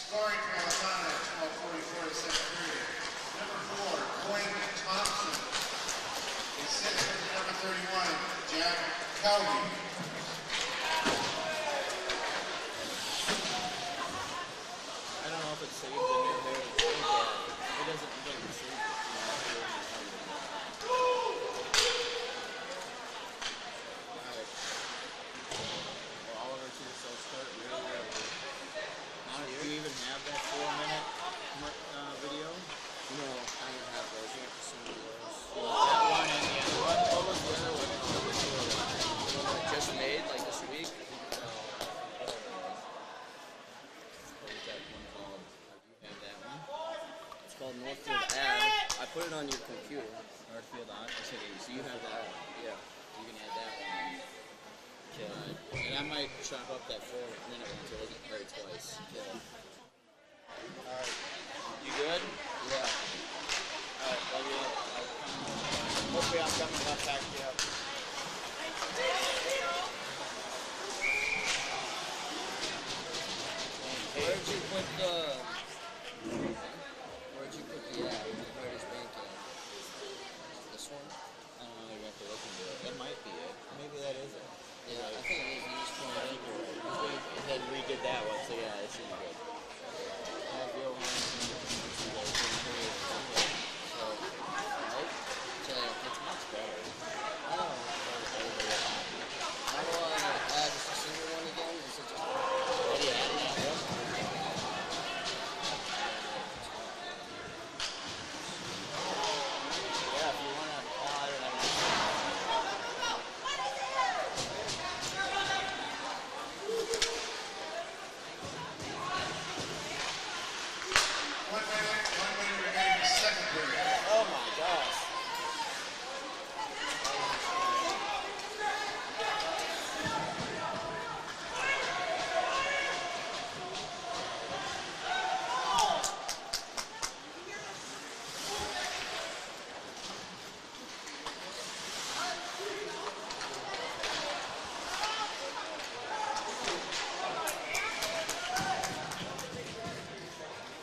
Scoring for Owatonna, 12:44 second period. Number 4, Thompson. Is set for number 31, Jack Calvi. I don't know if it's saved in there. It doesn't save it. Oliver to the self-start really early. Do you even have that 4-minute video? No, I don't have those. You have to send me those. That one and the other one. What was the other one? The one I just made, like this week. What was that one called? Do you have that one? It's called Northfield Ad. I put it on your computer. Northfield on? I said, so you have that one? Yeah. You can add that one. Okay. And I might chop up that 4-minute one so it doesn't play twice. Okay. Alright. You good? Yeah. Alright, love you. Hopefully I'm coming up back to you. Where'd you put the ad? Where is bank at? This one? I don't know, you have to look into it. That might be it. Maybe that is it. Yeah, I think it is. You just put it in. And then redid that one, so yeah, it should be good. So, It's much better. I don't know. How do I add just a single one again? Is it just What do you add that one? Yeah, if you want to, I don't know. One minute remaining second period. Oh my gosh.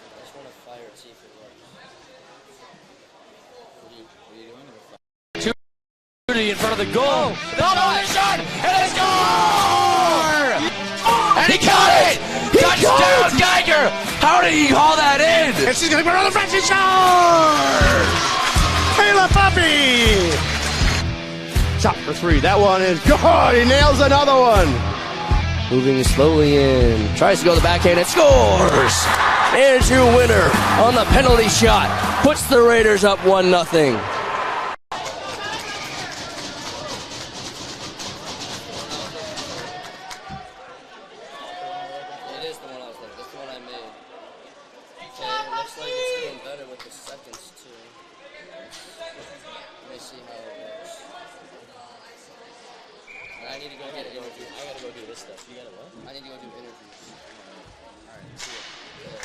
I just want to fire and see if it works. What are you doing? In front of the goal. The shot and a score! And he caught it! Touchdown, Geiger! How did he haul that in? And she's going to put on the French scores! Kayla Puppy! Shot for 3. That one is good. He nails another one. Moving slowly in. Tries to go to the backhand and scores! Andrew Winter on the penalty shot. Puts the Raiders up 1-0. It is the one I was looking. That's the one I made. Okay, it looks like it's doing better with the seconds too. Let me see how it works. I need to go get interviews. I gotta go do this stuff. You gotta what? I need to go do interviews. Alright, see ya. Yeah.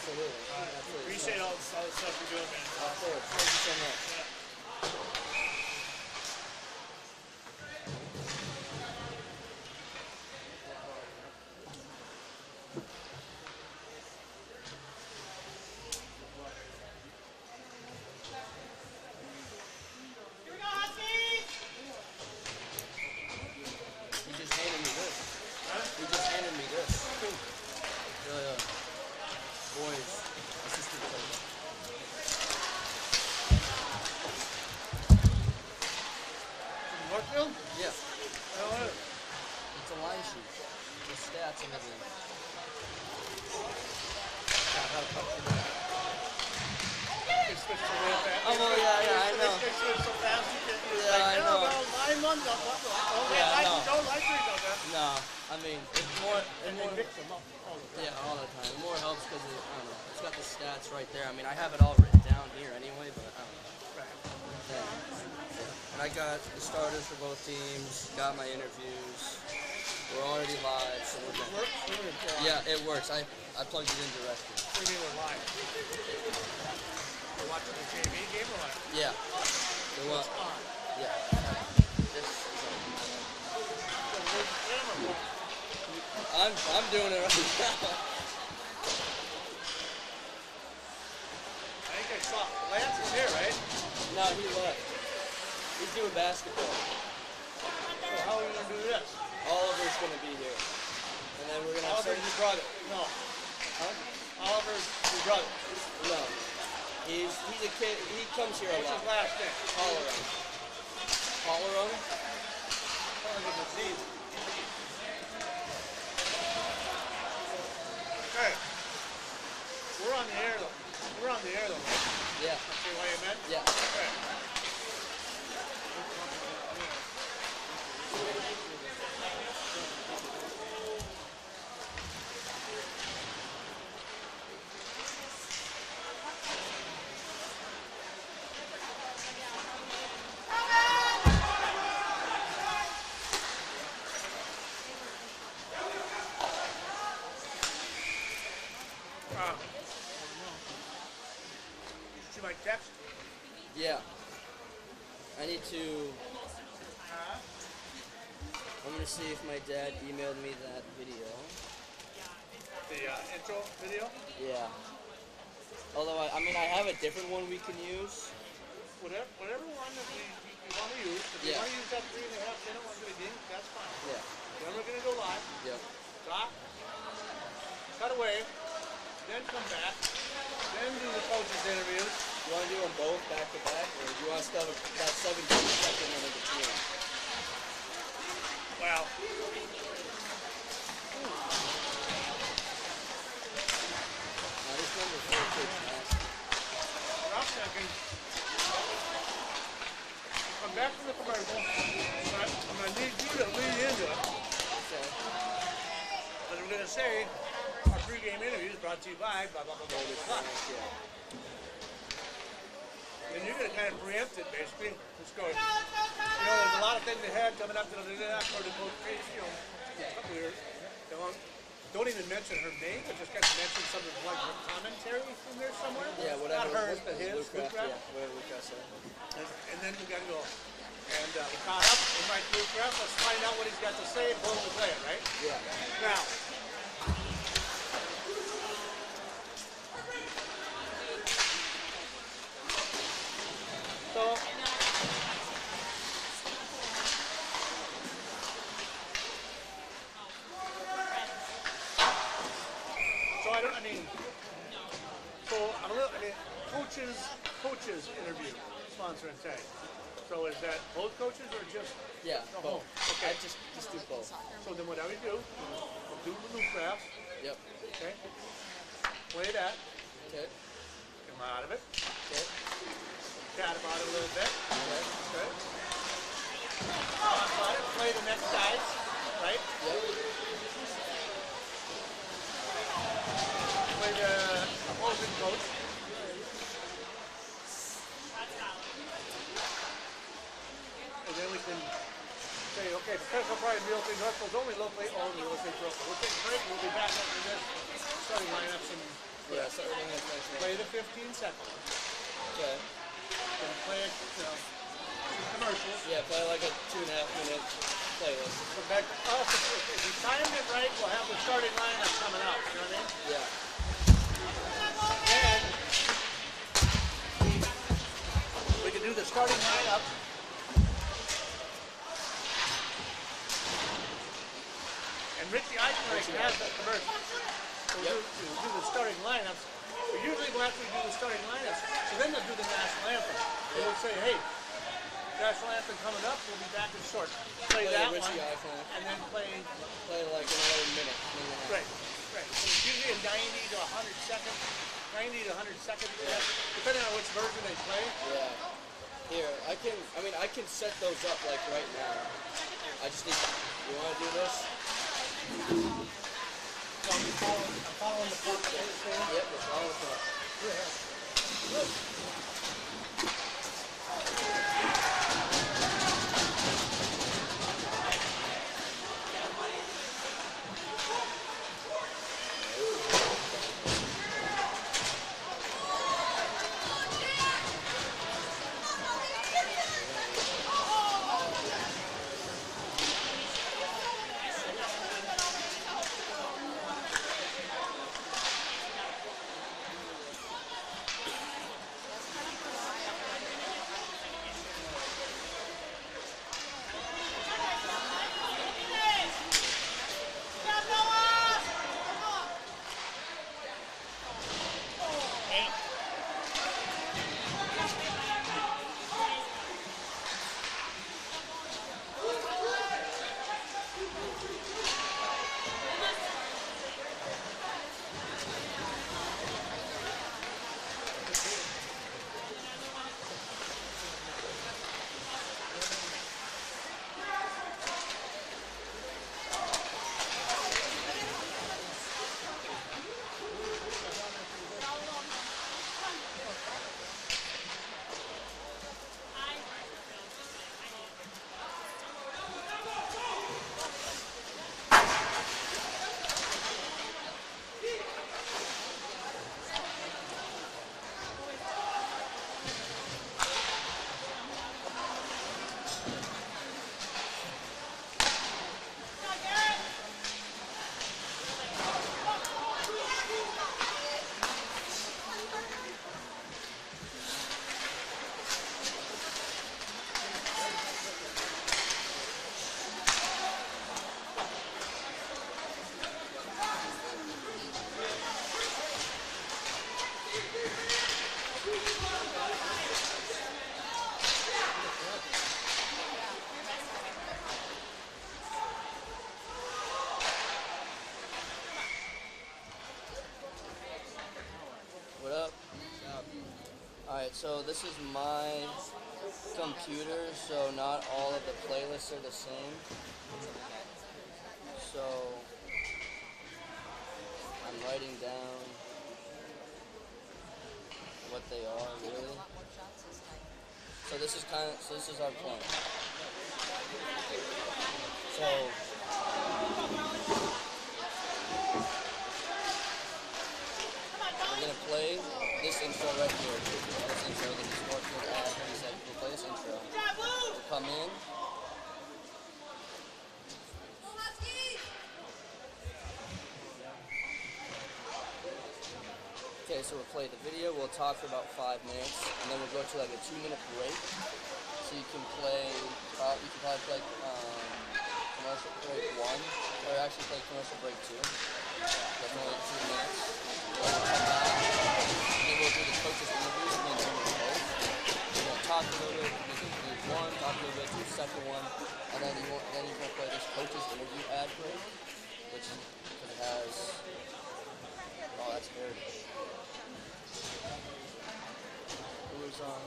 Absolutely. Absolutely. Appreciate all the stuff you're doing, man. Of course. Thank you so much. He just handed me this. He just handed me this. Boys assistant coach. Northfield? Yeah. Oh, what is it? It's a line sheet. The stats and everything. They switched so real fast. Oh, well, yeah, I know. They switched so fast. You can't, Yeah, I know. Well, 9 months up. Yeah, I know. Don't like it, though, man. No, I mean, it's more, And they mix them up all the time. yeah, all the time. It more helps because I don't know. It's got the stats right there. I mean, I have it all written down here anyway, but I don't know. Yeah. And I got the starters for both teams. Got my interviews. We're already live, so we're good. Works? What do you mean, Yeah, it works. I plugged it in directly. What do you mean we're live? We're watching the JV game or what? Yeah. So what? On. Yeah. This is on. So where's the camera going? I'm doing it right now. I think I saw Lance is here, right? No, he left. He's doing basketball. So how are we gonna do this? Oliver's gonna be here, and then we're gonna have Oliver's some. your brother. No. Huh? Oliver's your brother. No. He's a kid. He comes here a What's his lot. last name? Holler. Holler. Sounds like a disease. Okay. We're on the air though. We're on the air though. Right? Yeah. See what you meant? Yeah. Okay. See my text? Yeah. I need to. I'm gonna see if my dad emailed me that video. The intro video? Yeah. Although I mean I have a different one we can use. Whatever one that we want to use. If Yeah. you want to use that 3.5 minute one for the game, that's fine. Yeah. Then we're going to go live. Yep. Stop. Cut away. Then come back. Then do the coaches' interviews. You want to do them both back to back, or do you want to still have that 17-second one in between? Well, Now this number 4 kid's nasty. drop second. Come back from the commercial. I'm going to need you to lead into it. Okay. Because we're going to say our pregame interview is brought to you by blah, blah, blah, blah, blah, blah. Yeah. And you're going to kind of preempt it, basically. Let's go. There's a lot of things ahead coming up to the according to Coach Trace, a couple years. Don't even mention her name, but just kind of mention some of like her commentary in there somewhere. Yeah, whatever. Not hers, but his. Lucraft, Lucraft. yeah, whatever Lucraft said. And then we got to go. And we caught up with Mike Lucraft. Let's find out what he's got to say and boom, we'll play it, right? Yeah. Now. So. Coaches interview, sponsor and tag. So is that both coaches or just? Yeah, the both. home? Okay. I just do both. So then what I would do, we'll do the loop graphs, Yep. okay? Play that, Okay. come out of it, Okay. chat about it a little bit, Okay. okay? Talk about it, play the next guys, right? Yep. Play the opposing coach. And then we can say, okay, professional pride real estate Northfield's only locally owned real estate broker. We'll take a break, we'll be back after this, starting lineups and Yeah, start with the next one. Play the 15 seconds. Okay. Then play it, commercials. Yeah, play like a 2.5-minute playlist. Come back. Oh, if we timed it right, we'll have the starting lineup coming out. You know what I mean? Yeah. Then we can do the starting lineup. And Richie Eichenreich has that commercial. So we'll do the starting lineups. But usually we'll after we do the starting lineups, so then they'll do the national anthem. And we'll say, hey, national anthem coming up, we'll be back in short. Play that one, Richie Eichenreich. and then play like another minute. right. So it's usually a 90 to 100 second, depending on which version they play. Yeah. Here, I can set those up like right now. I just need, you want to do this? So I'm following the clock. Yep, it's all the clock. What up? Alright, so this is my computer, so not all of the playlists are the same. So I'm writing down what they are really. So this is our plan. So we're gonna play this intro right here. This intro, this is Northfield ad. He said we'll play this intro. We'll come in. Okay, so we'll play the video. We'll talk for about 5 minutes, and then we'll go to like a 2-minute break. So you can play. You can probably play commercial break 1, or actually play commercial break 2. That's only 2 minutes. We'll come back, and then we'll do the coaches' interviews, and then do both. We're gonna talk a little bit. We can do one, talk a little bit, do the second one, and then you're gonna play this coaches' interview ad break, which because it has. Oh, that's heritage. Who is on?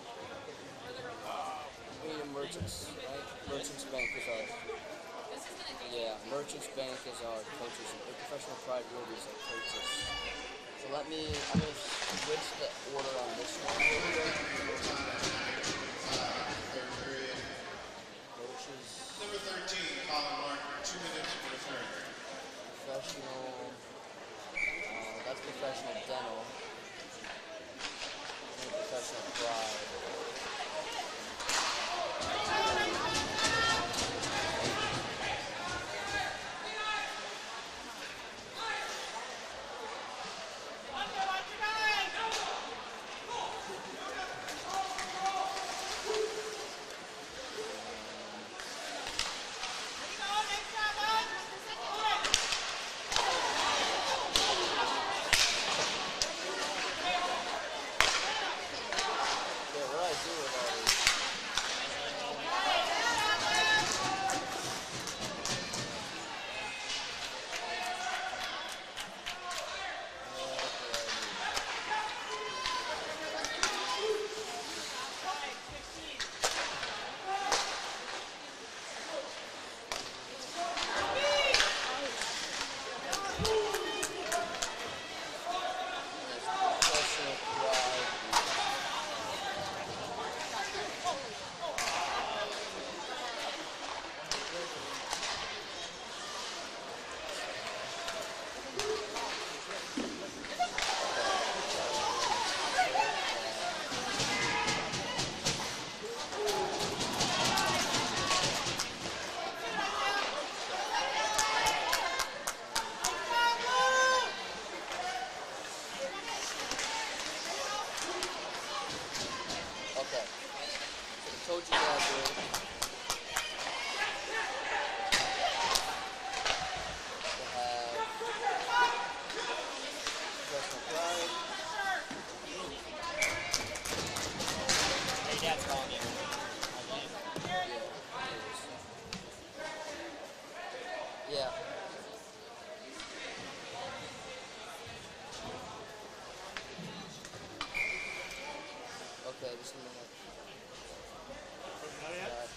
Merchants, right? Merchants Bank is our. Yeah, Merchants Bank is our coaches. Professional Pride Rubies are coaches. So I'm gonna switch the order on this one. Coaches. Number 13, Colin Martin, 2 minutes for the third. Professional. That's professional dental. And professional pride. Yeah, what do I do with all these? Professional pride. Okay. So the coaches out there. We'll have professional pride. Hey, Dad's calling you. Yeah. Okay, just a minute. Alright.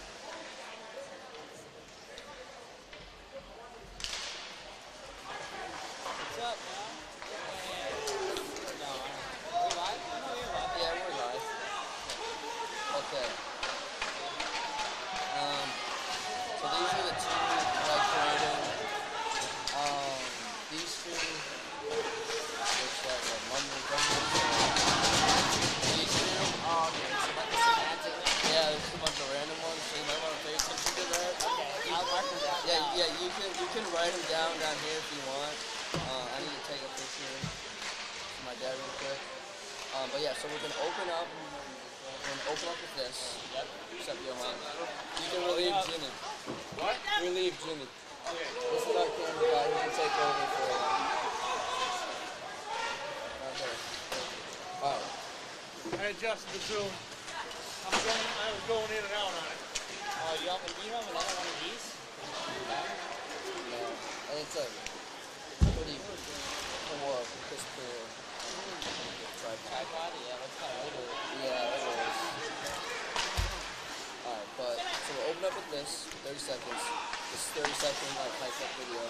What's up, man? No, are we live? No, you're live. Yeah, we're live. Okay. So these are the two that I created. These two, which are the mumble These two. Oh, okay. So like the semantic. Yeah, there's a bunch of random ones, so you might want to pay attention to that. Okay, I'll mark them down. Yeah, you can write them down here if you want. I need to take a picture for my dad real quick. But yeah, so we're gonna open up. We're gonna open up with this. Yep. Except Johan. You can relieve Jimmy. What? Relieve Jimmy. Okay. This is our camera guy who can take over for you. Okay. Alright. I adjusted the zoom. I was going in and out on it. Oh, you have another one of these? No. And it's a pretty poor, piss poor tripod. Tripod? Yeah, that's kind of little. Yeah, it is. Alright, but so we'll open up with this, 30 seconds. This 30-second like high-tech video.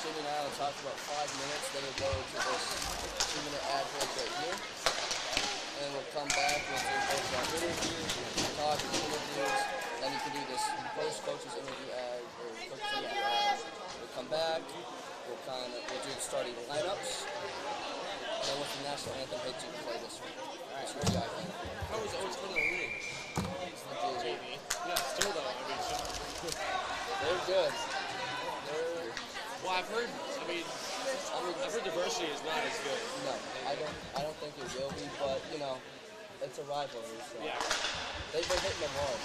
Jimmy and I will talk for about 5 minutes, then we'll go to this 2-minute ad break right here. And we'll come back, we'll do both our interviews, talk and interviews, then you can do this post-coaches interview ad, or coaches interview ad. We'll come back, we'll do the starting lineups, and then with the national anthem hits, you can play this one. Alright, so I think. How was Owatonna winning? Yeah, still though. I mean, They're good. They're, well, I've heard diversity is not as good. no, I don't think it will be, but you know, it's a rivalry, so Yeah. they've been hitting them hard.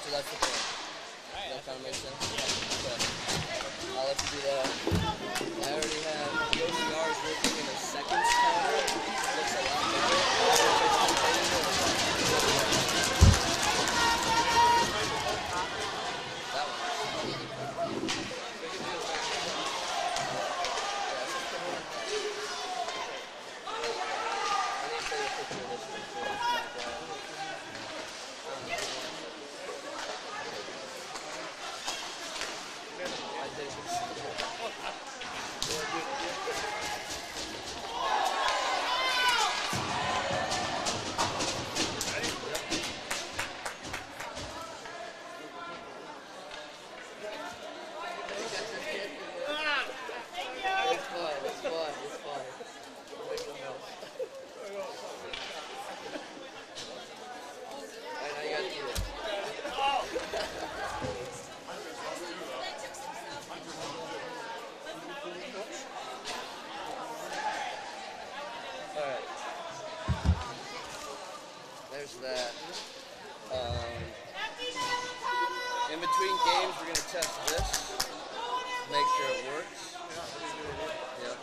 So that's the thing. That kind of makes sense? Yeah. Okay. I'll let you do that. I already have the OCRs working in a seconds counter. Looks a lot better. That one. I need to take a picture of this one too. I did. between games, we're gonna test this, make sure it works. Yeah.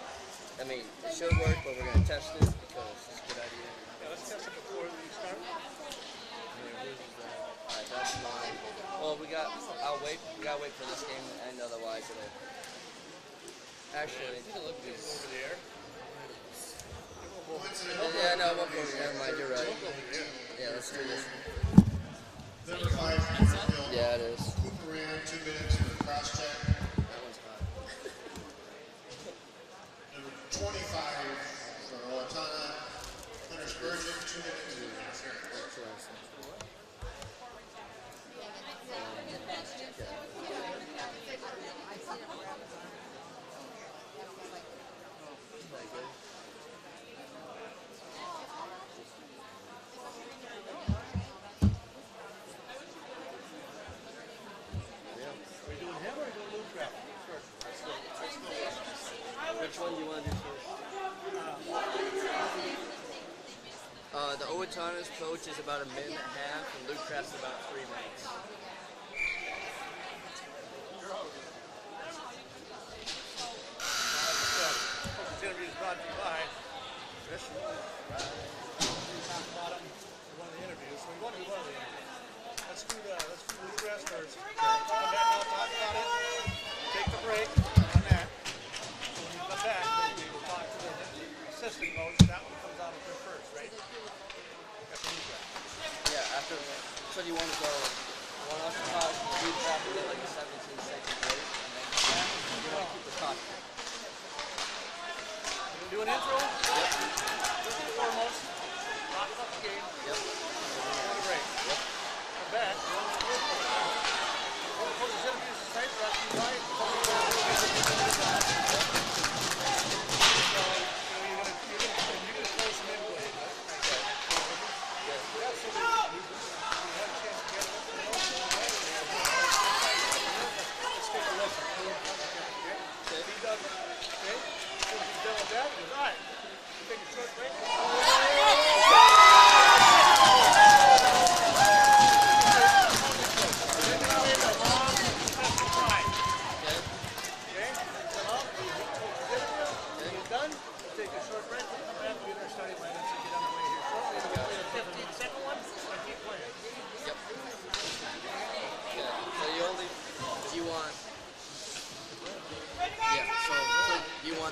I mean, it should work, but we're gonna test it because it's a good idea. Yeah, let's test it before we start. Alright, that's mine. Well, we gotta wait for this game to end, otherwise it'll... Actually, Over there. yeah, no, I'm never mind, you're right. Yeah, let's do this. Number 5, Northfield. Yeah, it is. Cooper ran 2 minutes for a cross check. That one's hot. Number 25 for Owatonna. Hunter Spurgeon, 2 minutes for Are we doing him or are we doing Luke Rapp? Which one do you want to do first? The Owatonna's coach is about a minute and a half, and Luke Craft's about 3 minutes. This interview is brought to you by Chris. We talked about him in one of the interviews. So we want to do one of the interviews. Let's do Luke Rapp first. Come back, I'll talk about it. Take the break on that. So when you come back, then we will talk to the assistant coach. That one comes out of there first, right? After Luke Rapp. Yeah, after. So do you want to go? You want us to talk Luke Craft and get like a 17-second break, and then you want to keep the talk? Do an intro. Yep. First and foremost, talk about the game. Yep. On the break. Yep. Come back. Before this interview is tight, brought to you by. You're gonna play some input. Yeah, so we had a chance to get it. Let's take a listen. Okay. He does it. Okay. As soon as he's done with that, he goes, all right. Take a short break.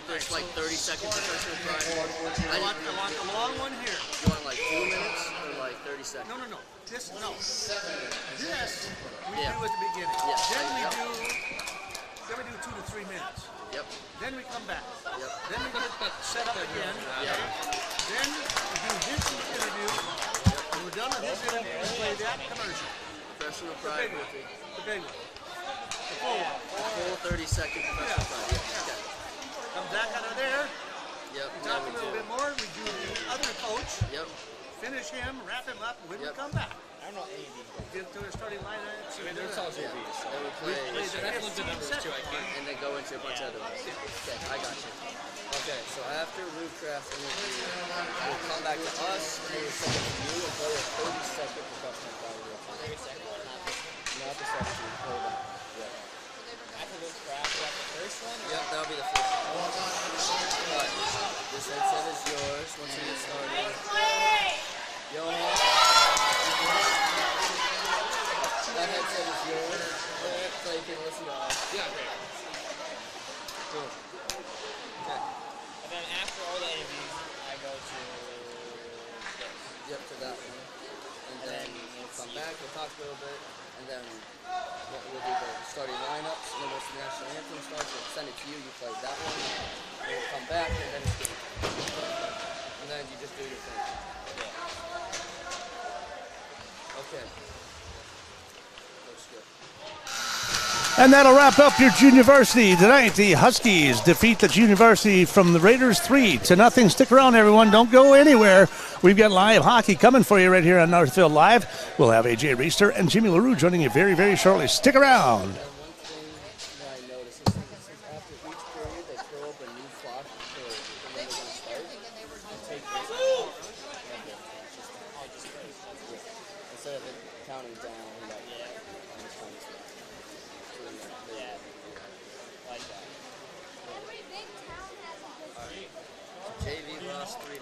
There's like 30 seconds of personal pride. I want the long one here. You want like 2 minutes or like 30 seconds? No. This we do Yeah. at the beginning. Yeah. Then we Yep. do 2 to 3 minutes. Yep. Then we come back. Yep. Then we get set up again. Yep. Then we do his interview. When we're done with his interview, we play that commercial. Personal The pride big one. with it. The big one. The full one. Full 30 seconds of personal pride. Yeah. Okay. Come back out of there. Yep. We talk a little bit more. We do the other coach. Yep. Finish him, wrap him up. When Yep. we come back, I don't know any of these. get to the starting lineups. I mean, there's all JVs. So. Then we play Play the I have to look at 15 numbers too. I second can't. and then go into a bunch of other ones. Okay, I got you. Okay, so after Luke Craft's interview, we'll come back to us, and we'll send it to you and play a 30-second professional pride real time. 30 seconds. Not the second one, play that. Yep. After Luke Craft, that's the first one? Yep, that'll be the first one. But this headset is yours once you get started. Johan. That headset is yours. So you can listen to us. Yeah, great. Cool. Okay. And then after all the interviews, I go to this. Yep, to that one. And then we'll come back, we'll talk a little bit, and then we'll do the starting lineups, and then once the national anthem starts, we'll send it to you, you play that one, and we'll come back, and then it's game. And then you just do your thing. Okay. Looks good. And that'll wrap up your junior varsity tonight. The Huskies defeat the junior varsity from the Raiders 3-0. Stick around, everyone. Don't go anywhere. We've got live hockey coming for you right here on Northfield Live. We'll have AJ Reister and Jimmy LaRue joining you very, very shortly. Stick around. And one thing that I noticed is after each period, they throw up a new clock for when they're going to start. And take this instead of it counting down. Like, Yeah. Like that. JV lost 3-0.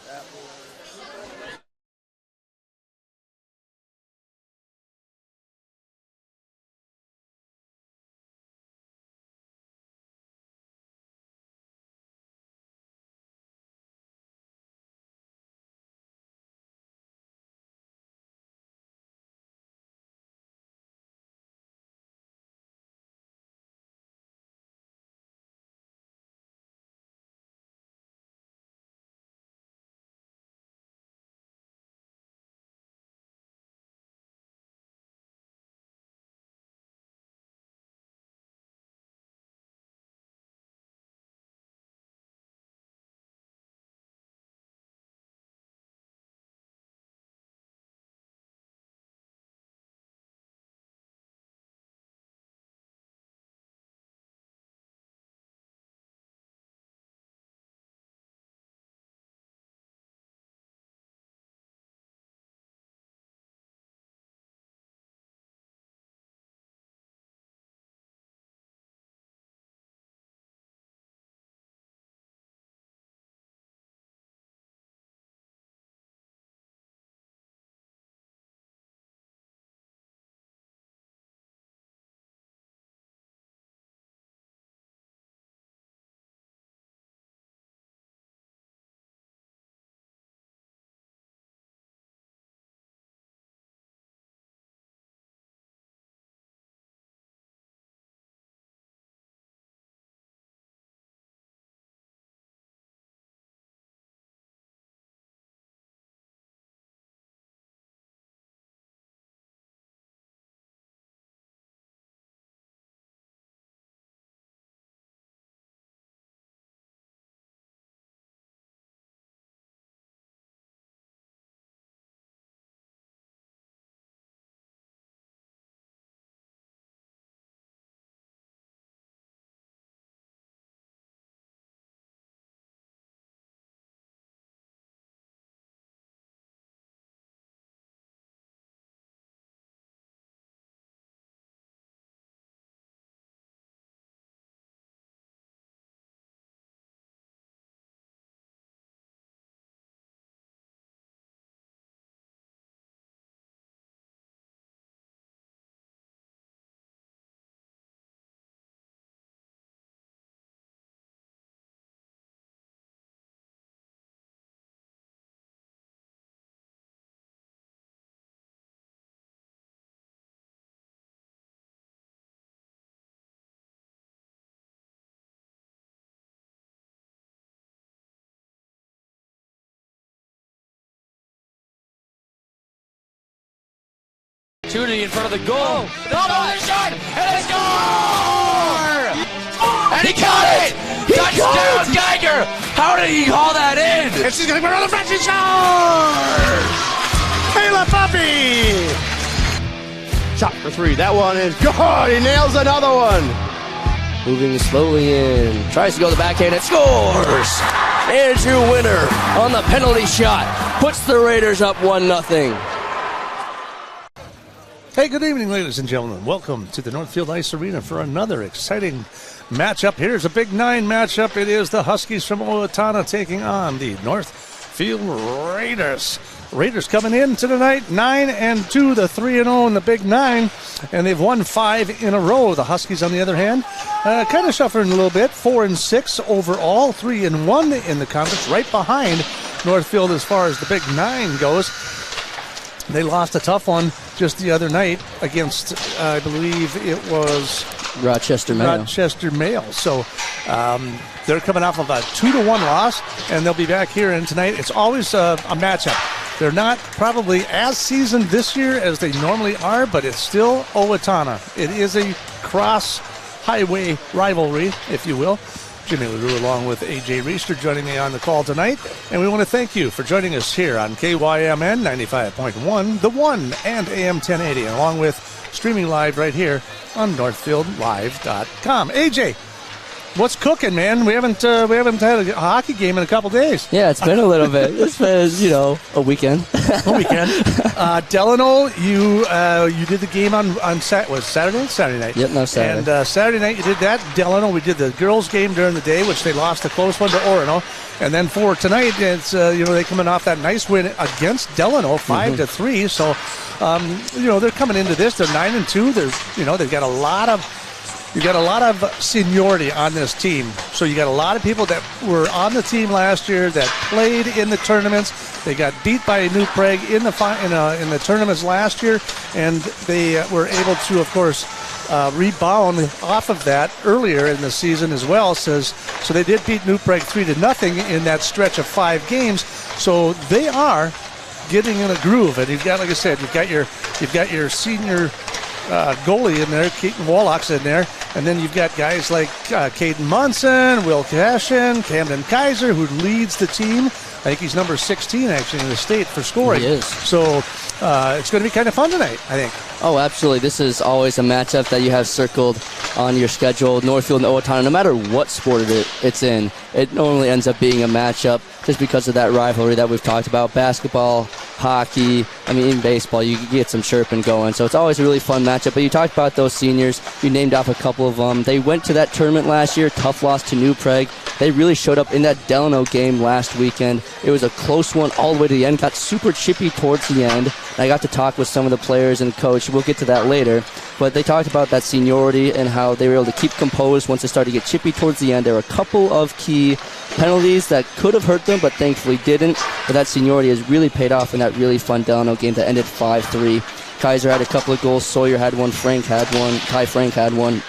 That one. Opportunity in front of the goal. The shot, and they score! And he caught it! Touchdown, Geiger! How did he haul that in? And she's going to go around the front. She scores! Kayla Puppy! Shot for three. That one is good. He nails another one. Moving slowly in. Tries to go to the backhand and scores! Andrew Winter on the penalty shot puts the Raiders up 1-0. Hey, good evening, ladies and gentlemen. Welcome to the Northfield Ice Arena for another exciting matchup. Here's a Big Nine matchup. It is the Huskies from Owatonna taking on the Northfield Raiders. Raiders coming in to tonight 9-2, the 3-0 in the Big Nine, and they've won 5 in a row. The Huskies, on the other hand, kind of suffering a little bit. 4-6 overall, 3-1 in the conference, right behind Northfield as far as the Big Nine goes. They lost a tough one just the other night against, I believe it was Rochester Mayo. So they're coming off of a 2-1 loss, and they'll be back here. And tonight, it's always a matchup. They're not probably as seasoned this year as they normally are, but it's still Owatonna. It is a cross-highway rivalry, if you will. Jimmy LaRue along with A.J. Reister joining me on the call tonight. And we want to thank you for joining us here on KYMN 95.1, The One, and AM 1080, along with streaming live right here on NorthfieldLive.com. A.J., What's cooking, man? We haven't had a hockey game in a couple days. Yeah, it's been a little bit. It's been, a weekend. A weekend. Delano, you did the game on Saturday? Saturday night. Yep, no, Saturday. And Saturday night you did that. Delano, we did the girls' game during the day, which they lost a close one to Orono. And then for tonight, it's they coming off that nice win against Delano, 5-3. So, they're coming into this. They're 9-2. They've got a lot of. You got a lot of seniority on this team. So you got a lot of people that were on the team last year that played in the tournaments. They got beat by New Prague in the tournaments last year, and they were able to, of course, rebound off of that earlier in the season as well. So they did beat New Prague 3-0 in that stretch of 5 games. So they are getting in a groove, and you've got, like I said, you've got your senior goalie in there, Keaton Wallach's in there, and then you've got guys like Caden Munson, Will Cashin, Camden Kaiser, who leads the team. I think he's number 16 actually in the state for scoring. He is. So it's going to be kind of fun tonight, I think. Oh, absolutely. This is always a matchup that you have circled on your schedule. Northfield and Owatonna, no matter what sport it's in, it normally ends up being a matchup just because of that rivalry that we've talked about. Basketball, hockey, even baseball, you can get some chirping going. So it's always a really fun matchup. But you talked about those seniors. You named off a couple of them. They went to that tournament last year, tough loss to New Prague. They really showed up in that Delano game last weekend. It was a close one all the way to the end. Got super chippy towards the end. And I got to talk with some of the players and coach. We'll get to that later. But they talked about that seniority and how they were able to keep composed once it started to get chippy towards the end. There were a couple of key penalties that could have hurt them, but thankfully didn't. But that seniority has really paid off in that really fun Delano game that ended 5-3. Kaiser had a couple of goals. Sawyer had one. Frank had one. Kai Frank had one.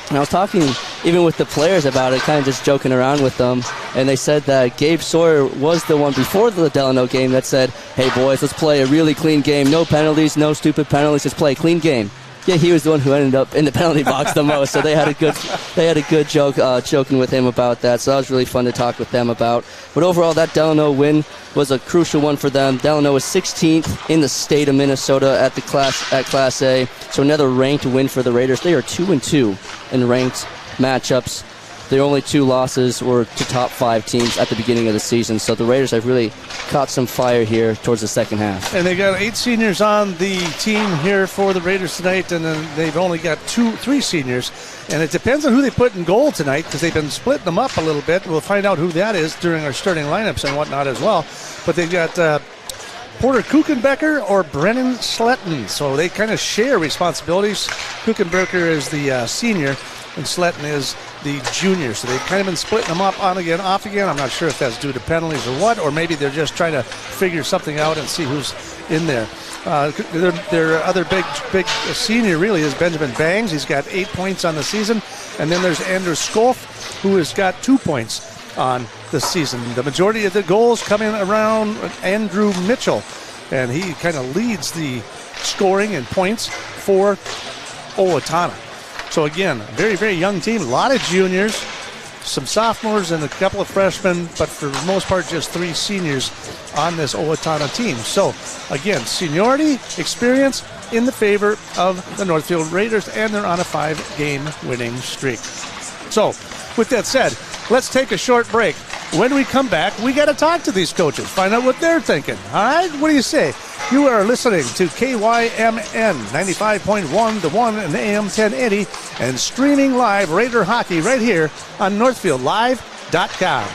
And I was talking even with the players about it, kind of just joking around with them, and they said that Gabe Sawyer was the one before the Delano game that said, "Hey boys, let's play a really clean game. No penalties, no stupid penalties. Just play a clean game." Yeah, he was the one who ended up in the penalty box the most. So they had a good joke joking with him about that. So that was really fun to talk with them about. But overall, that Delano win was a crucial one for them. Delano was 16th in the state of Minnesota at Class A. So another ranked win for the Raiders. They are 2-2 in ranked matchups. Their only 2 losses were to top 5 teams at the beginning of the season. So the Raiders have really caught some fire here towards the second half. And they got 8 seniors on the team here for the Raiders tonight, and then they've only got 3 seniors. And it depends on who they put in goal tonight, because they've been splitting them up a little bit. We'll find out who that is during our starting lineups and whatnot as well. But they've got Porter Kuchenbecker or Brennan Sletton. So they kind of share responsibilities. Kuchenbecker is the senior, and Sletton is the junior. So they've kind of been splitting them up on again, off again. I'm not sure if that's due to penalties or what, or maybe they're just trying to figure something out and see who's in there. Their other big senior really is Benjamin Bangs. He's got 8 points on the season. And then there's Andrew Skolf, who has got 2 points on the season. The majority of the goals coming around Andrew Mitchell, and he kind of leads the scoring and points for Owatonna. So again, a very, very young team, a lot of juniors, some sophomores and a couple of freshmen, but for the most part just 3 seniors on this Owatonna team. So again, seniority, experience in the favor of the Northfield Raiders, and they're on a 5-game winning streak. So with that said, let's take a short break. When we come back, we got to talk to these coaches, find out what they're thinking. All right? What do you say? You are listening to KYMN 95.1, the 1 and AM 1080, and streaming live Raider hockey right here on NorthfieldLive.com.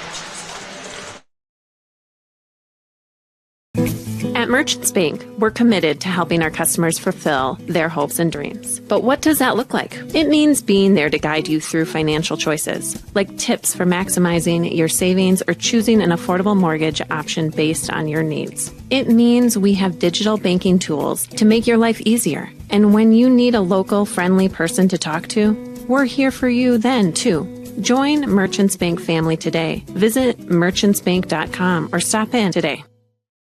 At Merchants Bank, we're committed to helping our customers fulfill their hopes and dreams. But what does that look like? It means being there to guide you through financial choices, like tips for maximizing your savings or choosing an affordable mortgage option based on your needs. It means we have digital banking tools to make your life easier. And when you need a local, friendly person to talk to, we're here for you then, too. Join Merchants Bank family today. Visit merchantsbank.com or stop in today.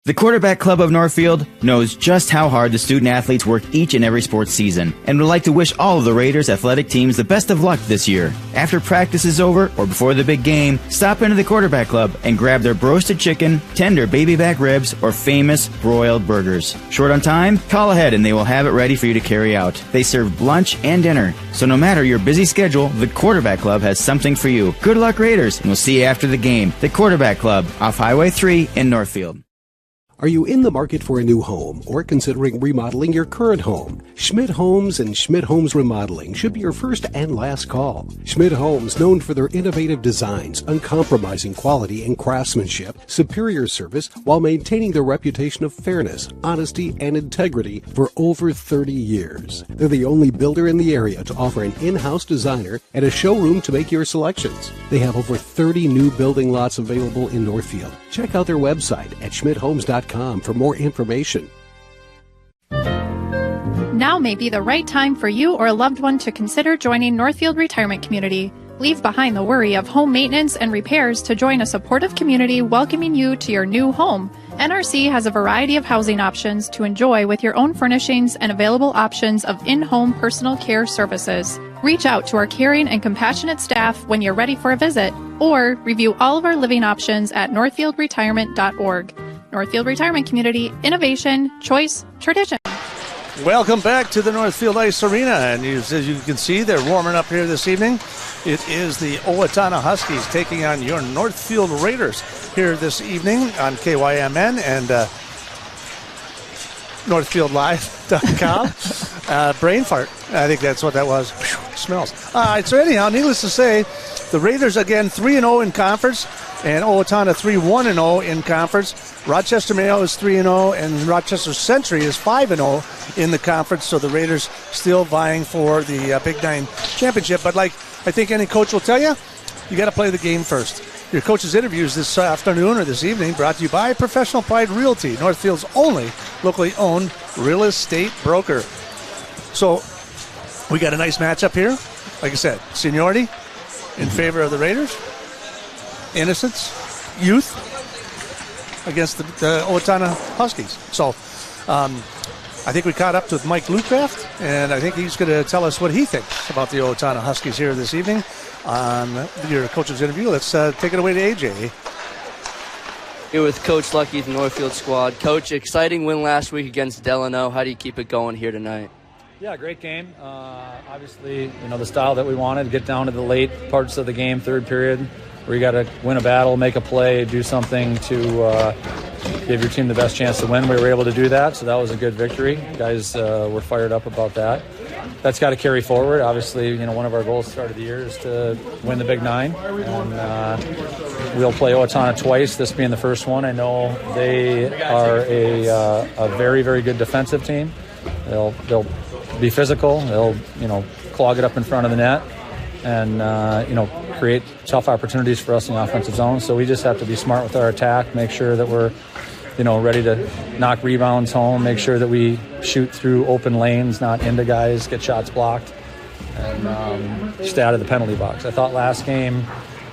The Quarterback Club of Northfield knows just how hard the student athletes work each and every sports season and would like to wish all of the Raiders athletic teams the best of luck this year. After practice is over or before the big game, stop into the Quarterback Club and grab their roasted chicken, tender baby back ribs, or famous broiled burgers. Short on time? Call ahead and they will have it ready for you to carry out. They serve lunch and dinner, so no matter your busy schedule, the Quarterback Club has something for you. Good luck, Raiders, and we'll see you after the game. The Quarterback Club, off Highway 3 in Northfield. Are you in the market for a new home or considering remodeling your current home? Schmidt Homes and Schmidt Homes Remodeling should be your first and last call. Schmidt Homes, known for their innovative designs, uncompromising quality and craftsmanship, superior service, while maintaining their reputation of fairness, honesty, and integrity for over 30 years. They're the only builder in the area to offer an in-house designer and a showroom to make your selections. They have over 30 new building lots available in Northfield. Check out their website at schmidthomes.com for more information. Now may be the right time for you or a loved one to consider joining Northfield Retirement Community. Leave behind the worry of home maintenance and repairs to join a supportive community welcoming you to your new home. NRC has a variety of housing options to enjoy with your own furnishings and available options of in-home personal care services. Reach out to our caring and compassionate staff when you're ready for a visit, or review all of our living options at northfieldretirement.org. Northfield Retirement Community, innovation, choice, tradition. Welcome back to the Northfield Ice Arena, and as you can see, they're warming up here this evening. It is the Owatonna Huskies taking on your Northfield Raiders here this evening on KYMN and NorthfieldLive.com. Brain fart. I think that's what that was. Whew, smells. All right, so anyhow, needless to say, the Raiders, again, 3-0 in conference, and Owatonna 3-1-0 in conference. Rochester Mayo is 3-0, and Rochester Century is 5-0 in the conference, so the Raiders still vying for the Big Nine championship. But like I think any coach will tell you, you got to play the game first. Your coach's interviews this afternoon or this evening brought to you by Professional Pride Realty, Northfield's only locally owned real estate broker. So we got a nice matchup here. Like I said, seniority in favor of the Raiders. Innocence, youth against the Owatonna Huskies. So I think we caught up with Mike Lucraft, and I think he's going to tell us what he thinks about the Owatonna Huskies here this evening on your coach's interview. Let's take it away to AJ. Here with Coach Lucky, the Northfield squad. Coach, exciting win last week against Delano. How do you keep it going here tonight? Yeah, great game. Obviously, the style that we wanted, get down to the late parts of the game, third period, where you got to win a battle, make a play, do something to give your team the best chance to win. We were able to do that, so that was a good victory. Guys were fired up about that. That's got to carry forward. Obviously, one of our goals at the start of the year is to win the Big Nine, and we'll play Owatonna twice, this being the first one. I know they are a very, very good defensive team. They'll be physical. They'll, clog it up in front of the net and, create tough opportunities for us in the offensive zone. So we just have to be smart with our attack, make sure that we're, ready to knock rebounds home, make sure that we shoot through open lanes, not into guys, get shots blocked, and stay out of the penalty box. I thought last game,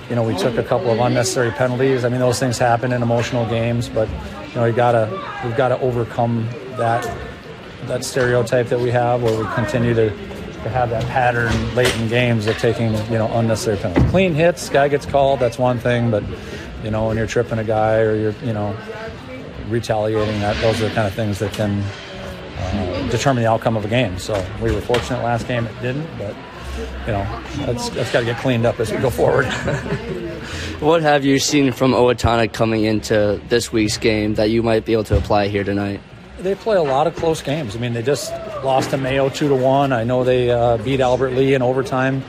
we took a couple of unnecessary penalties. I mean, those things happen in emotional games, but, we've got to overcome that stereotype that we have where we continue to have that pattern late in games of taking, unnecessary penalties. Clean hits, guy gets called, that's one thing, but, when you're tripping a guy or you're, retaliating, those are the kind of things that can determine the outcome of a game. So we were fortunate last game it didn't, but, that's got to get cleaned up as we go forward. What have you seen from Owatonna coming into this week's game that you might be able to apply here tonight? They play a lot of close games. I mean, they just lost to Mayo 2-1. I know they beat Albert Lee in overtime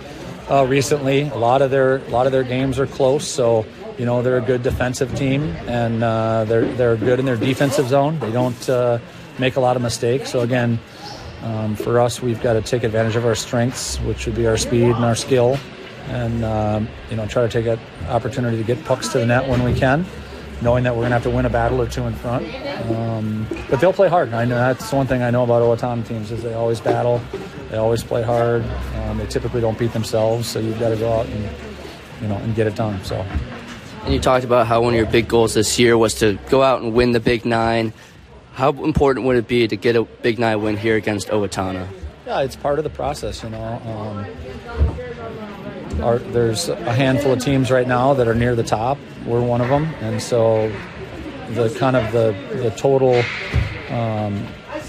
recently. A lot of their games are close. So, they're a good defensive team, and they're good in their defensive zone. They don't make a lot of mistakes. So again, for us, we've got to take advantage of our strengths, which would be our speed and our skill, and try to take an opportunity to get pucks to the net when we can, knowing that we're going to have to win a battle or two in front. But they'll play hard. I know that's one thing I know about Owatonna teams is they always battle. They always play hard. They typically don't beat themselves, so you've got to go out and, and get it done. So And you talked about how one of your big goals this year was to go out and win the Big Nine. How important would it be to get a Big Nine win here against Owatonna? Yeah, it's part of the process, you know. There's a handful of teams right now that are near the top. We're one of them, and so the total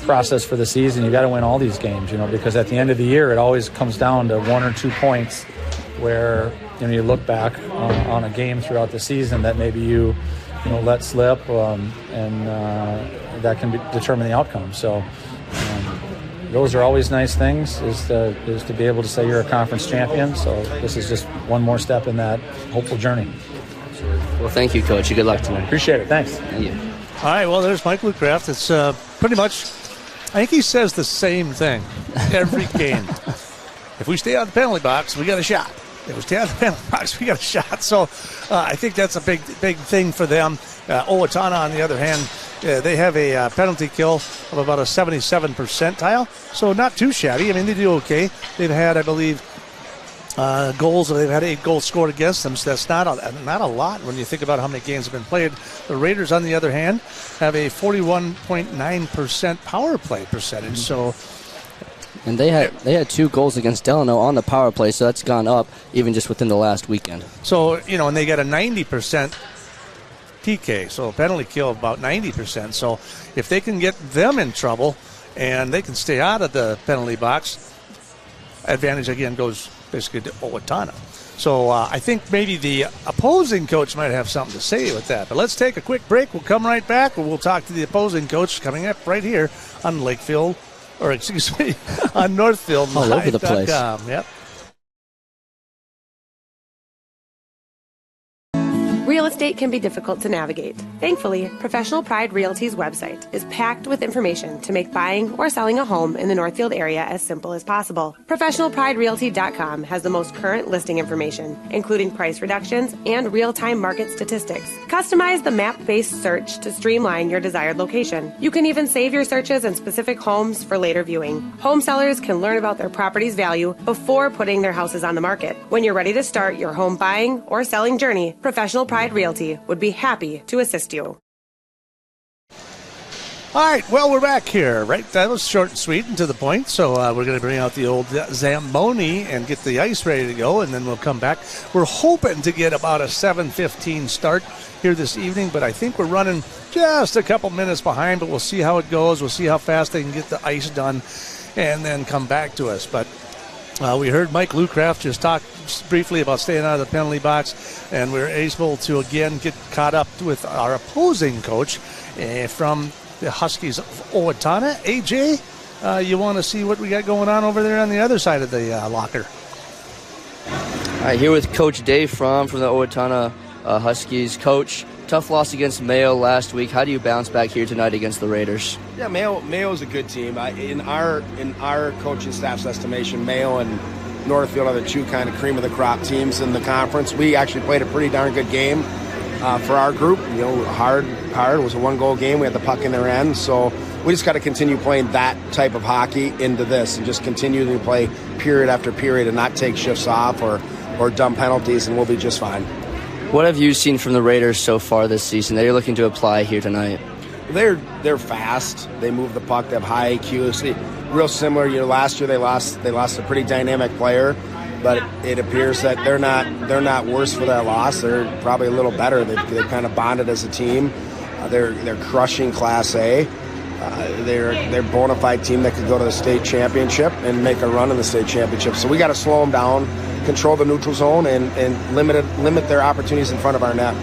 process for the season, you got to win all these games, you know, because at the end of the year, it always comes down to 1 or 2 points, where you look back on a game throughout the season that maybe you let slip, and that can determine the outcome. So. Those are always nice things, is to be able to say you're a conference champion. So this is just one more step in that hopeful journey. Well, thank you, Coach. Good luck tonight. Appreciate it. Thanks. Thank you. All right, well, there's Mike Lucraft. It's pretty much, I think he says the same thing every game. If we stay out of the penalty box, we got a shot. If we stay out of the penalty box, we got a shot. So I think that's a big thing for them. Owatonna, on the other hand, they have a penalty kill of about a 77 percentile, so not too shabby. I mean, they do okay. They've had, I believe, goals. They've had 8 goals scored against them, so that's not a lot when you think about how many games have been played. The Raiders, on the other hand, have a 41.9% power play percentage. So, and they had 2 goals against Delano on the power play, so that's gone up even just within the last weekend. So and they got a 90% PK, so a penalty kill of about 90%. So if they can get them in trouble and they can stay out of the penalty box, advantage again goes basically to Owatonna. So I think maybe the opposing coach might have something to say with that. But let's take a quick break. We'll come right back, and we'll talk to the opposing coach coming up right here on Lakefield, or excuse me, on Northfield. All over the place. Yep. Real estate can be difficult to navigate. Thankfully, Professional Pride Realty's website is packed with information to make buying or selling a home in the Northfield area as simple as possible. ProfessionalPrideRealty.com has the most current listing information, including price reductions and real-time market statistics. Customize the map-based search to streamline your desired location. You can even save your searches in specific homes for later viewing. Home sellers can learn about their property's value before putting their houses on the market. When you're ready to start your home buying or selling journey, Professional Pride Realty would be happy to assist you. All right, well, we're back here, right? That was short and sweet and to the point. So we're going to bring out the old Zamboni and get the ice ready to go, and then we'll come back. We're hoping to get about a 7:15 start here this evening, but I think we're running just a couple minutes behind, but we'll see how it goes. We'll see how fast they can get the ice done and then come back to us. But we heard Mike Lucraft just talk briefly about staying out of the penalty box, and we're able to, again, get caught up with our opposing coach from the Huskies of Owatonna. AJ, you want to see what we got going on over there on the other side of the locker? All right, here with Coach Dave from the Owatonna Huskies. Coach, tough loss against Mayo last week. How do you bounce back here tonight against the Raiders? Yeah, Mayo's a good team. In our coaching staff's estimation, Mayo and Northfield are the 2 kind of cream of the crop teams in the conference. We actually played a pretty darn good game for our group. Hard. It was a 1-goal game. We had the puck in their end, so we just got to continue playing that type of hockey into this and just continue to play period after period and not take shifts off or dumb penalties, and we'll be just fine. What have you seen from the Raiders so far this season that you're looking to apply here tonight? They're fast. They move the puck. They have high IQ. Real similar. Last year they lost a pretty dynamic player, but it appears that they're not worse for that loss. They're probably a little better. They've kind of bonded as a team. They're crushing Class A. They're a bona fide team that could go to the state championship and make a run in the state championship. So we got to slow them down, control the neutral zone, and limit their opportunities in front of our net.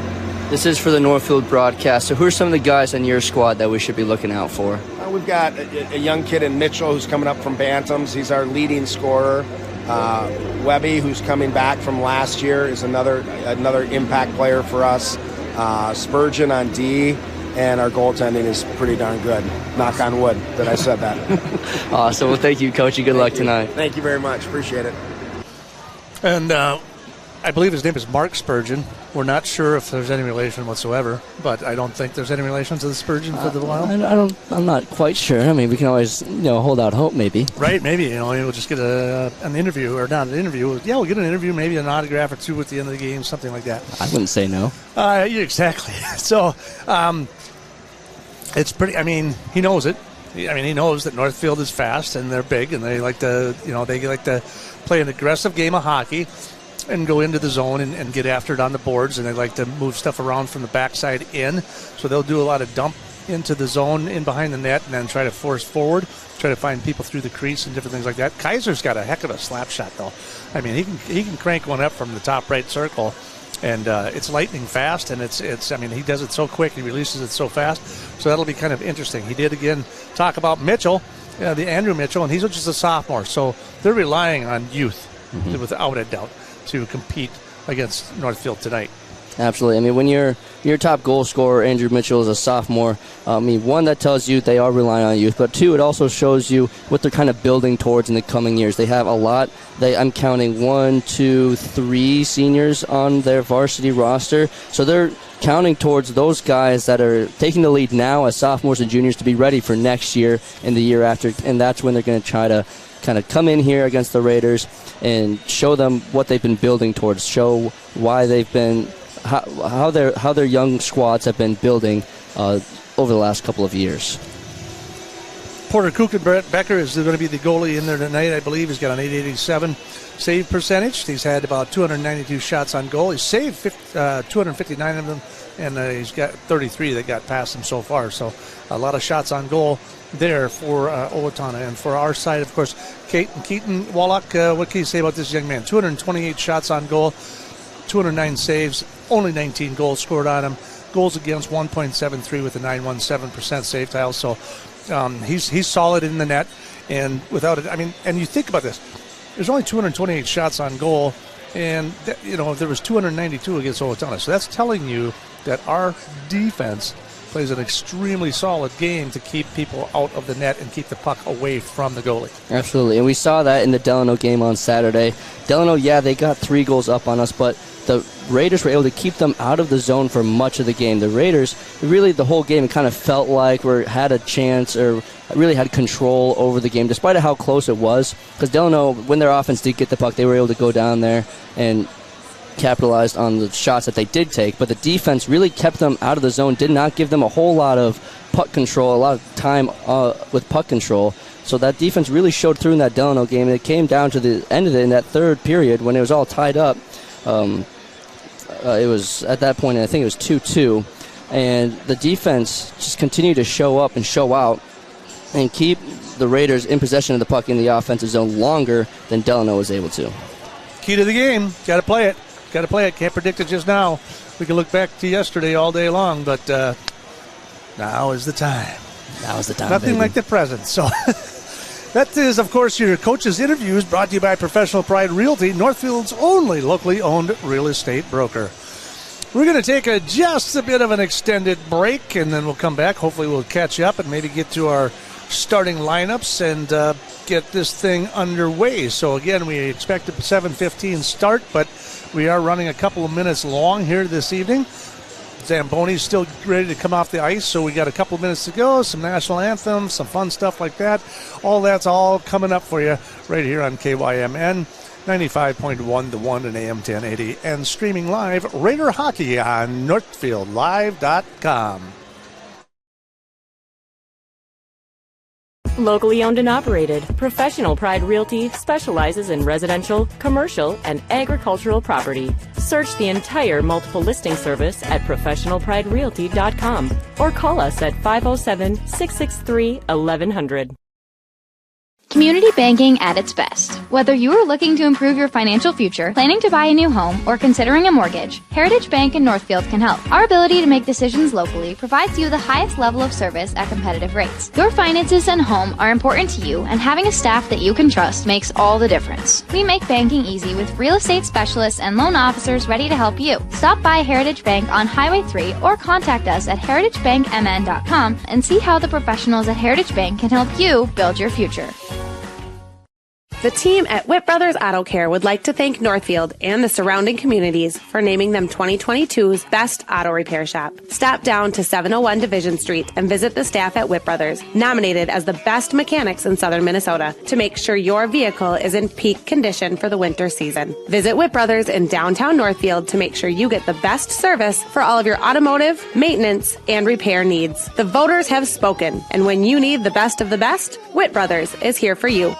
This is for the Northfield broadcast. So who are some of the guys on your squad that we should be looking out for? We've got a young kid in Mitchell who's coming up from Bantams. He's our leading scorer. Webby, who's coming back from last year, is another impact player for us. Spurgeon on D. And our goaltending is pretty darn good. Knock on wood that I said that. Awesome. Well, thank you, Coach, and good luck tonight. Thank you very much. Appreciate it. And I believe his name is Mark Spurgeon. We're not sure if there's any relation whatsoever, but I don't think there's any relation to the Spurgeon for the Wild. I'm not quite sure. I mean, we can always hold out hope, maybe. Right, maybe. We'll just get an interview, or not an interview. Yeah, we'll get an interview, maybe an autograph or two at the end of the game, something like that. I wouldn't say no. Yeah, exactly. So, it's pretty. I mean, he knows it. I mean, he knows that Northfield is fast and they're big, and they like to, they like to play an aggressive game of hockey and go into the zone and get after it on the boards, and they like to move stuff around from the backside in. So they'll do a lot of dump into the zone in behind the net and then try to force forward, try to find people through the crease and different things like that. Kaiser's got a heck of a slap shot, though. I mean, he can crank one up from the top right circle, and it's lightning fast, and it's. I mean, he does it so quick, he releases it so fast. So that'll be kind of interesting. He did again talk about Mitchell, the Andrew Mitchell, and he's just a sophomore, so they're relying on youth without a doubt to compete against Northfield tonight. Absolutely. I mean, when your top goal scorer, Andrew Mitchell, is a sophomore, I mean, one, that tells you they are relying on youth, but two, it also shows you what they're kind of building towards in the coming years. They have a lot. I'm counting 1, 2, 3 seniors on their varsity roster, so they're counting towards those guys that are taking the lead now as sophomores and juniors to be ready for next year and the year after, and that's when they're going to try to kind of come in here against the Raiders and show them what they've been building towards, show why they've been how their young squads have been building over the last couple of years. Porter Kuchenbecker is going to be the goalie in there tonight, I believe. He's got an .887 save percentage. He's had about 292 shots on goal. He's saved 259 of them, and he's got 33 that got past him so far. So a lot of shots on goal there for Owatonna. And for our side, of course, Keaton Wallach, what can you say about this young man? 228 shots on goal, 209 saves, only 19 goals scored on him. Goals against 1.73 with a 917% save tile. So he's solid in the net, and without it, I mean, and you think about this, there's only 228 shots on goal, and there was 292 against Owatonna. So that's telling you that our defense plays an extremely solid game to keep people out of the net and keep the puck away from the goalie. Absolutely, and we saw that in the Delano game on Saturday. Delano, they got 3 goals up on us, but the Raiders were able to keep them out of the zone for much of the game. The Raiders, really the whole game, it kind of felt like we had a chance or really had control over the game, despite how close it was. Because Delano, when their offense did get the puck, they were able to go down there and capitalized on the shots that they did take. But the defense really kept them out of the zone, did not give them a whole lot of puck control, a lot of time with puck control. So that defense really showed through in that Delano game, and it came down to the end of it in that third period when it was all tied up. It was at that point, I think it was 2-2, and the defense just continued to show up and show out and keep the Raiders in possession of the puck in the offensive zone longer than Delano was able to. Key to the game, got to play it. Can't predict it just now. We can look back to yesterday all day long, but now is the time. Nothing like the present. So that is, of course, your coaches' interviews brought to you by Professional Pride Realty, Northfield's only locally owned real estate broker. We're going to take just a bit of an extended break, and then we'll come back. Hopefully we'll catch up and maybe get to our starting lineups and get this thing underway. So, again, we expect a 7:15 start, but we are running a couple of minutes long here this evening. Zamboni's still ready to come off the ice, so we got a couple of minutes to go, some national anthems, some fun stuff like that. That's all coming up for you right here on KYMN 95.1 The One and AM 1080, and streaming live Raider Hockey on NorthfieldLive.com. Locally owned and operated, Professional Pride Realty specializes in residential, commercial, and agricultural property. Search the entire multiple listing service at ProfessionalPrideRealty.com or call us at 507-663-1100. Community banking at its best. Whether you are looking to improve your financial future, planning to buy a new home, or considering a mortgage, Heritage Bank in Northfield can help. Our ability to make decisions locally provides you the highest level of service at competitive rates. Your finances and home are important to you, and having a staff that you can trust makes all the difference. We make banking easy with real estate specialists and loan officers ready to help you. Stop by Heritage Bank on Highway 3 or contact us at heritagebankmn.com and see how the professionals at Heritage Bank can help you build your future. The team at Whit Brothers Auto Care would like to thank Northfield and the surrounding communities for naming them 2022's Best Auto Repair Shop. Stop down to 701 Division Street and visit the staff at Whit Brothers, nominated as the best mechanics in southern Minnesota, to make sure your vehicle is in peak condition for the winter season. Visit Whit Brothers in downtown Northfield to make sure you get the best service for all of your automotive, maintenance, and repair needs. The voters have spoken, and when you need the best of the best, Whit Brothers is here for you.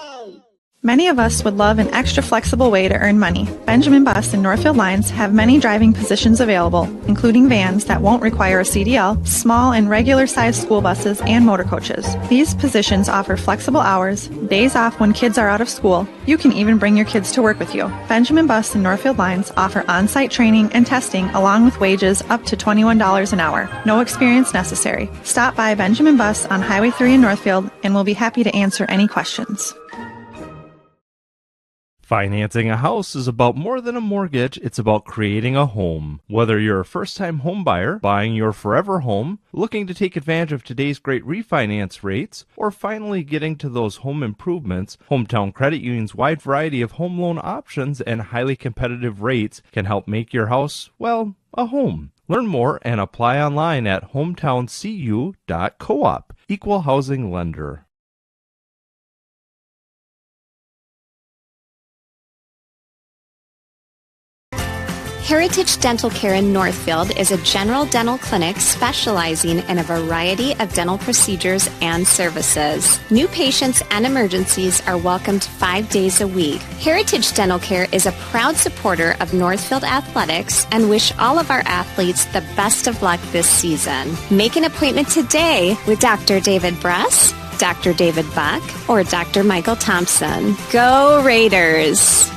Many of us would love an extra flexible way to earn money. Benjamin Bus and Northfield Lines have many driving positions available, including vans that won't require a CDL, small and regular-sized school buses, and motor coaches. These positions offer flexible hours, days off when kids are out of school. You can even bring your kids to work with you. Benjamin Bus and Northfield Lines offer on-site training and testing along with wages up to $21 an hour. No experience necessary. Stop by Benjamin Bus on Highway 3 in Northfield and we'll be happy to answer any questions. Financing a house is about more than a mortgage, it's about creating a home. Whether you're a first-time home buyer, buying your forever home, looking to take advantage of today's great refinance rates, or finally getting to those home improvements, Hometown Credit Union's wide variety of home loan options and highly competitive rates can help make your house, well, a home. Learn more and apply online at hometowncu.coop. Equal housing lender. Heritage Dental Care in Northfield is a general dental clinic specializing in a variety of dental procedures and services. New patients and emergencies are welcomed 5 days a week. Heritage Dental Care is a proud supporter of Northfield Athletics and wish all of our athletes the best of luck this season. Make an appointment today with Dr. David Bress, Dr. David Buck, or Dr. Michael Thompson. Go Raiders!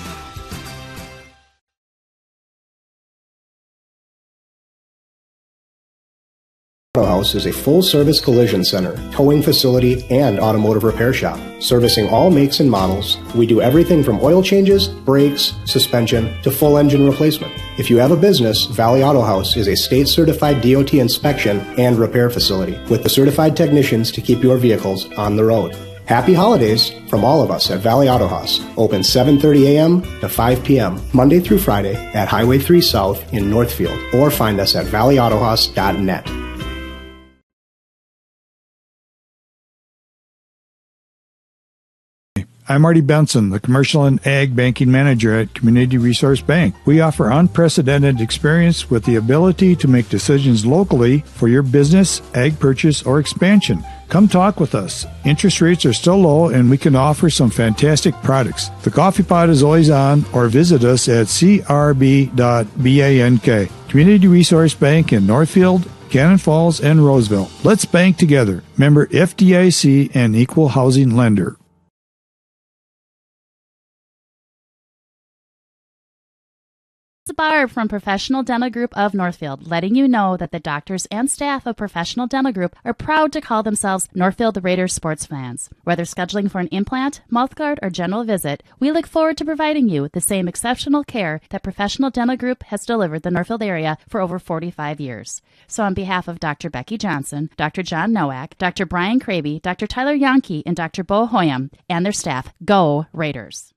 Auto House is a full-service collision center, towing facility, and automotive repair shop. Servicing all makes and models, we do everything from oil changes, brakes, suspension, to full engine replacement. If you have a business, Valley Auto House is a state-certified DOT inspection and repair facility with the certified technicians to keep your vehicles on the road. Happy holidays from all of us at Valley Auto House. Open 7:30 a.m. to 5 p.m. Monday through Friday at Highway 3 South in Northfield, or find us at valleyautohouse.net. I'm Marty Benson, the Commercial and Ag Banking Manager at Community Resource Bank. We offer unprecedented experience with the ability to make decisions locally for your business, ag purchase, or expansion. Come talk with us. Interest rates are still low and we can offer some fantastic products. The coffee pot is always on, or visit us at crb.bank. Community Resource Bank in Northfield, Cannon Falls, and Roseville. Let's bank together. Member FDIC and equal housing lender. It's Barb from Professional Dental Group of Northfield, letting you know that the doctors and staff of Professional Dental Group are proud to call themselves Northfield Raiders sports fans. Whether scheduling for an implant, mouthguard, or general visit, we look forward to providing you the same exceptional care that Professional Dental Group has delivered the Northfield area for over 45 years. So on behalf of Dr. Becky Johnson, Dr. John Nowak, Dr. Brian Kraby, Dr. Tyler Yonke, and Dr. Bo Hoyam, and their staff, go Raiders!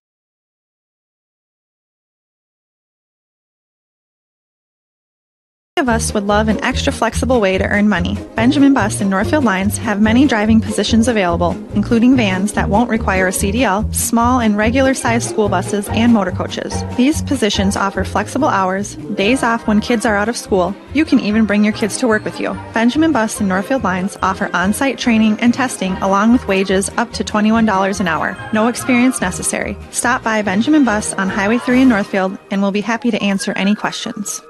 Of us would love an extra flexible way to earn money. Benjamin Bus and Northfield Lines have many driving positions available, including vans that won't require a CDL, small and regular-sized school buses, and motor coaches. These positions offer flexible hours, days off when kids are out of school. You can even bring your kids to work with you. Benjamin Bus and Northfield Lines offer on-site training and testing along with wages up to $21 an hour. No experience necessary. Stop by Benjamin Bus on Highway 3 in Northfield and we'll be happy to answer any questions.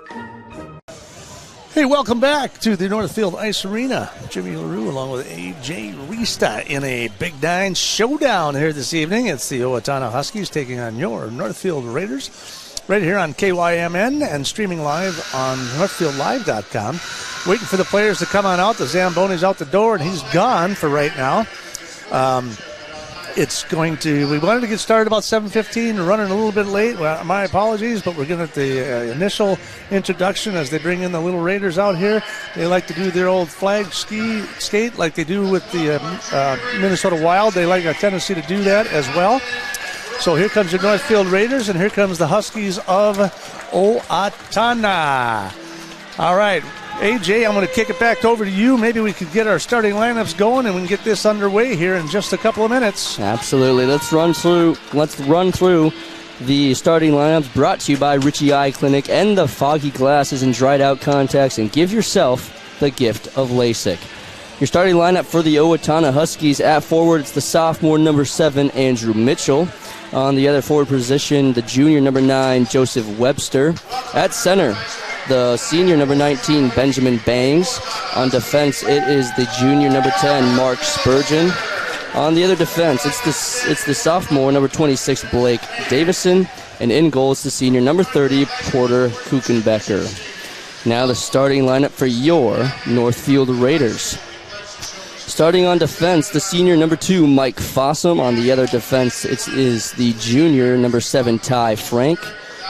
Hey, welcome back to the Northfield Ice Arena. Jimmy LaRue along with A.J. Rista in a Big Nine showdown here this evening. It's the Owatonna Huskies taking on your Northfield Raiders right here on KYMN and streaming live on NorthfieldLive.com. Waiting for the players to come on out. The Zamboni's out the door, and he's gone for right now. We wanted to get started about 7:15, running a little bit late. Well, my apologies, but we're going to get the initial introduction as they bring in the little Raiders out here. They like to do their old flag skate like they do with the Minnesota Wild. They like a tendency to do that as well. So here comes your Northfield Raiders, and here comes the Huskies of Owatonna. All right, AJ, I'm going to kick it back over to you. Maybe we could get our starting lineups going, and we can get this underway here in just a couple of minutes. Absolutely. Let's run through the starting lineups, brought to you by Richie Eye Clinic and the Foggy Glasses and Dried Out Contacts, and give yourself the gift of LASIK. Your starting lineup for the Owatonna Huskies: at forward, it's the sophomore number 7, Andrew Mitchell. On the other forward position, the junior number 9, Joseph Webster. At center, the senior number 19, Benjamin Bangs. On defense, it is the junior number 10, Mark Spurgeon. On the other defense, it's the sophomore number 26, Blake Davison. And in goal, it's the senior number 30, Porter Kuchenbecker. Now the starting lineup for your Northfield Raiders. Starting on defense, the senior number 2, Mike Fossum. On the other defense, it is the junior number 7, Ty Frank.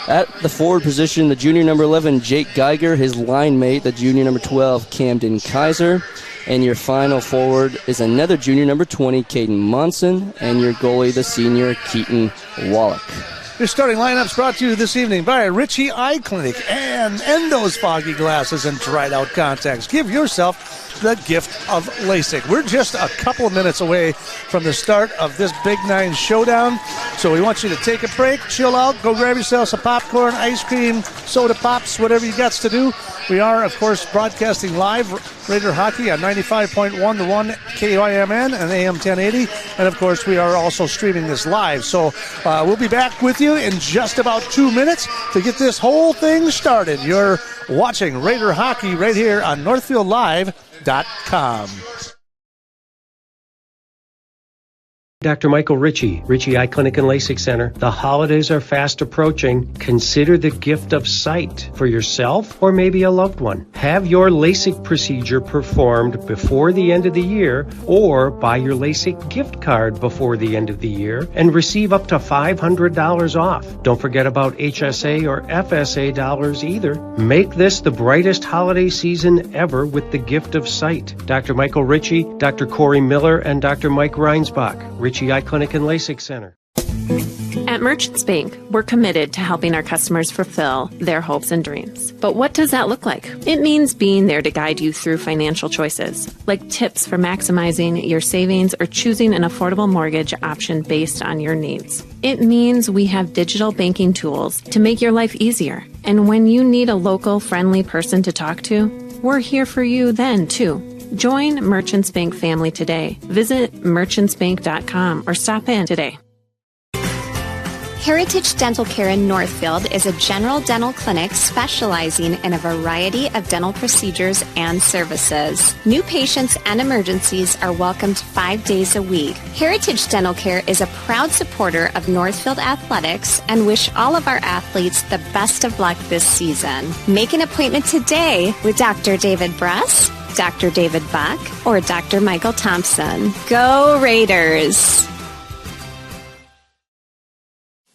At the forward position, the junior number 11, Jake Geiger. His line mate, the junior number 12, Camden Kaiser. And your final forward is another junior number 20, Caden Monson. And your goalie, the senior, Keaton Wallach. Your starting lineups brought to you this evening by Richie Eye Clinic and those Foggy Glasses and Dried Out Contacts. Give yourself the gift of LASIK. We're just a couple of minutes away from the start of this Big 9 showdown, so we want you to take a break, chill out, go grab yourself some popcorn, ice cream, soda pops, whatever you got to do. We are, of course, broadcasting live Raider Hockey on 95.1 The One KYMN and AM 1080, and of course we are also streaming this live. So we'll be back with you in just about 2 minutes to get this whole thing started. You're watching Raider Hockey right here on NorthfieldLive.com. Dr. Michael Ritchie, Ritchie Eye Clinic and LASIK Center. The holidays are fast approaching. Consider the gift of sight for yourself or maybe a loved one. Have your LASIK procedure performed before the end of the year, or buy your LASIK gift card before the end of the year and receive up to $500 off. Don't forget about HSA or FSA dollars either. Make this the brightest holiday season ever with the gift of sight. Dr. Michael Ritchie, Dr. Corey Miller, and Dr. Mike Reinsbach. Ritchie Eye Clinic and LASIK Center. At Merchants Bank, we're committed to helping our customers fulfill their hopes and dreams. But what does that look like? It means being there to guide you through financial choices, like tips for maximizing your savings or choosing an affordable mortgage option based on your needs. It means we have digital banking tools to make your life easier. And when you need a local, friendly person to talk to, we're here for you then, too. Join Merchants Bank family today. Visit merchantsbank.com or stop in today. Heritage Dental Care in Northfield is a general dental clinic specializing in a variety of dental procedures and services. New patients and emergencies are welcomed 5 days a week. Heritage Dental Care is a proud supporter of Northfield Athletics and wish all of our athletes the best of luck this season. Make an appointment today with Dr. David Bress, Dr. David Buck, or Dr. Michael Thompson. Go Raiders!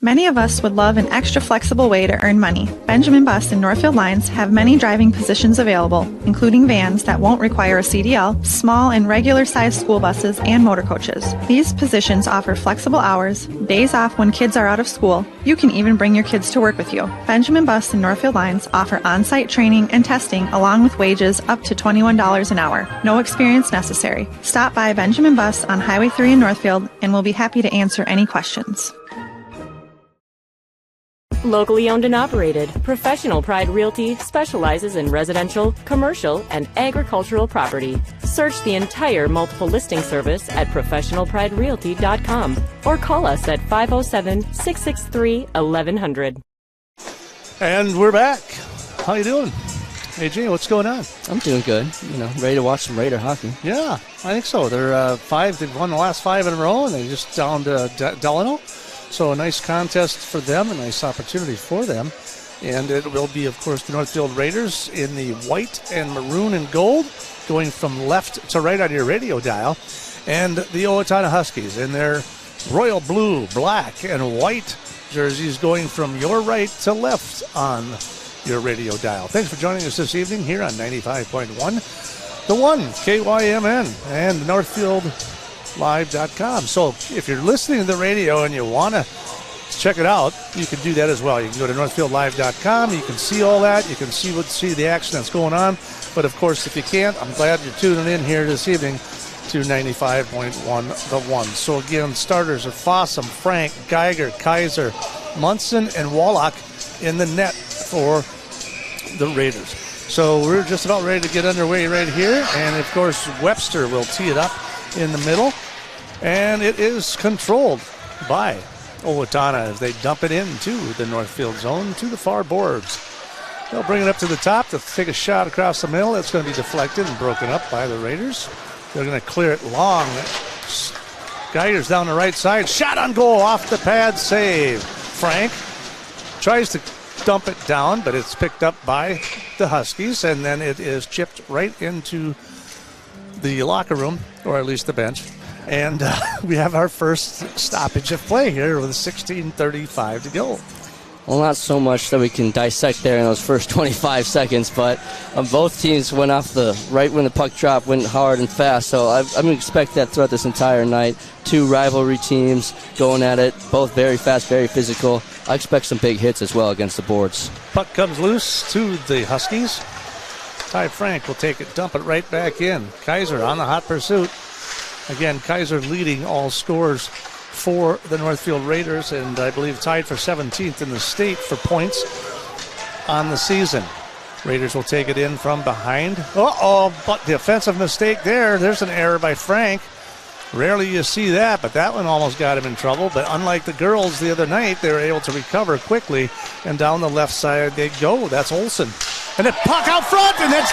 Many of us would love an extra flexible way to earn money. Benjamin Bus and Northfield Lines have many driving positions available, including vans that won't require a CDL, small and regular-sized school buses, and motor coaches. These positions offer flexible hours, days off when kids are out of school. You can even bring your kids to work with you. Benjamin Bus and Northfield Lines offer on-site training and testing along with wages up to $21 an hour. No experience necessary. Stop by Benjamin Bus on Highway 3 in Northfield and we'll be happy to answer any questions. Locally owned and operated, Professional Pride Realty specializes in residential, commercial, and agricultural property. Search the entire multiple listing service at professionalpriderealty.com or call us at 507-663-1100. And we're back. How you doing? AJ, what's going on? I'm doing good. Ready to watch some Raider hockey. Yeah, I think so. They're 5. They've won the last 5 in a row, and they just down to Delano. So a nice contest for them, a nice opportunity for them. And it will be, of course, the Northfield Raiders in the white and maroon and gold, going from left to right on your radio dial. And the Owatonna Huskies in their royal blue, black, and white jerseys, going from your right to left on your radio dial. Thanks for joining us this evening here on 95.1, The One, KYMN, and NorthfieldLive.com. So if you're listening to the radio and you want to check it out, you can do that as well. You can go to northfieldlive.com. You can see all that. You can see the action that's going on. But, of course, if you can't, I'm glad you're tuning in here this evening to 95.1 The One. So, again, starters are Fossum, Frank, Geiger, Kaiser, Munson, and Wallach in the net for the Raiders. So we're just about ready to get underway right here. And, of course, Webster will tee it up in the middle. And it is controlled by Owatonna as they dump it into the Northfield zone to the far boards. They'll bring it up to the top to take a shot across the middle. It's going to be deflected and broken up by the Raiders. They're going to clear it long. Geiger's down the right side. Shot on goal off the pad. Save. Frank tries to dump it down, but it's picked up by the Huskies, and then it is chipped right into the locker room, or at least the bench. And we have our first stoppage of play here with 16:35 to go. Well, not so much that we can dissect there in those first 25 seconds, but both teams went off right when the puck dropped, went hard and fast. So I'm going to expect that throughout this entire night. Two rivalry teams going at it, both very fast, very physical. I expect some big hits as well against the boards. Puck comes loose to the Huskies. Ty Frank will take it, dump it right back in. Kaiser on the hot pursuit. Again, Kaiser leading all scores for the Northfield Raiders, and I believe tied for 17th in the state for points on the season. Raiders will take it in from behind. But the offensive mistake there. There's an error by Frank. Rarely you see that, but that one almost got him in trouble. But unlike the girls the other night, they were able to recover quickly, and down the left side they go. That's Olsen. And the puck out front, and it's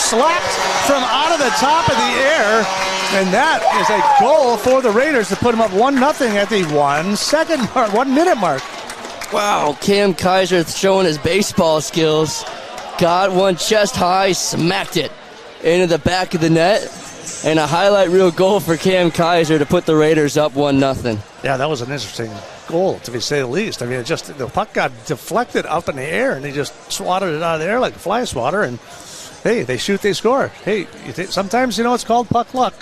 slapped from out of the top of the air. And that is a goal for the Raiders to put them up 1-0 at the 1 minute mark. Wow, Cam Kaiser showing his baseball skills. Got one chest high, smacked it into the back of the net. And a highlight reel goal for Cam Kaiser to put the Raiders up 1-0. Yeah, that was an interesting goal, to say the least. I mean, the puck got deflected up in the air, and he just swatted it out of the air like a fly swatter. And, hey, they shoot, they score. Hey, sometimes, it's called puck luck.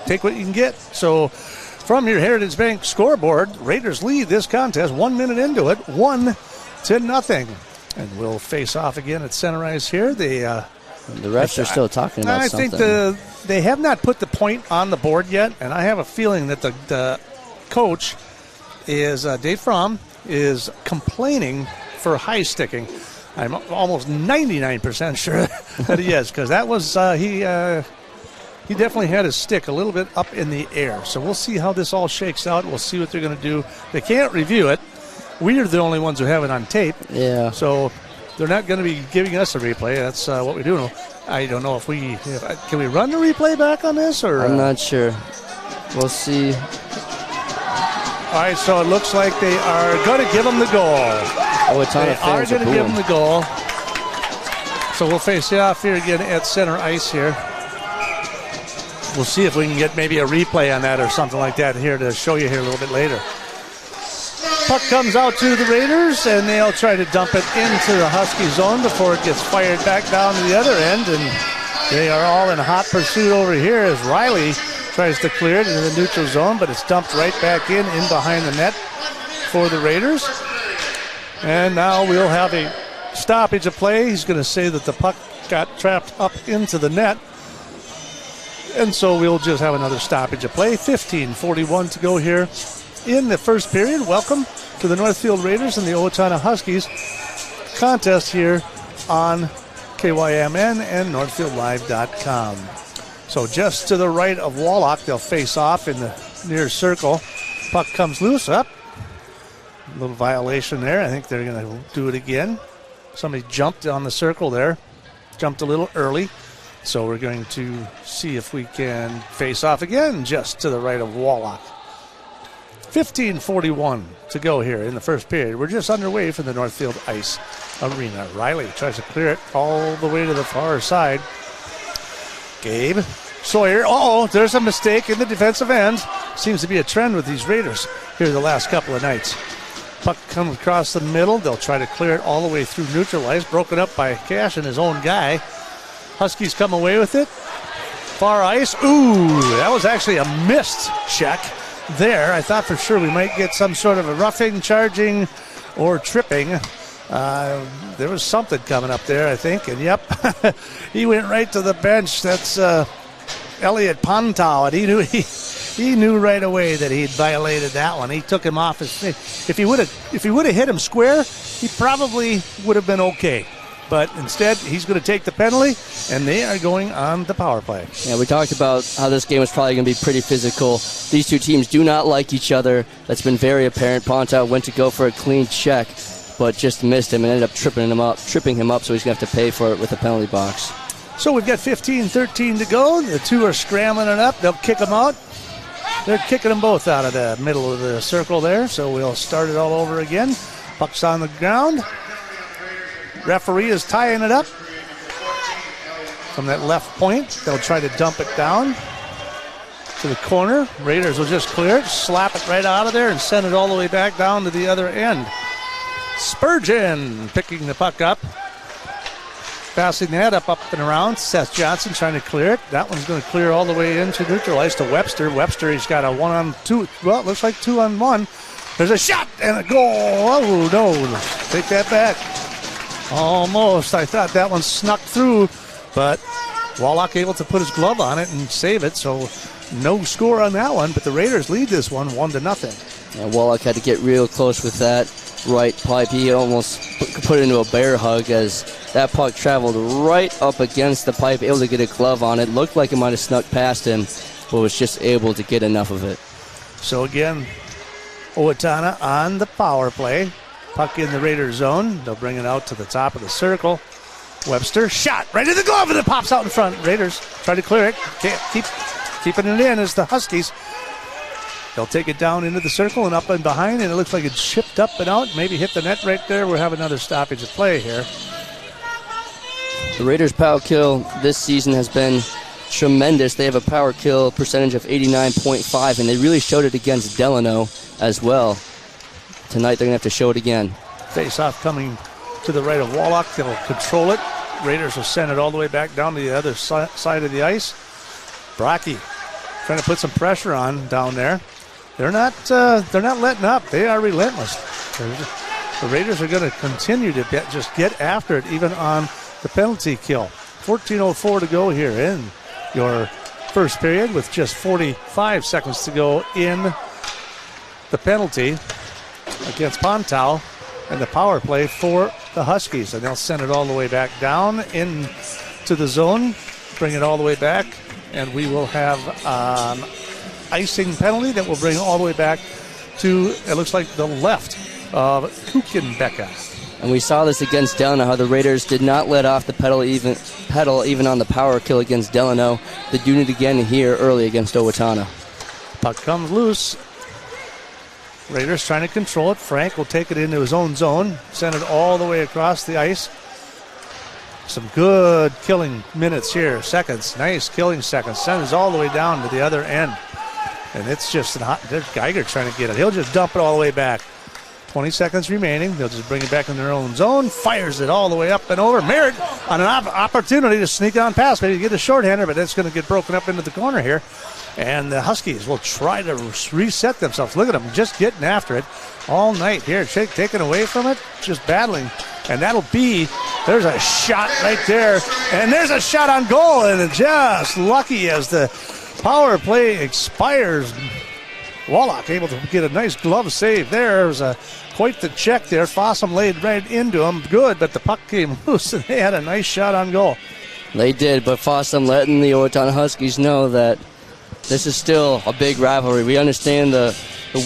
Take what you can get. So, from your Heritage Bank scoreboard, Raiders lead this contest 1 minute into it, 1-0. And we'll face off again at center ice here. The refs are still talking about something. I think they have not put the point on the board yet, and I have a feeling that the coach is, Dave Fromm, is complaining for high sticking. I'm almost 99% sure that he is, because that was, he definitely had his stick a little bit up in the air. So we'll see how this all shakes out. We'll see what they're going to do. They can't review it. We're the only ones who have it on tape. Yeah. So they're not going to be giving us a replay. That's what we do. I don't know if can we run the replay back on this? Or I'm not sure. We'll see. All right, so it looks like they are going to give them the goal. Owatonna fans are going to give them the goal. So we'll face it off here again at center ice here. We'll see if we can get maybe a replay on that or something like that here to show you here a little bit later. Puck comes out to the Raiders, and they'll try to dump it into the Husky zone before it gets fired back down to the other end. And they are all in hot pursuit over here as Riley tries to clear it into the neutral zone, but it's dumped right back in behind the net for the Raiders. And now we'll have a stoppage of play. He's going to say that the puck got trapped up into the net. And so we'll just have another stoppage of play. 15:41 to go here in the first period. Welcome to the Northfield Raiders and the Owatonna Huskies contest here on KYMN and NorthfieldLive.com. So just to the right of Wallach, they'll face off in the near circle. Puck comes loose up. A little violation there. I think they're going to do it again. Somebody jumped on the circle there. Jumped a little early. So we're going to see if we can face off again just to the right of Wallach. 15:41 to go here in the first period. We're just underway from the Northfield Ice Arena. Riley tries to clear it all the way to the far side. Gabe Sawyer. There's a mistake in the defensive end. Seems to be a trend with these Raiders here the last couple of nights. Puck comes across the middle. They'll try to clear it all the way through neutral ice. Broken up by Cash and his own guy. Huskies come away with it. Far ice. Ooh, that was actually a missed check there. I thought for sure we might get some sort of a roughing, charging, or tripping. There was something coming up there, I think, and yep, he went right to the bench. That's Elliot Pontau, and he knew right away that he'd violated that one. He took him off his thing. If he would have hit him square, he probably would have been okay. But instead, he's going to take the penalty, and they are going on the power play. Yeah, we talked about how this game was probably going to be pretty physical. These two teams do not like each other. That's been very apparent. Pontau went to go for a clean check, but just missed him and ended up tripping him up, so he's going to have to pay for it with the penalty box. So we've got 15-13 to go. The two are scrambling it up. They'll kick them out. They're kicking them both out of the middle of the circle there, so we'll start it all over again. Puck's on the ground. Referee is tying it up from that left point. They'll try to dump it down to the corner. Raiders will just clear it, slap it right out of there, and send it all the way back down to the other end. Spurgeon picking the puck up. Passing that up and around. Seth Johnson trying to clear it. That one's going to clear all the way into neutral ice to Webster. Webster, he's got a 1-on-2. Well, it looks like 2-on-1. There's a shot and a goal. Oh, no. Take that back. Almost. I thought that one snuck through, but Wallach able to put his glove on it and save it, so no score on that one, but the Raiders lead this one 1-0. Yeah, Wallach had to get real close with that right pipe. He almost put it into a bear hug as that puck traveled right up against the pipe, able to get a glove on it. Looked like it might have snuck past him, but was just able to get enough of it. So again, Owatonna on the power play. Puck in the Raiders zone. They'll bring it out to the top of the circle. Webster, shot right in the glove, and it pops out in front. Raiders try to clear it. Can't keeping it in as the Huskies. They'll take it down into the circle and up and behind, and it looks like it's chipped up and out. Maybe hit the net right there. We'll have another stoppage of play here. The Raiders' power kill this season has been tremendous. They have a power kill percentage of 89.5, and they really showed it against Delano as well. Tonight they're going to have to show it again. Face-off coming to the right of Wallach. They'll control it. Raiders will send it all the way back down to the other side of the ice. Brocky trying to put some pressure on down there. They're not letting up. They are relentless. The Raiders are going to continue to just get after it, even on the penalty kill. 14:04 to go here in your first period with just 45 seconds to go in the penalty against Pontau and the power play for the Huskies. And they'll send it all the way back down into the zone, bring it all the way back, and we will have an icing penalty that will bring it all the way back to, it looks like, the left of Kuchenbecker. And we saw this against Delano, how the Raiders did not let off the pedal even on the power kill against Delano. They're doing it again here early against Owatonna. Puck comes loose. Raiders trying to control it. Frank will take it into his own zone, send it all the way across the ice. Some good killing minutes here, seconds, nice killing seconds. Sends it all the way down to the other end. And it's just there's Geiger trying to get it. He'll just dump it all the way back. 20 seconds remaining. They'll just bring it back in their own zone. Fires it all the way up and over. Merritt on an opportunity to sneak on past. Maybe get a shorthander, but that's going to get broken up into the corner here. And the Huskies will try to reset themselves. Look at them just getting after it all night here. Taken away from it, just battling. And that'll be, there's a shot right there. And there's a shot on goal. And just lucky as the power play expires. Wallach able to get a nice glove save there. It was quite the check there. Fossum laid right into him. Good, but the puck came loose and they had a nice shot on goal. They did, but Fossum letting the Owatonna Huskies know that this is still a big rivalry. We understand the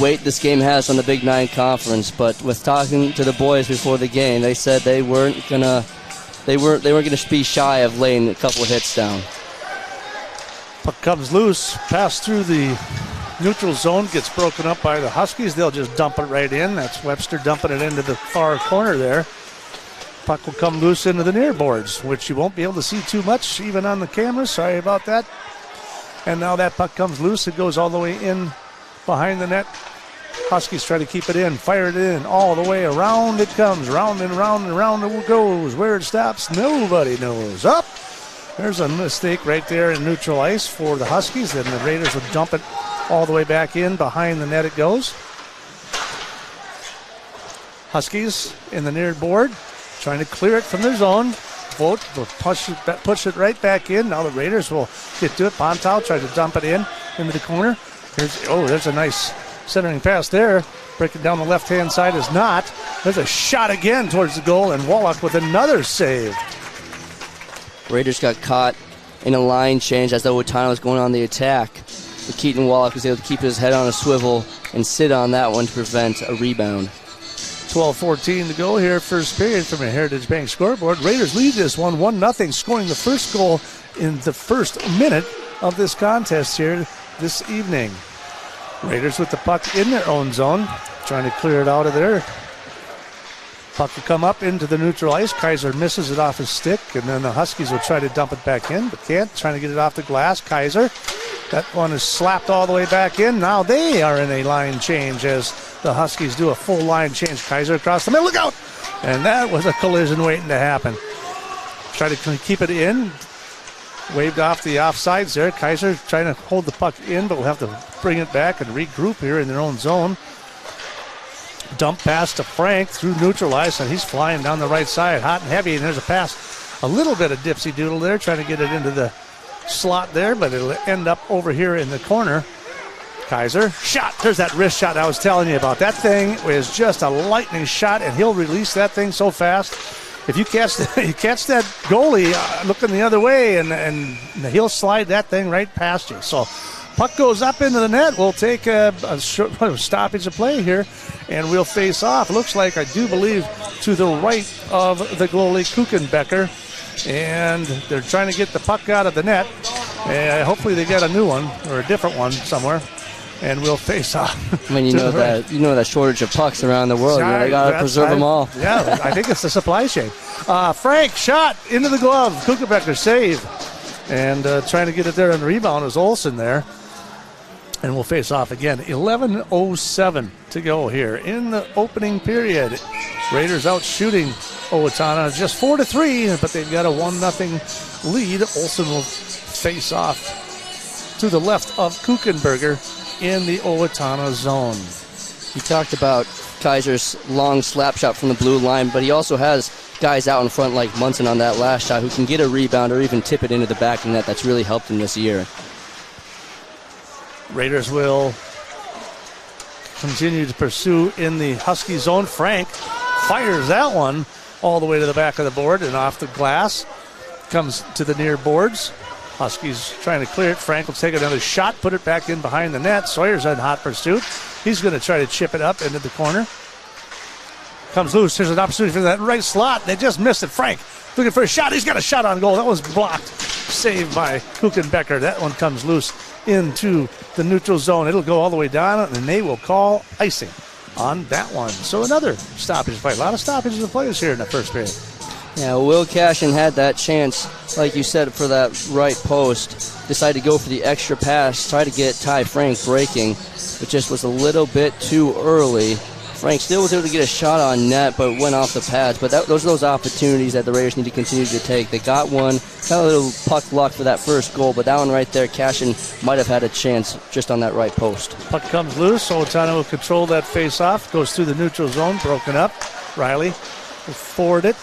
weight this game has on the Big Nine Conference, but with talking to the boys before the game, they said they weren't gonna be shy of laying a couple of hits down. Puck comes loose, pass through the neutral zone, gets broken up by the Huskies. They'll just dump it right in. That's Webster dumping it into the far corner there. Puck will come loose into the near boards, which you won't be able to see too much even on the camera. Sorry about that. And now that puck comes loose. It goes all the way in behind the net. Huskies try to keep it in, fire it in, all the way around it comes. Round and round and round it goes. Where it stops, nobody knows. Up! There's a mistake right there in neutral ice for the Huskies, and the Raiders will dump it All the way back in, behind the net it goes. Huskies in the near board, trying to clear it from their zone. Vogt will push it right back in. Now the Raiders will get to it. Pontow tried to dump it into the corner. There's a nice centering pass there. Breaking down the left-hand side is not. There's a shot again towards the goal, and Wallach with another save. Raiders got caught in a line change as Owatonna was going on the attack. But Keaton Wallach was able to keep his head on a swivel and sit on that one to prevent a rebound. 12:14 to go here, first period from a Heritage Bank scoreboard. Raiders lead this one 1-0, scoring the first goal in the first minute of this contest here this evening. Raiders with the puck in their own zone, trying to clear it out of there. Puck will come up into the neutral ice. Kaiser misses it off his stick, and then the Huskies will try to dump it back in, but can't. Trying to get it off the glass. Kaiser. That one is slapped all the way back in. Now they are in a line change as the Huskies do a full line change. Kaiser across the middle. Look out! And that was a collision waiting to happen. Try to keep it in. Waved off the offsides there. Kaiser trying to hold the puck in, but will have to bring it back and regroup here in their own zone. Dump pass to Frank through neutral ice, and he's flying down the right side, hot and heavy, and there's a pass. A little bit of dipsy doodle there, trying to get it into the slot there, but it'll end up over here in the corner. Kaiser, shot. There's that wrist shot I was telling you about. That thing was just a lightning shot, and he'll release that thing so fast. If you catch that goalie looking the other way, and he'll slide that thing right past you. So puck goes up into the net. We'll take a short stoppage of play here, and we'll face off. Looks like, I do believe, to the right of the goalie, Kuchenbecker. And they're trying to get the puck out of the net. And hopefully they get a new one or a different one somewhere. And we'll face off. I mean, you know that shortage of pucks around the world. They got to preserve them all. Yeah, I think it's the supply chain. Frank shot into the glove. Kuchenbecker save. And trying to get it there on the rebound is Olsen there. And we'll face off again. 11:07 to go here in the opening period. Raiders out shooting Owatonna just 4-3, but they've got a 1-0 lead. Olsen will face off to the left of Kuchenberger in the Owatonna zone. You talked about Kaiser's long slap shot from the blue line, but he also has guys out in front like Munson on that last shot who can get a rebound or even tip it into the back of the net. That's really helped him this year. Raiders will continue to pursue in the Husky zone. Frank fires that one all the way to the back of the board and off the glass. Comes to the near boards. Huskies trying to clear it. Frank will take another shot, put it back in behind the net. Sawyer's in hot pursuit. He's going to try to chip it up into the corner. Comes loose. There's an opportunity for that right slot. They just missed it. Frank looking for a shot. He's got a shot on goal. That was blocked. Saved by Kuchenbecker. That one comes loose into the neutral zone. It'll go all the way down, and they will call icing on that one. So another stoppage play. A lot of stoppages of players here in the first period. Yeah, Will Cashin had that chance, like you said, for that right post. Decided to go for the extra pass, try to get Ty Frank breaking, but just was a little bit too early. Frank still was able to get a shot on net, but went off the pads. But those are those opportunities that the Raiders need to continue to take. They got one, got a little puck luck for that first goal, but that one right there, Cashin might have had a chance just on that right post. Puck comes loose. Owatonna will control that face-off. Goes through the neutral zone, broken up. Riley will forward it.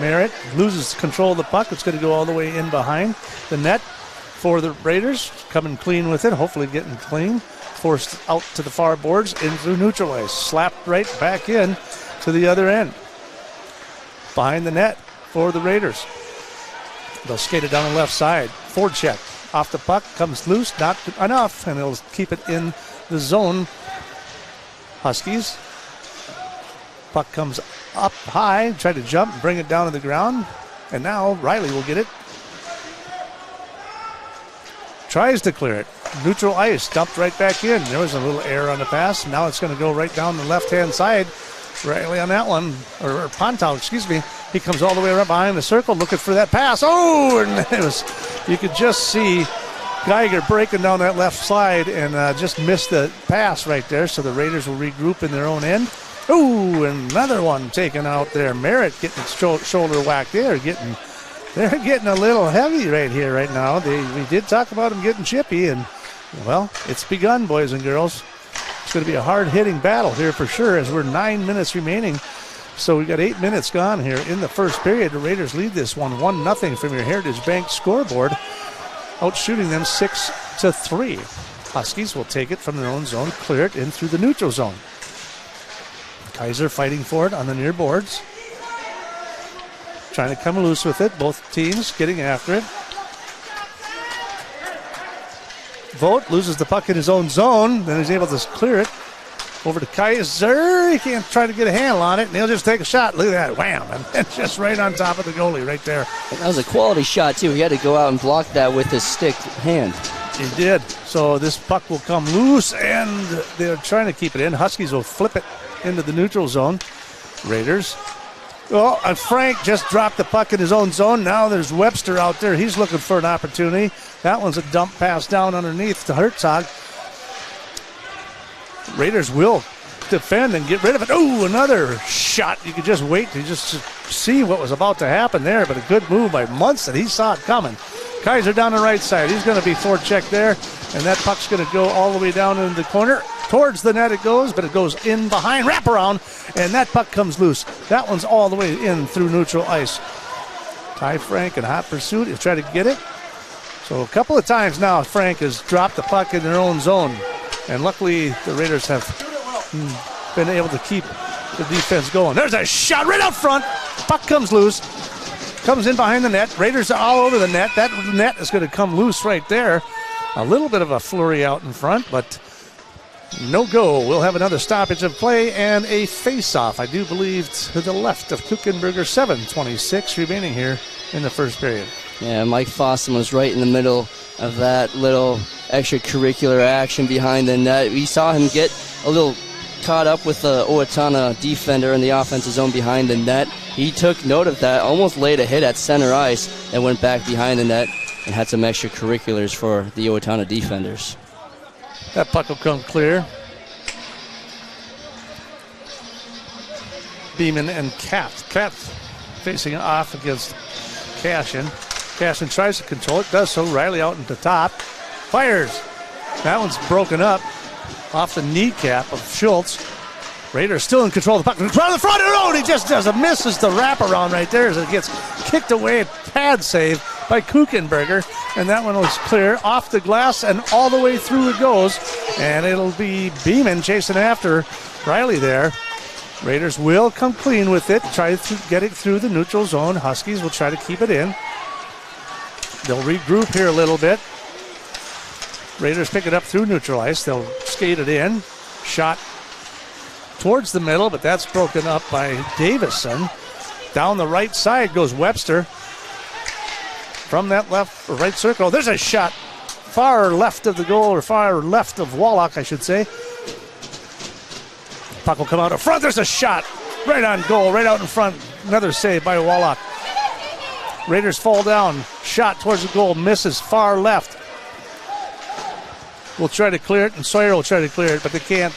Merritt loses control of the puck. It's going to go all the way in behind the net for the Raiders. Coming clean with it, hopefully getting clean. Forced out to the far boards, in through neutral ice. Slapped right back in to the other end. Behind the net for the Raiders. They'll skate it down the left side. Forward check. Off the puck, comes loose, not enough, and it'll keep it in the zone. Huskies. Puck comes up high, try to jump and bring it down to the ground. And now Riley will get it. Tries to clear it. Neutral ice, dumped right back in. There was a little error on the pass. Now it's going to go right down the left-hand side. Riley on that one, or Pontow, excuse me. He comes all the way around behind the circle looking for that pass. Oh, and it was, you could just see Geiger breaking down that left side and just missed the pass right there. So the Raiders will regroup in their own end. Oh, another one taken out there. Merritt getting his shoulder whacked there. They're getting a little heavy right here right now. We did talk about them getting chippy, and Well, it's begun, boys and girls. It's going to be a hard-hitting battle here for sure as we're 9 minutes remaining. So we've got 8 minutes gone here in the first period. The Raiders lead this one 1-0 from your Heritage Bank scoreboard, outshooting them 6-3. Huskies will take it from their own zone, clear it in through the neutral zone. Kaiser fighting for it on the near boards. Trying to come loose with it. Both teams getting after it. Vogt loses the puck in his own zone. Then he's able to clear it over to Kaiser. He can't try to get a handle on it, and he'll just take a shot. Look at that. Wham. And just right on top of the goalie right there. That was a quality shot, too. He had to go out and block that with his stick hand. He did. So this puck will come loose, and they're trying to keep it in. Huskies will flip it into the neutral zone. Raiders. Well, and Frank just dropped the puck in his own zone. Now there's Webster out there. He's looking for an opportunity. That one's a dump pass down underneath to Herzog. Raiders will defend and get rid of it. Oh, another shot. You could just wait to just see what was about to happen there, but a good move by Munson. He saw it coming. Kaiser down the right side. He's going to be forechecked there, and that puck's going to go all the way down in the corner. Towards the net it goes, but it goes in behind, wraparound, and that puck comes loose. That one's all the way in through neutral ice. Ty Frank in hot pursuit. He'll try to get it. So a couple of times now Frank has dropped the puck in their own zone, and luckily the Raiders have been able to keep the defense going. There's a shot right out front. Puck comes loose. Comes in behind the net. Raiders are all over the net. That net is going to come loose right there. A little bit of a flurry out in front, but no goal. We'll have another stoppage of play and a face-off, I do believe, to the left of Kuchenberger. 7:26 remaining here in the first period. Yeah, Mike Fossum was right in the middle of that little extracurricular action behind the net. We saw him get a little caught up with the Owatonna defender in the offensive zone behind the net. He took note of that, almost laid a hit at center ice, and went back behind the net and had some extracurriculars for the Owatonna defenders. That puck will come clear. Beeman and Katz. Katz facing off against Cashin. Cashin tries to control it, does so. Riley out into top. Fires. That one's broken up off the kneecap of Schultz. Raiders still in control of the puck. In front of the front of the road. He just does a misses the wraparound right there as it gets kicked away. Pad save by Kuchenberger. And that one was clear off the glass and all the way through it goes. And it'll be Beeman chasing after Riley there. Raiders will come clean with it. Try to get it through the neutral zone. Huskies will try to keep it in. They'll regroup here a little bit. Raiders pick it up through neutral ice. They'll skate it in. Shot towards the middle, but that's broken up by Davison. Down the right side goes Webster. From that left or right circle, there's a shot far left of the goal, or far left of Wallach, I should say. Puck will come out in front. There's a shot right on goal, right out in front. Another save by Wallach. Raiders fall down. Shot towards the goal, misses far left. Will try to clear it, and Sawyer will try to clear it, but they can't.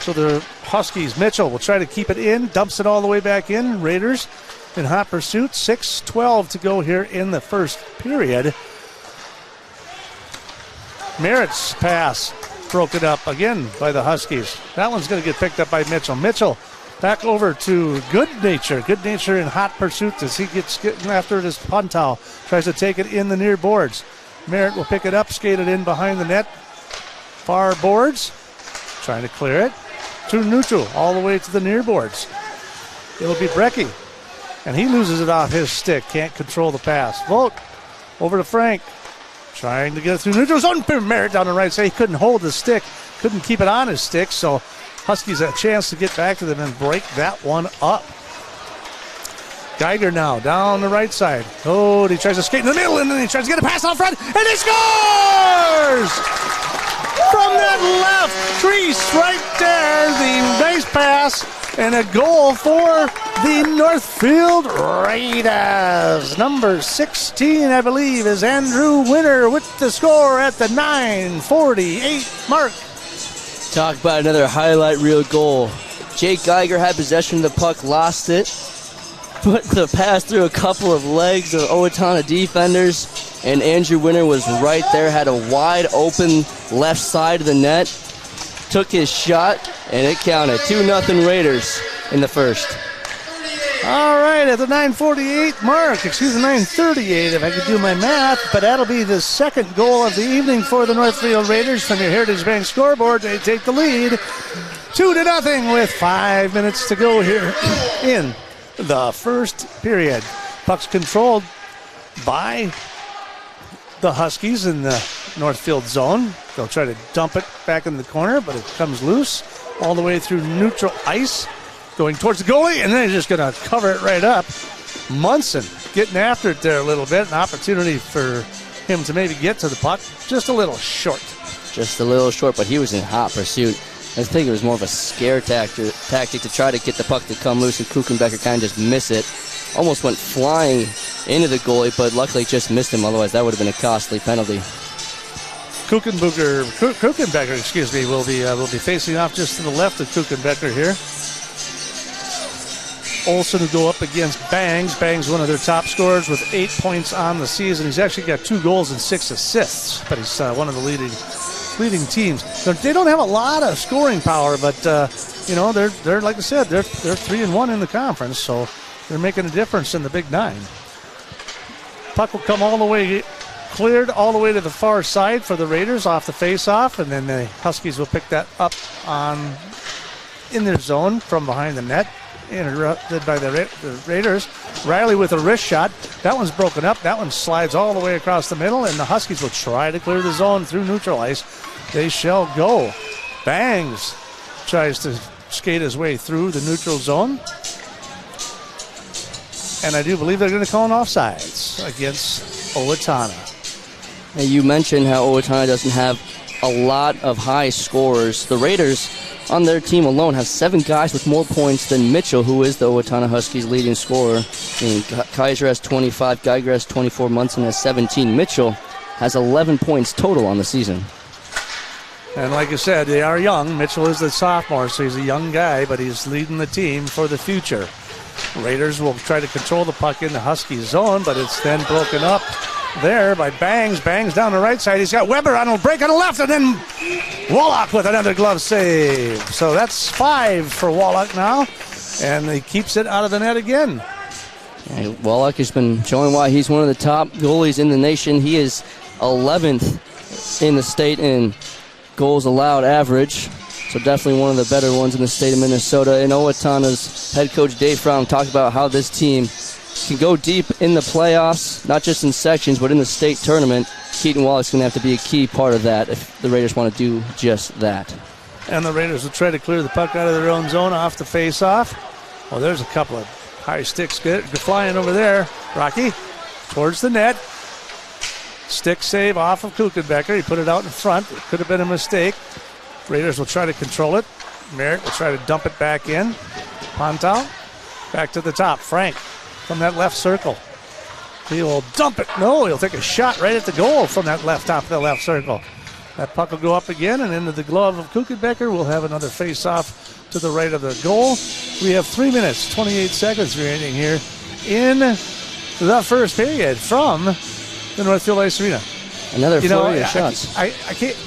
So the Huskies, Mitchell will try to keep it in, dumps it all the way back in. Raiders in hot pursuit. 6:12 to go here in the first period. Merritt's pass broken up again by the Huskies. That one's going to get picked up by Mitchell. Mitchell back over to Goodnature. Goodnature in hot pursuit as he gets getting after it as Puntow tries to take it in the near boards. Merritt will pick it up, skate it in behind the net. Far boards, trying to clear it. To neutral, all the way to the near boards. It'll be Brecky. And he loses it off his stick. Can't control the pass. Vogt over to Frank. Trying to get it through neutral zone. Merritt down the right side. He couldn't hold the stick. Couldn't keep it on his stick. So Huskies a chance to get back to them and break that one up. Geiger now down the right side. Oh, he tries to skate in the middle, and then he tries to get a pass out front, and he scores! From that left crease right there, the nice pass and a goal for the Northfield Raiders. Number 16, I believe, is Andrew Winter with the score at the 9:48 mark. Talk about another highlight reel goal. Jake Geiger had possession of the puck, lost it. put the pass through a couple of legs of Owatonna defenders, and Andrew Winter was right there, had a wide open left side of the net, took his shot, and it counted. 2-0 Raiders in the first. All right, at the 9:48 mark, 9:38 if I could do my math, but that'll be the second goal of the evening for the Northfield Raiders from your Heritage Bank scoreboard. They take the lead 2-0 with 5 minutes to go here in the first period. Puck's controlled by the Huskies in the Northfield zone. They'll try to dump it back in the corner, but it comes loose all the way through neutral ice, going towards the goalie, and then he's just going to cover it right up. Munson getting after it there a little bit. An opportunity for him to maybe get to the puck. Just a little short. Just a little short, but he was in hot pursuit. I think it was more of a scare tactic to try to get the puck to come loose, and Kuchenbecker kind of just miss it. Almost went flying into the goalie, but luckily just missed him. Otherwise, that would have been a costly penalty. Kuchenbecker, will be facing off just to the left of Kuchenbecker here. Olsen will go up against Bangs. Bangs, one of their top scorers with 8 points on the season. He's actually got 2 goals and 6 assists, but he's one of the leading teams. They don't have a lot of scoring power, but they're like I said, they're 3-1 in the conference, so they're making a difference in the Big Nine. Puck will come all the way, cleared all the way to the far side for the Raiders off the face-off, and then the Huskies will pick that up in their zone from behind the net. Interrupted by the Raiders. Riley with a wrist shot. That one's broken up. That one slides all the way across the middle, and the Huskies will try to clear the zone through neutral ice. They shall go. Bangs tries to skate his way through the neutral zone. And I do believe they're going to call an offsides against Owatonna. Hey, you mentioned how Owatonna doesn't have a lot of high scorers. The Raiders on their team alone have 7 guys with more points than Mitchell, who is the Owatonna Huskies' leading scorer. Kaiser has 25, Geiger has 24, Munson has 17. Mitchell has 11 points total on the season. And like I said, they are young. Mitchell is the sophomore, so he's a young guy, but he's leading the team for the future. Raiders will try to control the puck in the Husky zone, but it's then broken up there by Bangs. Bangs down the right side. He's got Weber on a break on the left, and then Wallach with another glove save. So that's 5 for Wallach now, and he keeps it out of the net again. Yeah, Wallach has been showing why he's one of the top goalies in the nation. He is 11th in the state in goals allowed average. So definitely one of the better ones in the state of Minnesota. And Owatonna's head coach Dave Fromm talked about how this team can go deep in the playoffs, not just in sections, but in the state tournament. Keaton Wallach's going to have to be a key part of that if the Raiders want to do just that. And the Raiders will try to clear the puck out of their own zone off the face-off. Well, there's a couple of high sticks flying over there. Rocky towards the net. Stick save off of Kuchenbecker. He put it out in front. It could have been a mistake. Raiders will try to control it. Merritt will try to dump it back in. Pontow back to the top. Frank from that left circle. He will dump it. No, he'll take a shot right at the goal from that left top of the left circle. That puck will go up again and into the glove of Kuchenbecker. We'll have another face-off to the right of the goal. We have 3 minutes, 28 seconds remaining here in the first period from the Northfield Ice Arena. Another flurry of shots. I can't,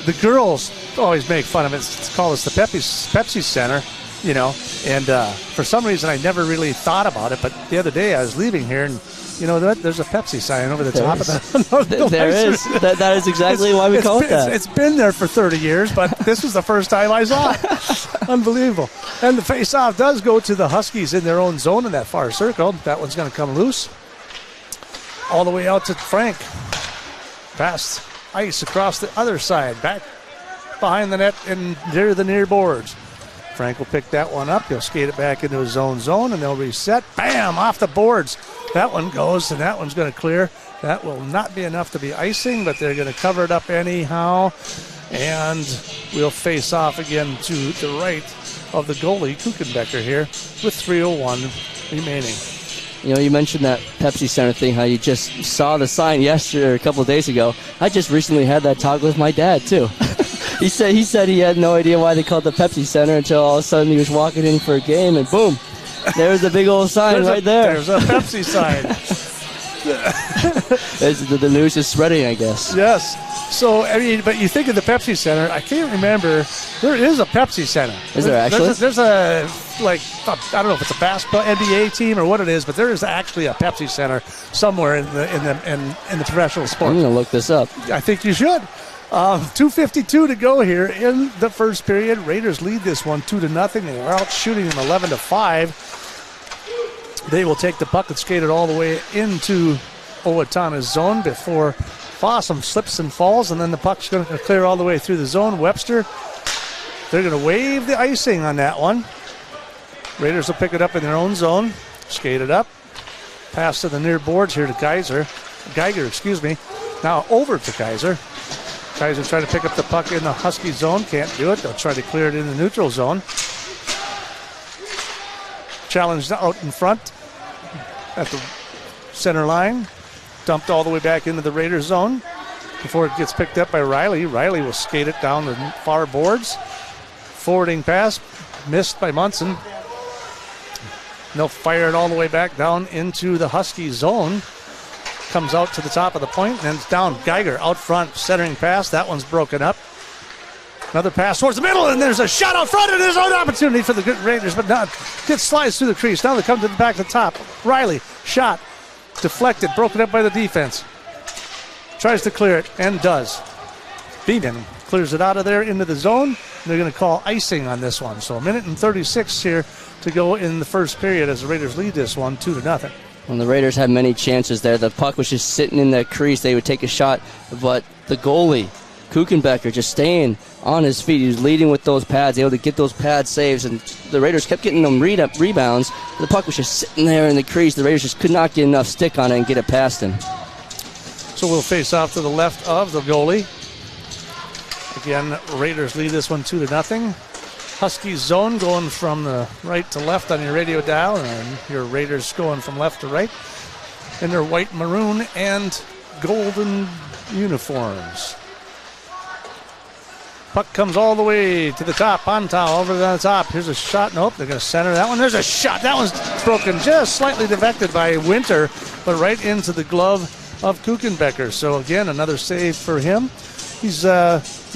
the girls always make fun of it. It's called the Pepsi Center, and for some reason I never really thought about it, but the other day I was leaving here and there's a Pepsi sign over the top of the There is. That is exactly why we call it that. It's been there for 30 years, but this was the first time I saw it. Unbelievable. And the face-off does go to the Huskies in their own zone in that far circle. That one's going to come loose. All the way out to Frank. Past ice across the other side. Back behind the net and near the near boards. Frank will pick that one up. He'll skate it back into his own zone, and they'll reset. Bam! Off the boards. That one goes, and that one's going to clear. That will not be enough to be icing, but they're going to cover it up anyhow. And we'll face off again to the right of the goalie, Kuchenbecker, here with 3:01 remaining. You mentioned that Pepsi Center thing, how you just saw the sign yesterday or a couple of days ago. I just recently had that talk with my dad, too. He said he had no idea why they called it the Pepsi Center until all of a sudden he was walking in for a game, and boom, There's the big old sign right there. There's a Pepsi sign. The news is spreading, I guess. Yes. So, I mean, but you think of the Pepsi Center, I can't remember. There is a Pepsi Center. Is there actually? There's a I don't know if it's a basketball NBA team or what it is, but there is actually a Pepsi Center somewhere in the professional sport. I'm going to look this up. I think you should. 2:52 to go here in the first period. Raiders lead this one 2-0. They're out shooting them 11-5. They will take the puck and skate it all the way into Owatonna's zone before Fossum slips and falls, and then the puck's going to clear all the way through the zone. Webster, they're going to wave the icing on that one. Raiders will pick it up in their own zone, skate it up, pass to the near boards here to Geiger, now over to Kaiser. Kaiser trying to pick up the puck in the Husky zone, can't do it. They'll try to clear it in the neutral zone. Challenged out in front at the center line. Dumped all the way back into the Raiders zone before it gets picked up by Riley. Riley will skate it down the far boards. Forwarding pass, missed by Munson. They'll fire it all the way back down into the Husky zone. Comes out to the top of the point, and it's down. Geiger out front, centering pass. That one's broken up. Another pass towards the middle, and there's a shot out front, and there's an opportunity for the Raiders, but not. It slides through the crease. Now they come to the back of the top. Riley, shot. Deflected, broken up by the defense. Tries to clear it, and does. Beeman clears it out of there into the zone. They're going to call icing on this one. So 1:36 here to go in the first period as the Raiders lead this one 2-0. Well, the Raiders had many chances there. The puck was just sitting in that crease. They would take a shot, but the goalie, Kuchenbecker, just staying on his feet. He was leading with those pads, able to get those pad saves, and the Raiders kept getting them rebounds. The puck was just sitting there in the crease. The Raiders just could not get enough stick on it and get it past him. So we'll face off to the left of the goalie. Again, Raiders lead this one 2-0. Huskies zone going from the right to left on your radio dial, and your Raiders going from left to right in their white, maroon, and golden uniforms. Puck comes all the way to the top. Pontau over to the top. Here's a shot. Nope, they're going to center that one. There's a shot. That one's broken, just slightly deflected by Winter, but right into the glove of Kuchenbecker. So again, another save for him. He's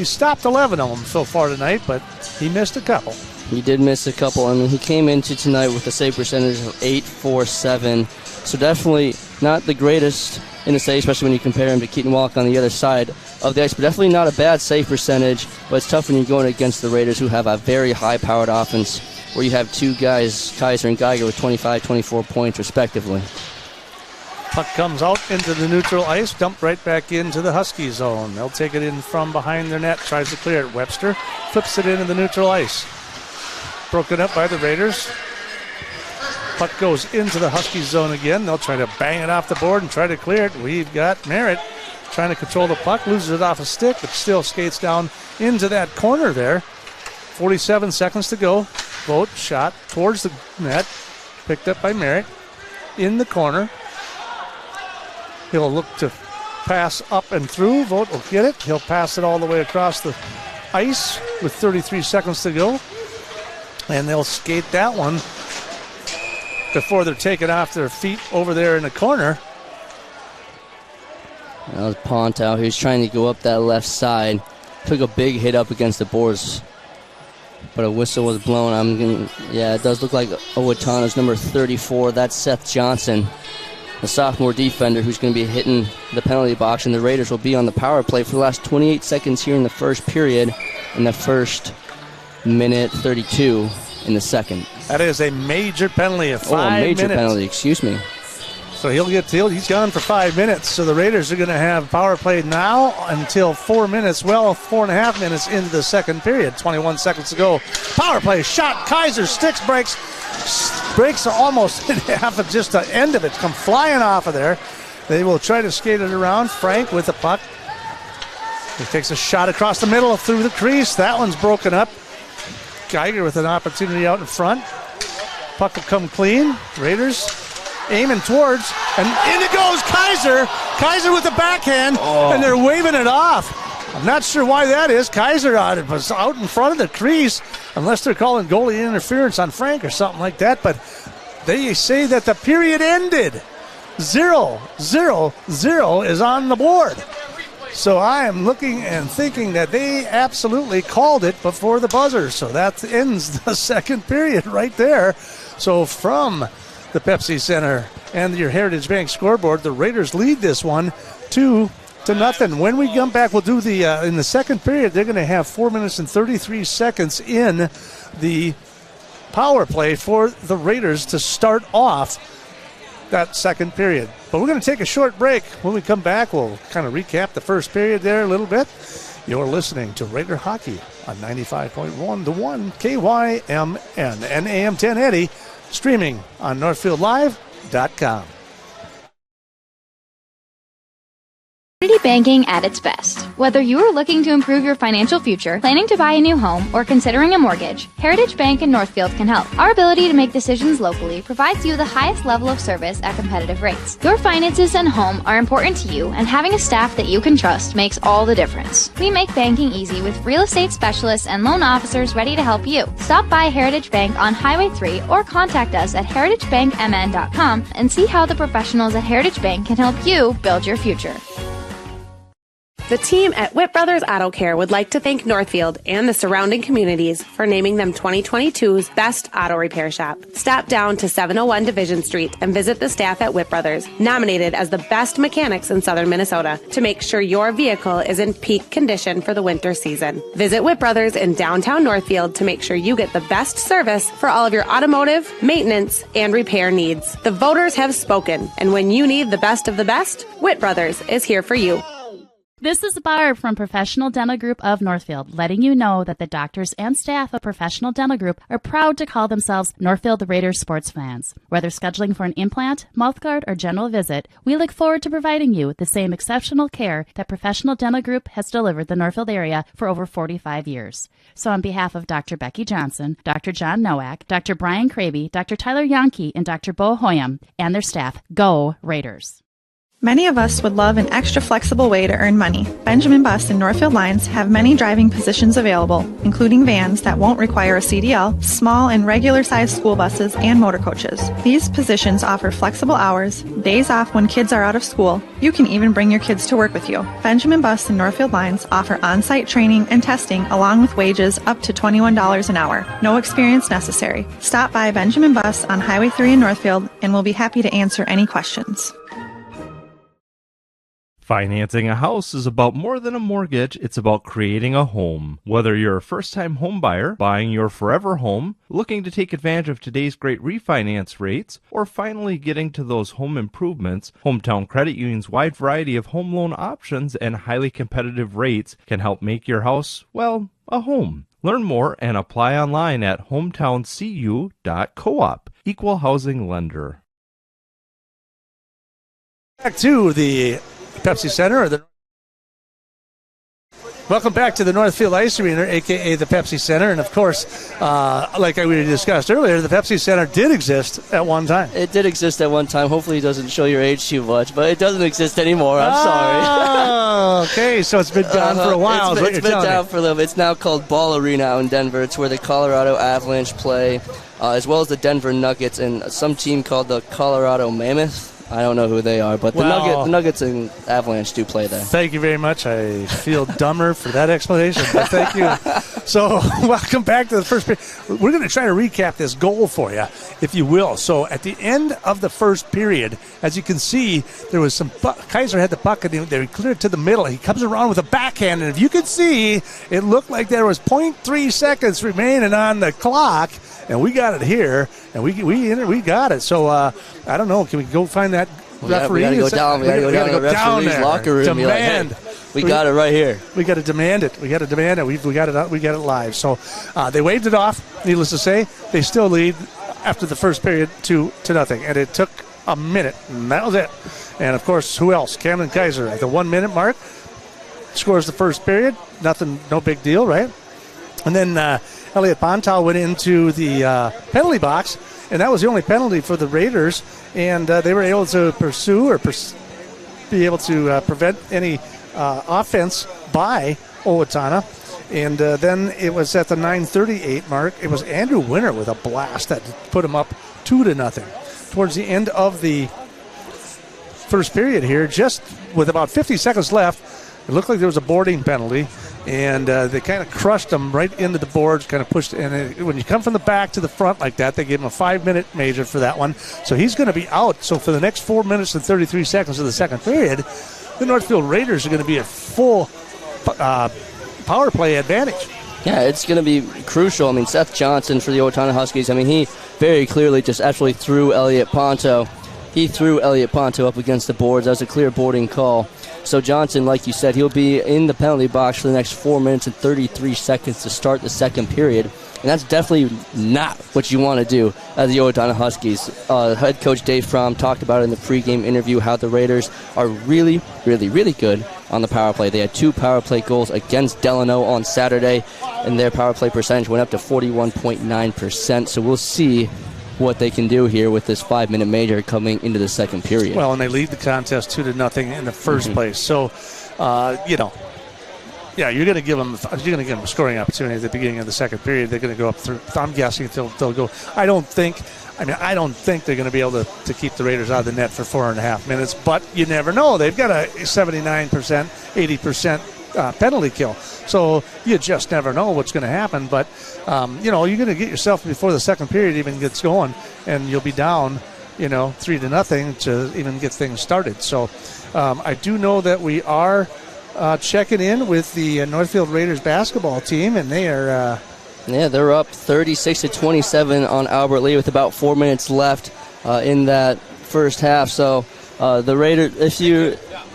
stopped 11 of them so far tonight, but he missed a couple. He did miss a couple. I mean, he came into tonight with a save percentage of .847. So definitely not the greatest in the save, especially when you compare him to Keaton Walk on the other side of the ice. But definitely not a bad save percentage. But it's tough when you're going against the Raiders, who have a very high-powered offense, where you have two guys, Kaiser and Geiger, with 25, 24 points respectively. Puck comes out into the neutral ice, dumped right back into the Husky zone. They'll take it in from behind their net, tries to clear it. Webster flips it into the neutral ice. Broken up by the Raiders. Puck goes into the Husky zone again. They'll try to bang it off the board and try to clear it. We've got Merritt trying to control the puck, loses it off a stick, but still skates down into that corner there. 47 seconds to go. Vogt shot towards the net, picked up by Merritt in the corner. He'll look to pass up and through. Vogt will get it. He'll pass it all the way across the ice with 33 seconds to go. And they'll skate that one before they're taken off their feet over there in the corner. That was Pontau. He was trying to go up that left side. Took a big hit up against the boards, but a whistle was blown. It does look like Owatonna's number 34. That's Seth Johnson, the sophomore defender, who's going to be hitting the penalty box, and the Raiders will be on the power play for the last 28 seconds here in the first period, in the first minute 32 in the second. That is a major penalty of 5 minutes. Oh, a major penalty, excuse me. So he's gone for 5 minutes. So the Raiders are going to have power play now until 4 minutes, 4.5 minutes into the second period. 21 seconds to go. Power play, shot, Kaiser, sticks, breaks almost in half of just the end of it. Come flying off of there. They will try to skate it around. Frank with the puck. He takes a shot across the middle through the crease. That one's broken up. Geiger with an opportunity out in front. Puck will come clean. Raiders aiming towards, and in it goes Kaiser. Kaiser with the backhand, and they're waving it off. I'm not sure why that is. Kaiser was out in front of the crease, unless they're calling goalie interference on Frank or something like that. But they say that the period ended. 0-0-0 is on the board. So I am looking and thinking that they absolutely called it before the buzzer. So that ends the second period right there. So from the Pepsi Center and your Heritage Bank scoreboard, the Raiders lead this one 2-0. When we come back, we'll do the in the second period, they're going to have 4 minutes and 33 seconds in the power play for the Raiders to start off that second period. But we're going to take a short break. When we come back, we'll kind of recap the first period there a little bit. You're listening to Raider Hockey on 95.1 The One KYMN and AM 1080, streaming on NorthfieldLive.com. Community banking at its best. Whether you are looking to improve your financial future, planning to buy a new home, or considering a mortgage, Heritage Bank in Northfield can help. Our ability to make decisions locally provides you the highest level of service at competitive rates. Your finances and home are important to you, and having a staff that you can trust makes all the difference. We make banking easy with real estate specialists and loan officers ready to help you. Stop by Heritage Bank on Highway 3 or contact us at heritagebankmn.com and see how the professionals at Heritage Bank can help you build your future. The team at Witt Brothers Auto Care would like to thank Northfield and the surrounding communities for naming them 2022's Best Auto Repair Shop. Stop down to 701 Division Street and visit the staff at Witt Brothers, nominated as the best mechanics in southern Minnesota, to make sure your vehicle is in peak condition for the winter season. Visit Witt Brothers in downtown Northfield to make sure you get the best service for all of your automotive, maintenance, and repair needs. The voters have spoken, and when you need the best of the best, Witt Brothers is here for you. This is Barb from Professional Dental Group of Northfield, letting you know that the doctors and staff of Professional Dental Group are proud to call themselves Northfield Raiders sports fans. Whether scheduling for an implant, mouthguard, or general visit, we look forward to providing you the same exceptional care that Professional Dental Group has delivered the Northfield area for over 45 years. So on behalf of Dr. Becky Johnson, Dr. John Nowak, Dr. Brian Kraby, Dr. Tyler Yonke, and Dr. Bo Hoyam, and their staff, go Raiders! Many of us would love an extra flexible way to earn money. Benjamin Bus and Northfield Lines have many driving positions available, including vans that won't require a CDL, small and regular-sized school buses, and motor coaches. These positions offer flexible hours, days off when kids are out of school. You can even bring your kids to work with you. Benjamin Bus and Northfield Lines offer on-site training and testing along with wages up to $21 an hour. No experience necessary. Stop by Benjamin Bus on Highway 3 in Northfield and we'll be happy to answer any questions. Financing a house is about more than a mortgage, it's about creating a home. Whether you're a first-time home buyer, buying your forever home, looking to take advantage of today's great refinance rates, or finally getting to those home improvements, Hometown Credit Union's wide variety of home loan options and highly competitive rates can help make your house, well, a home. Learn more and apply online at hometowncu.coop. Equal housing lender. Back to the Pepsi Center. Welcome back to the Northfield Ice Arena, a.k.a. the Pepsi Center. And, of course, like we discussed earlier, the Pepsi Center did exist at one time. It did exist at one time. Hopefully it doesn't show your age too much, but it doesn't exist anymore. I'm sorry. Okay, so it's been gone for a while. It's been down for a little bit. It's now called Ball Arena out in Denver. It's where the Colorado Avalanche play, as well as the Denver Nuggets and some team called the Colorado Mammoth. I don't know who they are, but the Nuggets and Avalanche do play there. Thank you very much. I feel dumber for that explanation, but thank you. So, welcome back to the first period. We're going to try to recap this goal for you, if you will. So, at the end of the first period, as you can see, there was some Kaiser had the puck, and they cleared it to the middle. He comes around with a backhand, and if you can see, it looked like there was 0.3 seconds remaining on the clock. And we got it here, and we got it. So I don't know. Can we go find that referee? We got to go down. We got to go down to the referee's locker room. Demand. Like, hey, we got it right here. We got to demand it. We got to demand it. We got it. We got it live. So they waved it off. Needless to say, they still lead after the first period 2-0, and it took a minute, and that was it. And of course, who else? Cameron Kaiser at the 1 minute mark scores the first period. Nothing, no big deal, right? And then Elliot Pontal went into the penalty box, and that was the only penalty for the Raiders, and they were able to pursue or be able to prevent any offense by Owatonna. And then it was at the 9:38 mark. It was Andrew Winter with a blast that put him up 2-0. Towards the end of the first period here, just with about 50 seconds left, it looked like there was a boarding penalty, and they kind of crushed him right into the boards, kind of pushed. And when you come from the back to the front like that, they gave him a 5-minute major for that one. So he's going to be out. So for the next 4 minutes and 33 seconds of the second period, the Northfield Raiders are going to be at full power play advantage. Yeah, it's going to be crucial. I mean, Seth Johnson for the Owatonna Huskies, I mean, he very clearly just absolutely threw Elliot Ponto. He threw Elliot Ponto up against the boards. That was a clear boarding call. So Johnson, like you said, he'll be in the penalty box for the next 4 minutes and 33 seconds to start the second period. And that's definitely not what you want to do as the Owatonna Huskies. Head coach Dave Fromm talked about it in the pregame interview how the Raiders are really, really, really good on the power play. They had 2 power play goals against Delano on Saturday, and their power play percentage went up to 41.9%. So we'll see what they can do here with this 5-minute major coming into the second period. Well, and they lead the contest 2-0 in the first place. So, yeah, you're going to give them a scoring opportunity at the beginning of the second period. They're going to go up through. I'm guessing they'll go. I don't think they're going to be able to keep the Raiders out of the net for 4.5 minutes. But you never know. They've got a 79%, 80% penalty kill. So you just never know what's going to happen. But you're going to get yourself before the second period even gets going, and you'll be down, 3-0 to even get things started. So I do know that we are checking in with the Northfield Raiders basketball team, and they are they're up 36-27 on Albert Lee with about 4 minutes left in that first half. So the Raiders,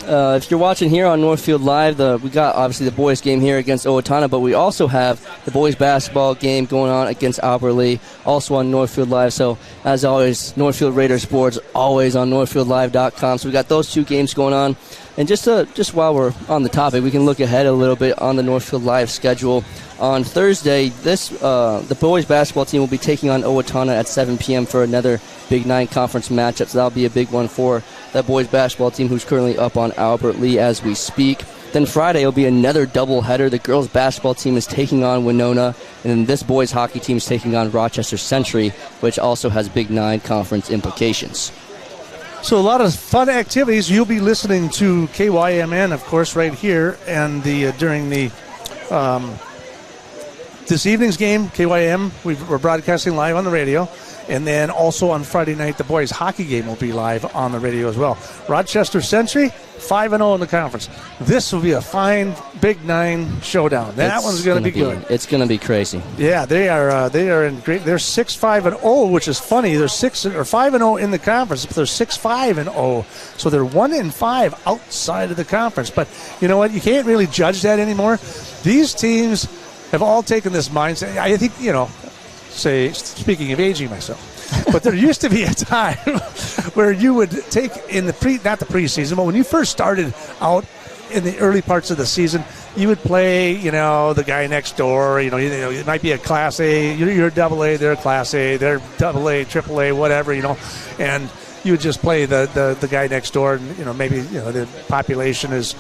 if you're watching here on Northfield Live, we got obviously the boys game here against Owatonna, but we also have the boys basketball game going on against Albert Lee, also on Northfield Live. So as always, Northfield Raiders Sports always on NorthfieldLive.com. So we got those 2 games going on. And just while we're on the topic, we can look ahead a little bit on the Northfield Live schedule. On Thursday, the boys basketball team will be taking on Owatonna at 7 p.m. for another Big 9 conference matchup. So that'll be a big one for that boys basketball team who's currently up on Albert Lee as we speak. Then Friday will be another doubleheader. The girls basketball team is taking on Winona, and then this boys hockey team is taking on Rochester Century, which also has Big 9 conference implications. So a lot of fun activities. You'll be listening to KYMN, of course, right here, and during the this evening's game, KYM, we're broadcasting live on the radio, and then also on Friday night, the boys hockey game will be live on the radio as well. Rochester Century, 5-0 in the conference. This will be a fine Big 9 showdown. That one's going to be good. It's going to be crazy. Yeah, they are in great. They're 6-5-0, which is funny. They're 5-0 in the conference, but they're 6-5-0. So they're 1-5 outside of the conference. But you know what? You can't really judge that anymore. These teams have all taken this mindset. I think, speaking of aging myself, but there used to be a time where you would take in not the preseason, but when you first started out in the early parts of the season, you would play, the guy next door. It might be a Class A. You're Double A. They're Class A. They're Double A, Triple A, whatever. And you would just play the guy next door. And maybe the population is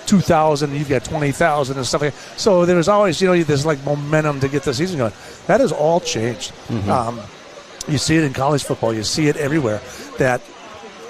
2,000, you've got 20,000 and stuff like that. So there was always, this like momentum to get the season going. That has all changed. You see it in college football. You see it everywhere. That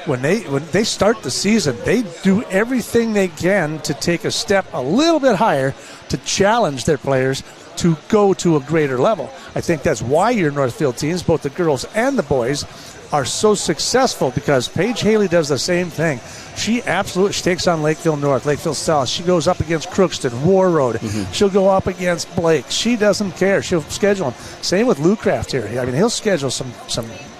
when they start the season, they do everything they can to take a step a little bit higher to challenge their players to go to a greater level. I think that's why your Northfield teams, both the girls and the boys, are so successful, because Paige Haley does the same thing. She takes on Lakeville North, Lakeville South. She goes up against Crookston, War Road. She'll go up against Blake. She doesn't care. She'll schedule them. Same with Lou Craft here. I mean, he'll schedule some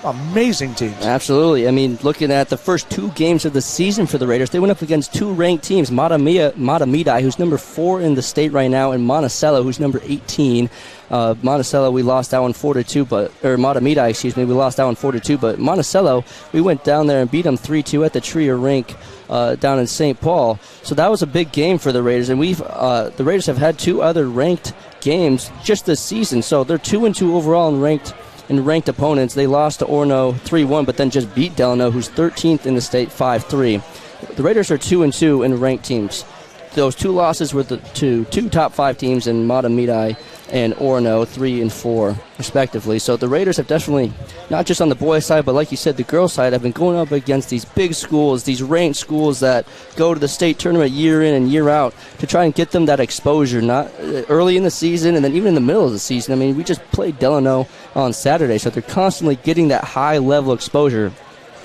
amazing teams. Absolutely. I mean, looking at the first 2 games of the season for the Raiders, they went up against 2 ranked teams, Matamidi, who's number 4 in the state right now, and Monticello, who's number 18. Monticello, we lost that one 4-2, Matamidi, we lost that one 4-2, but Monticello, we went down there and beat them 3-2 at the Trier Rink down in St. Paul. So that was a big game for the Raiders, and the Raiders have had 2 other ranked games just this season, so they're 2-2 overall in ranked opponents. They lost to Orono 3-1, but then just beat Delano, who's 13th in the state, 5-3. The Raiders are 2-2 in ranked teams. those two losses were to two top 5 teams in Matamidi and Orono, 3 and 4, respectively. So the Raiders have definitely, not just on the boys' side, but like you said, the girls' side, have been going up against these big schools, these ranked schools that go to the state tournament year in and year out to try and get them that exposure, not early in the season and then even in the middle of the season. I mean, we just played Delano on Saturday, so they're constantly getting that high-level exposure,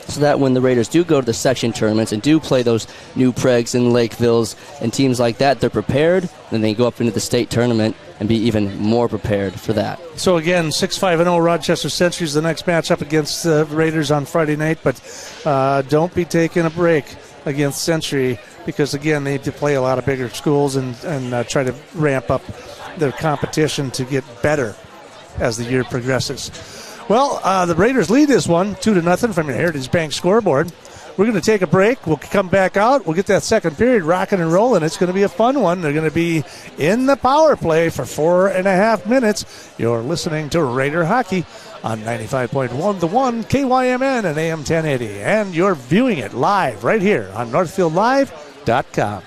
so that when the Raiders do go to the section tournaments and do play those New Pregs and Lakevilles and teams like that, they're prepared, and they go up into the state tournament and be even more prepared for that. So again, 6-5-0 Rochester Century is the next matchup against the Raiders on Friday night, but don't be taking a break against Century because, again, they need to play a lot of bigger schools and try to ramp up their competition to get better as the year progresses. Well, the Raiders lead this one 2-0 from your Heritage Bank scoreboard. We're going to take a break. We'll come back out. We'll get that second period rocking and rolling. It's going to be a fun one. They're going to be in the power play for 4.5 minutes. You're listening to Raider Hockey on 95.1 The One, KYMN and AM 1080. And you're viewing it live right here on NorthfieldLive.com.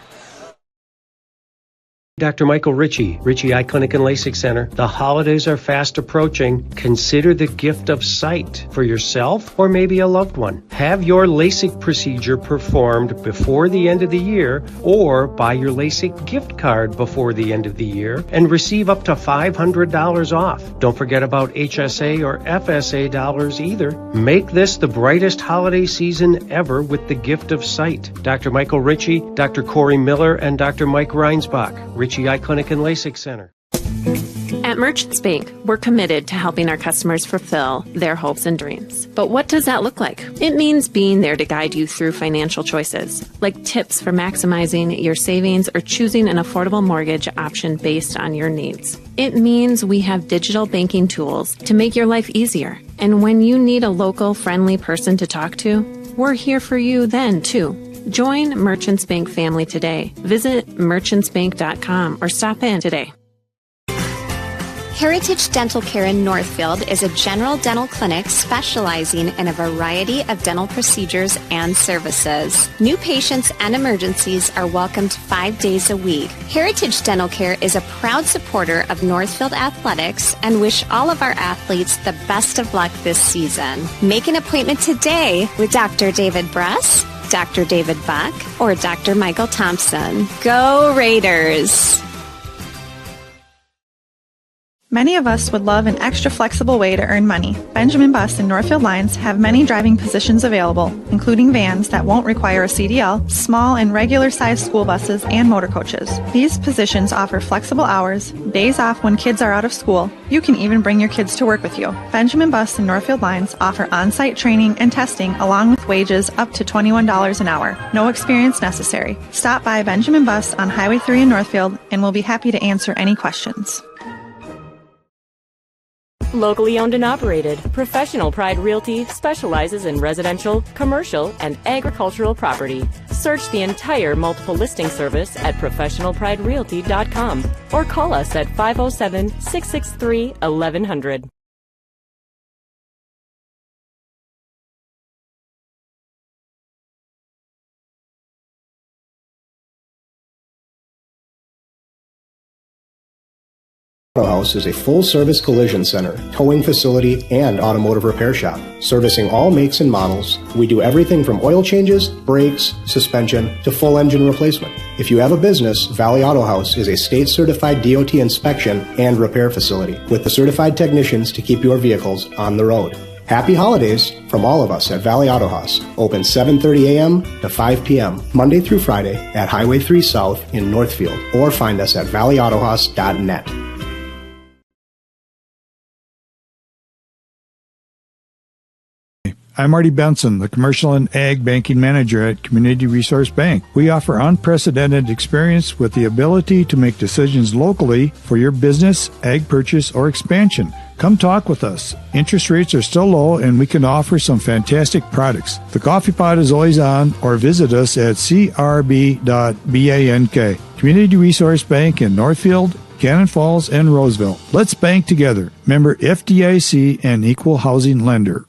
Dr. Michael Ritchie Eye Clinic and LASIK Center. The holidays are fast approaching. Consider the gift of sight for yourself or maybe a loved one. Have your LASIK procedure performed before the end of the year or buy your LASIK gift card before the end of the year and receive up to $500 off. Don't forget about HSA or FSA dollars either. Make this the brightest holiday season ever with the gift of sight. Dr. Michael Ritchie, Dr. Corey Miller, and Dr. Mike Reinsbach. Ritchie Eye Clinic and LASIK Center. At Merchants Bank, we're committed to helping our customers fulfill their hopes and dreams. But what does that look like? It means being there to guide you through financial choices, like tips for maximizing your savings or choosing an affordable mortgage option based on your needs. It means we have digital banking tools to make your life easier. And when you need a local, friendly person to talk to, we're here for you then, too. Join Merchants Bank family today. Visit merchantsbank.com or stop in today. Heritage Dental Care in Northfield is a general dental clinic specializing in a variety of dental procedures and services. New patients and emergencies are welcomed 5 days a week. Heritage Dental Care is a proud supporter of Northfield Athletics and wish all of our athletes the best of luck this season. Make an appointment today with Dr. David Bress, Dr. David Buck, or Dr. Michael Thompson. Go Raiders! Many of us would love an extra flexible way to earn money. Benjamin Bus and Northfield Lines have many driving positions available, including vans that won't require a CDL, small and regular-sized school buses, and motor coaches. These positions offer flexible hours, days off when kids are out of school. You can even bring your kids to work with you. Benjamin Bus and Northfield Lines offer on-site training and testing along with wages up to $21 an hour. No experience necessary. Stop by Benjamin Bus on Highway 3 in Northfield and we'll be happy to answer any questions. Locally owned and operated, Professional Pride Realty specializes in residential, commercial, and agricultural property. Search the entire multiple listing service at professionalpriderealty.com or call us at 507-663-1100. House is a full-service collision center, towing facility, and automotive repair shop. Servicing all makes and models, we do everything from oil changes, brakes, suspension, to full engine replacement. If you have a business, Valley Auto House is a state-certified DOT inspection and repair facility with the certified technicians to keep your vehicles on the road. Happy holidays from all of us at Valley Auto House. Open 7:30 a.m. to 5 p.m. Monday through Friday at Highway 3 South in Northfield, or find us at valleyautohouse.net. I'm Marty Benson, the Commercial and Ag Banking Manager at Community Resource Bank. We offer unprecedented experience with the ability to make decisions locally for your business, ag purchase, or expansion. Come talk with us. Interest rates are still low and we can offer some fantastic products. The coffee pot is always on, or visit us at crb.bank. Community Resource Bank in Northfield, Cannon Falls, and Roseville. Let's bank together. Member FDIC and Equal Housing Lender.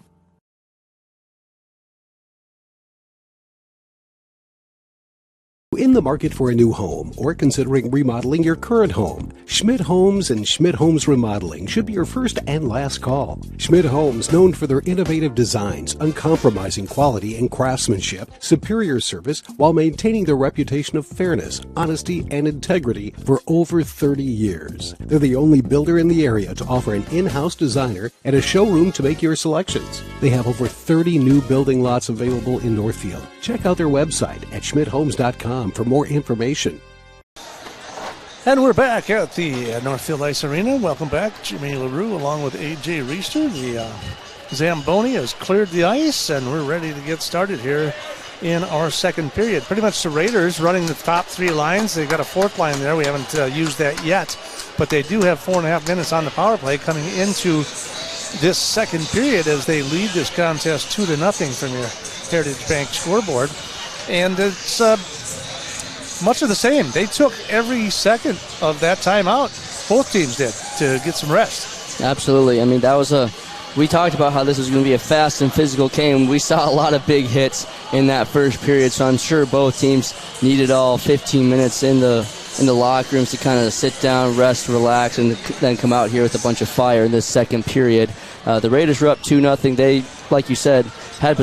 In the market for a new home or considering remodeling your current home, Schmidt Homes and Schmidt Homes Remodeling should be your first and last call. Schmidt Homes, known for their innovative designs, uncompromising quality and craftsmanship, superior service, while maintaining their reputation of fairness, honesty, and integrity for over 30 years. They're the only builder in the area to offer an in-house designer and a showroom to make your selections. They have over 30 new building lots available in Northfield. Check out their website at schmidthomes.com for more information. And we're back at the Northfield Ice Arena. Welcome back. Jimmy LaRue along with A.J. Reister. The Zamboni has cleared the ice, and we're ready to get started here in our second period. Pretty much the Raiders running the top three lines. They've got a fourth line there. We haven't used that yet, but they do have 4.5 minutes on the power play coming into this second period as they lead this contest 2-0 from your Heritage Bank scoreboard. And it's much of the same. They took every second of that timeout, both teams did, to get some rest. Absolutely. I mean, we talked about how this was going to be a fast and physical game. We saw a lot of big hits in that first period, so I'm sure both teams needed all 15 minutes in the locker rooms to kind of sit down, rest, relax, and then come out here with a bunch of fire in this second period. The Raiders were up 2-0. They, like you said, had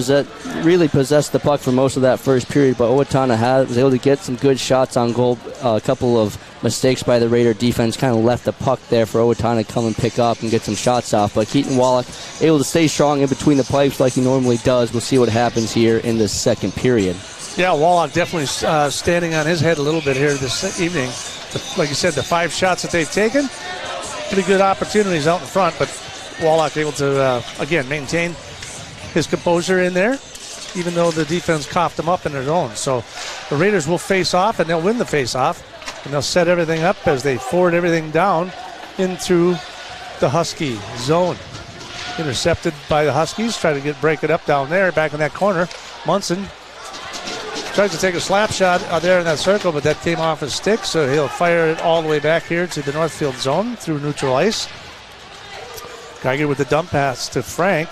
really possessed the puck for most of that first period, but Owatonna was able to get some good shots on goal. A couple of mistakes by the Raider defense kind of left the puck there for Owatonna to come and pick up and get some shots off. But Keaton Wallach able to stay strong in between the pipes like he normally does. We'll see what happens here in this second period. Yeah, Wallach definitely standing on his head a little bit here this evening. Like you said, the 5 shots that they've taken, pretty good opportunities out in front, but Wallach able to, again, maintain his composure in there, even though the defense coughed them up in their zone. So the Raiders will face off, and they'll win the face-off, and they'll set everything up as they forward everything down into the Husky zone. Intercepted by the Huskies, try to break it up down there, back in that corner. Munson tries to take a slap shot out there in that circle, but that came off his stick, so he'll fire it all the way back here to the Northfield zone through neutral ice. Geiger with the dump pass to Frank.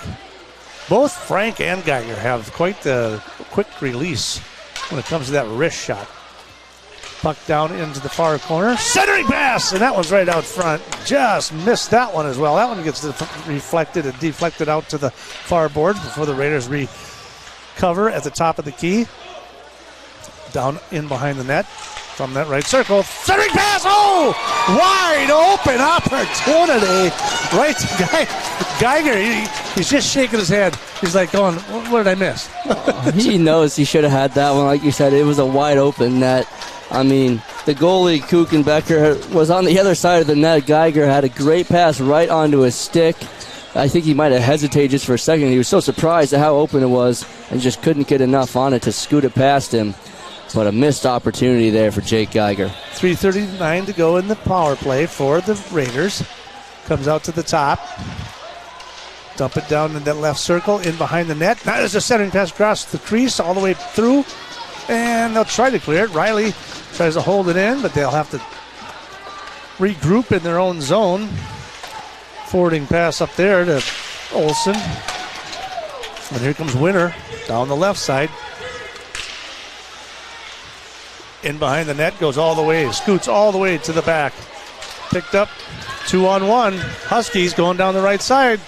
Both Frank and Geiger have quite the quick release when it comes to that wrist shot. Puck down into the far corner. Centering pass, and that one's right out front. Just missed that one as well. That one gets reflected and deflected out to the far boards before the Raiders recover at the top of the key. Down in behind the net from that right circle. Centering pass, oh! Wide open opportunity. Right to Geiger. He's just shaking his head. He's like going, what did I miss? He knows he should have had that one. Like you said, it was a wide open net. I mean, the goalie, Kuchenbecker, was on the other side of the net. Geiger had a great pass right onto his stick. I think he might have hesitated just for a second. He was so surprised at how open it was and just couldn't get enough on it to scoot it past him. But a missed opportunity there for Jake Geiger. 3:39 to go in the power play for the Raiders. Comes out to the top. Dump it down in that left circle, in behind the net. Now there's a centering pass across the crease all the way through. And they'll try to clear it. Riley tries to hold it in, but they'll have to regroup in their own zone. Forwarding pass up there to Olsen. And here comes Winter down the left side. In behind the net, goes all the way, scoots all the way to the back. Picked up 2-on-1. Huskies going down the right side.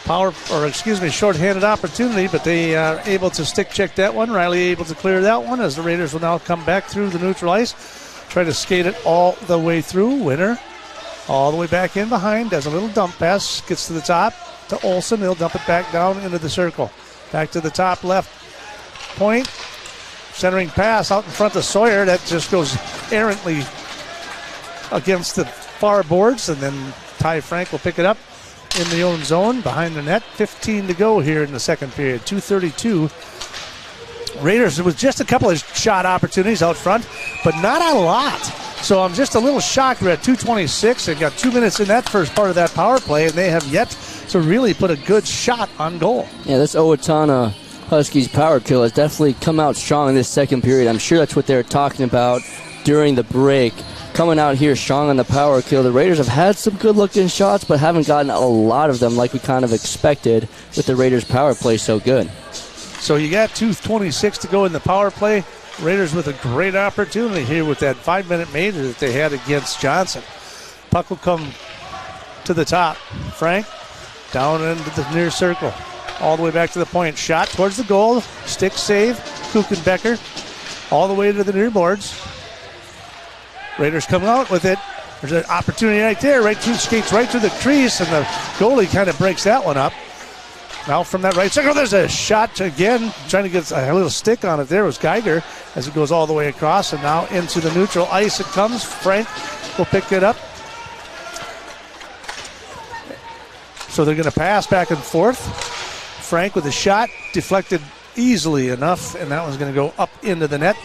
Short-handed opportunity, but they are able to stick check that one. Riley able to clear that one as the Raiders will now come back through the neutral ice. Try to skate it all the way through. Winner all the way back in behind. Does a little dump pass. Gets to the top to Olsen. He'll dump it back down into the circle. Back to the top left point. Centering pass out in front of Sawyer. That just goes errantly against the far boards, and then Ty Frank will pick it up in the own zone behind the net. 15 to go here in the second period. 2:32. Raiders with just a couple of shot opportunities out front, but not a lot. So I'm just a little shocked. We're at 2:26. They've got 2 minutes in that first part of that power play, and they have yet to really put a good shot on goal. Yeah, this Owatonna Huskies power kill has definitely come out strong in this second period. I'm sure that's what they were talking about during the break. Coming out here strong on the power kill. The Raiders have had some good-looking shots, but haven't gotten a lot of them like we kind of expected with the Raiders power play so good. So you got 2:26 to go in the power play. Raiders with a great opportunity here with that 5-minute major that they had against Johnson. Puck will come to the top. Frank down into the near circle. All the way back to the point. Shot towards the goal. Stick save. Kuchenbecker all the way to the near boards. Raiders come out with it. There's an opportunity right there. Right through, skates right through the crease, and the goalie kind of breaks that one up. Now from that right circle, there's a shot again. Trying to get a little stick on it there was Geiger as it goes all the way across, and now into the neutral ice it comes. Frank will pick it up. So they're going to pass back and forth. Frank with a shot, deflected easily enough, and that one's going to go up into the net.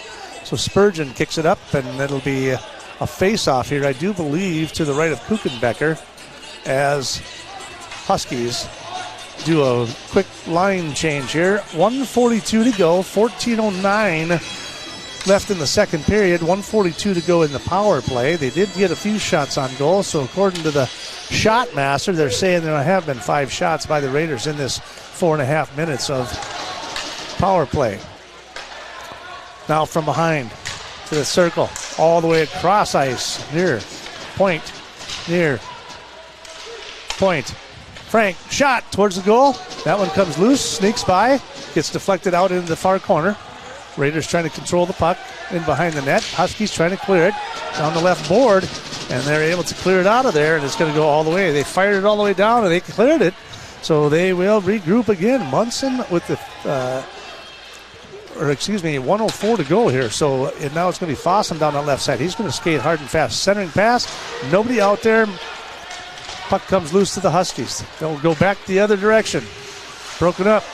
So Spurgeon kicks it up, and it'll be a face-off here, I do believe, to the right of Kuchenbecker as Huskies do a quick line change here. 1:42 to go, 14:09 left in the second period, 1:42 to go in the power play. They did get a few shots on goal, so according to the shot master, they're saying there have been 5 shots by the Raiders in this 4.5 minutes of power play. Now from behind to the circle, all the way across ice, near point. Frank, shot towards the goal. That one comes loose, sneaks by, gets deflected out into the far corner. Raiders trying to control the puck in behind the net. Huskies trying to clear it down the left board, and they're able to clear it out of there, and it's going to go all the way. They fired it all the way down, and they cleared it, so they will regroup again. Munson with the 1:04 to go here. So now it's going to be Fossum down the left side. He's going to skate hard and fast. Centering pass, nobody out there. Puck comes loose to the Huskies. They'll go back the other direction. Broken up.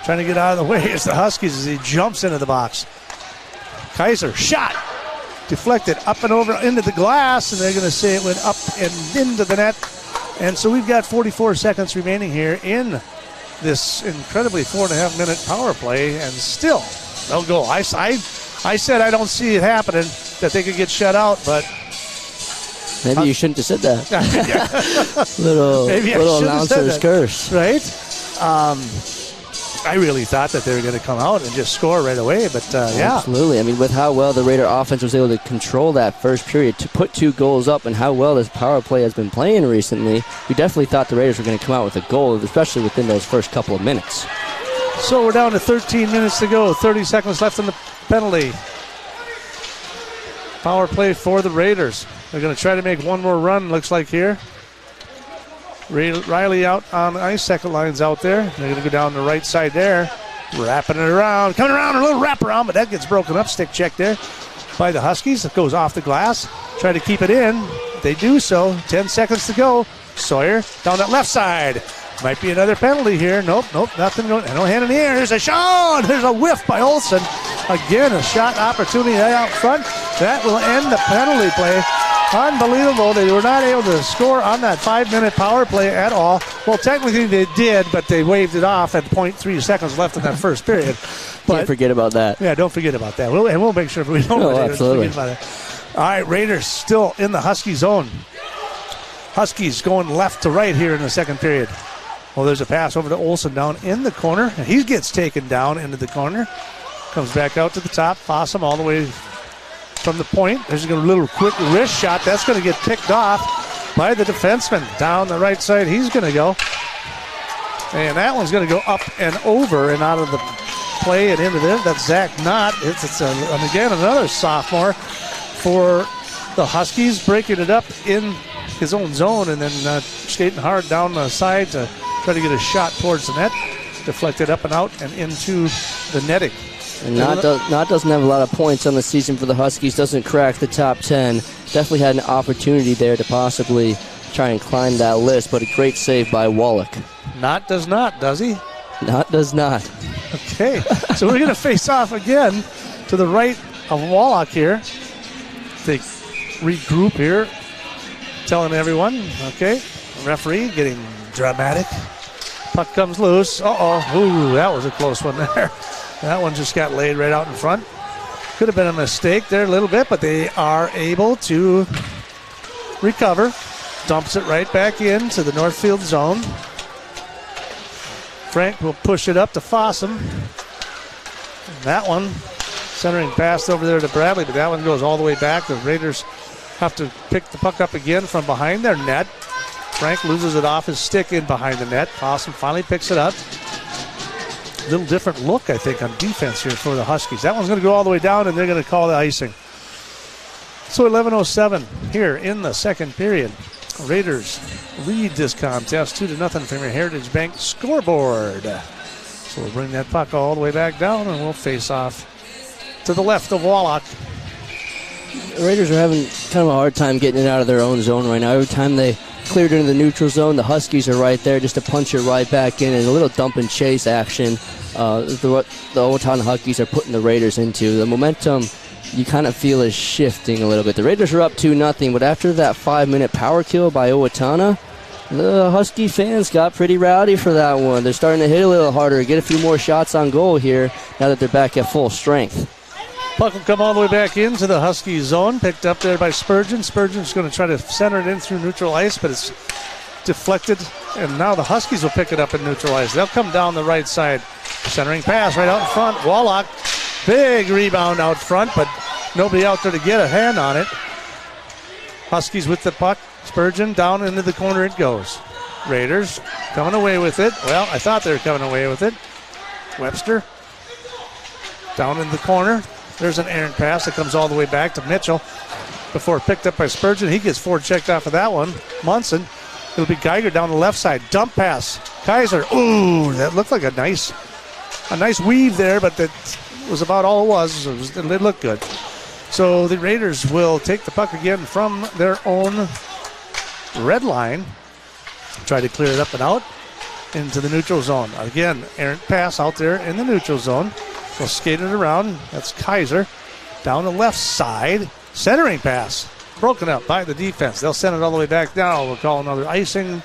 Trying to get out of the way is the Huskies as he jumps into the box. Kaiser, shot. Deflected up and over into the glass, and they're going to say it went up and into the net. And so we've got 44 seconds remaining here in this incredibly 4.5-minute power play, and still they'll go. I said I don't see it happening, that they could get shut out, but maybe you shouldn't have said that. little announcer's curse. Right? I really thought that they were going to come out and just score right away, but yeah. Absolutely. I mean, with how well the Raider offense was able to control that first period, to put 2 goals up, and how well this power play has been playing recently, we definitely thought the Raiders were going to come out with a goal, especially within those first couple of minutes. So we're down to 13 minutes to go, 30 seconds left in the penalty. Power play for the Raiders. They're going to try to make one more run, looks like here. Riley out on the ice, second line's out there. They're going to go down the right side there, wrapping it around, coming around, a little wraparound, but that gets broken up. Stick check there by the Huskies. It goes off the glass. Try to keep it in. They do so. 10 seconds to go. Sawyer down that left side. Might be another penalty here. Nope, nothing going. No hand in the air. There's a shot. There's a whiff by Olsen. Again, a shot opportunity out front. That will end the penalty play. Unbelievable. They were not able to score on that 5-minute power play at all. Well, technically they did, but they waved it off at 0.3 seconds left in that first period. But, can't forget about that. Yeah, don't forget about that. We'll make sure we don't absolutely. forget about it. All right, Raiders still in the Husky zone. Huskies going left to right here in the second period. Well, there's a pass over to Olsen down in the corner. He gets taken down into the corner. Comes back out to the top. Fossum all the way from the point. There's a little quick wrist shot. That's going to get picked off by the defenseman. Down the right side, he's going to go. And that one's going to go up and over and out of the play and into there. That's Zach Knott. And again, another sophomore for the Huskies, breaking it up in his own zone and then skating hard down the side to try to get a shot towards the net. Deflected up and out and into the netting. And Knott doesn't have a lot of points on the season for the Huskies. Doesn't crack the top 10. Definitely had an opportunity there to possibly try and climb that list, but a great save by Wallach. Knott does not, does he? Knott does not. Okay, so we're going to face off again to the right of Wallach here. They regroup here, telling everyone, okay, referee getting dramatic. Puck comes loose. Ooh, that was a close one there. That one just got laid right out in front. Could have been a mistake there a little bit, but they are able to recover. Dumps it right back into the Northfield zone. Frank will push it up to Fossum. That one, centering pass over there to Bradley, but that one goes all the way back. The Raiders have to pick the puck up again from behind their net. Frank loses it off his stick in behind the net. Possum finally picks it up. A little different look, I think, on defense here for the Huskies. That one's going to go all the way down, and they're going to call the icing. So 11:07 here in the second period. Raiders lead this contest 2-0 from your Heritage Bank scoreboard. So we'll bring that puck all the way back down, and we'll face off to the left of Wallach. The Raiders are having kind of a hard time getting it out of their own zone right now. Every time they cleared into the neutral zone, the Huskies are right there just to punch it right back in, and a little dump and chase action. The Owatonna Huskies are putting the Raiders into. The momentum you kind of feel is shifting a little bit. The Raiders are up 2-0, but after that 5-minute power kill by Owatonna, the Husky fans got pretty rowdy for that one. They're starting to hit a little harder, get a few more shots on goal here now that they're back at full strength. Puck will come all the way back into the Husky zone, picked up there by Spurgeon. Spurgeon's going to try to center it in through neutral ice, but it's deflected, and now the Huskies will pick it up in neutral ice. They'll come down the right side. Centering pass right out in front. Wallach, big rebound out front, but nobody out there to get a hand on it. Huskies with the puck. Spurgeon down into the corner it goes. Raiders coming away with it. Well, I thought they were coming away with it. Webster down in the corner. There's an errant pass that comes all the way back to Mitchell before picked up by Spurgeon. He gets forechecked off of that one. Munson. It'll be Geiger down the left side. Dump pass. Kaiser. Ooh, that looked like a nice weave there, but that was about all it was. It looked good. So the Raiders will take the puck again from their own red line. Try to clear it up and out into the neutral zone. Again, errant pass out there in the neutral zone. They'll skate it around. That's Kaiser. Down the left side. Centering pass. Broken up by the defense. They'll send it all the way back down. We'll call another icing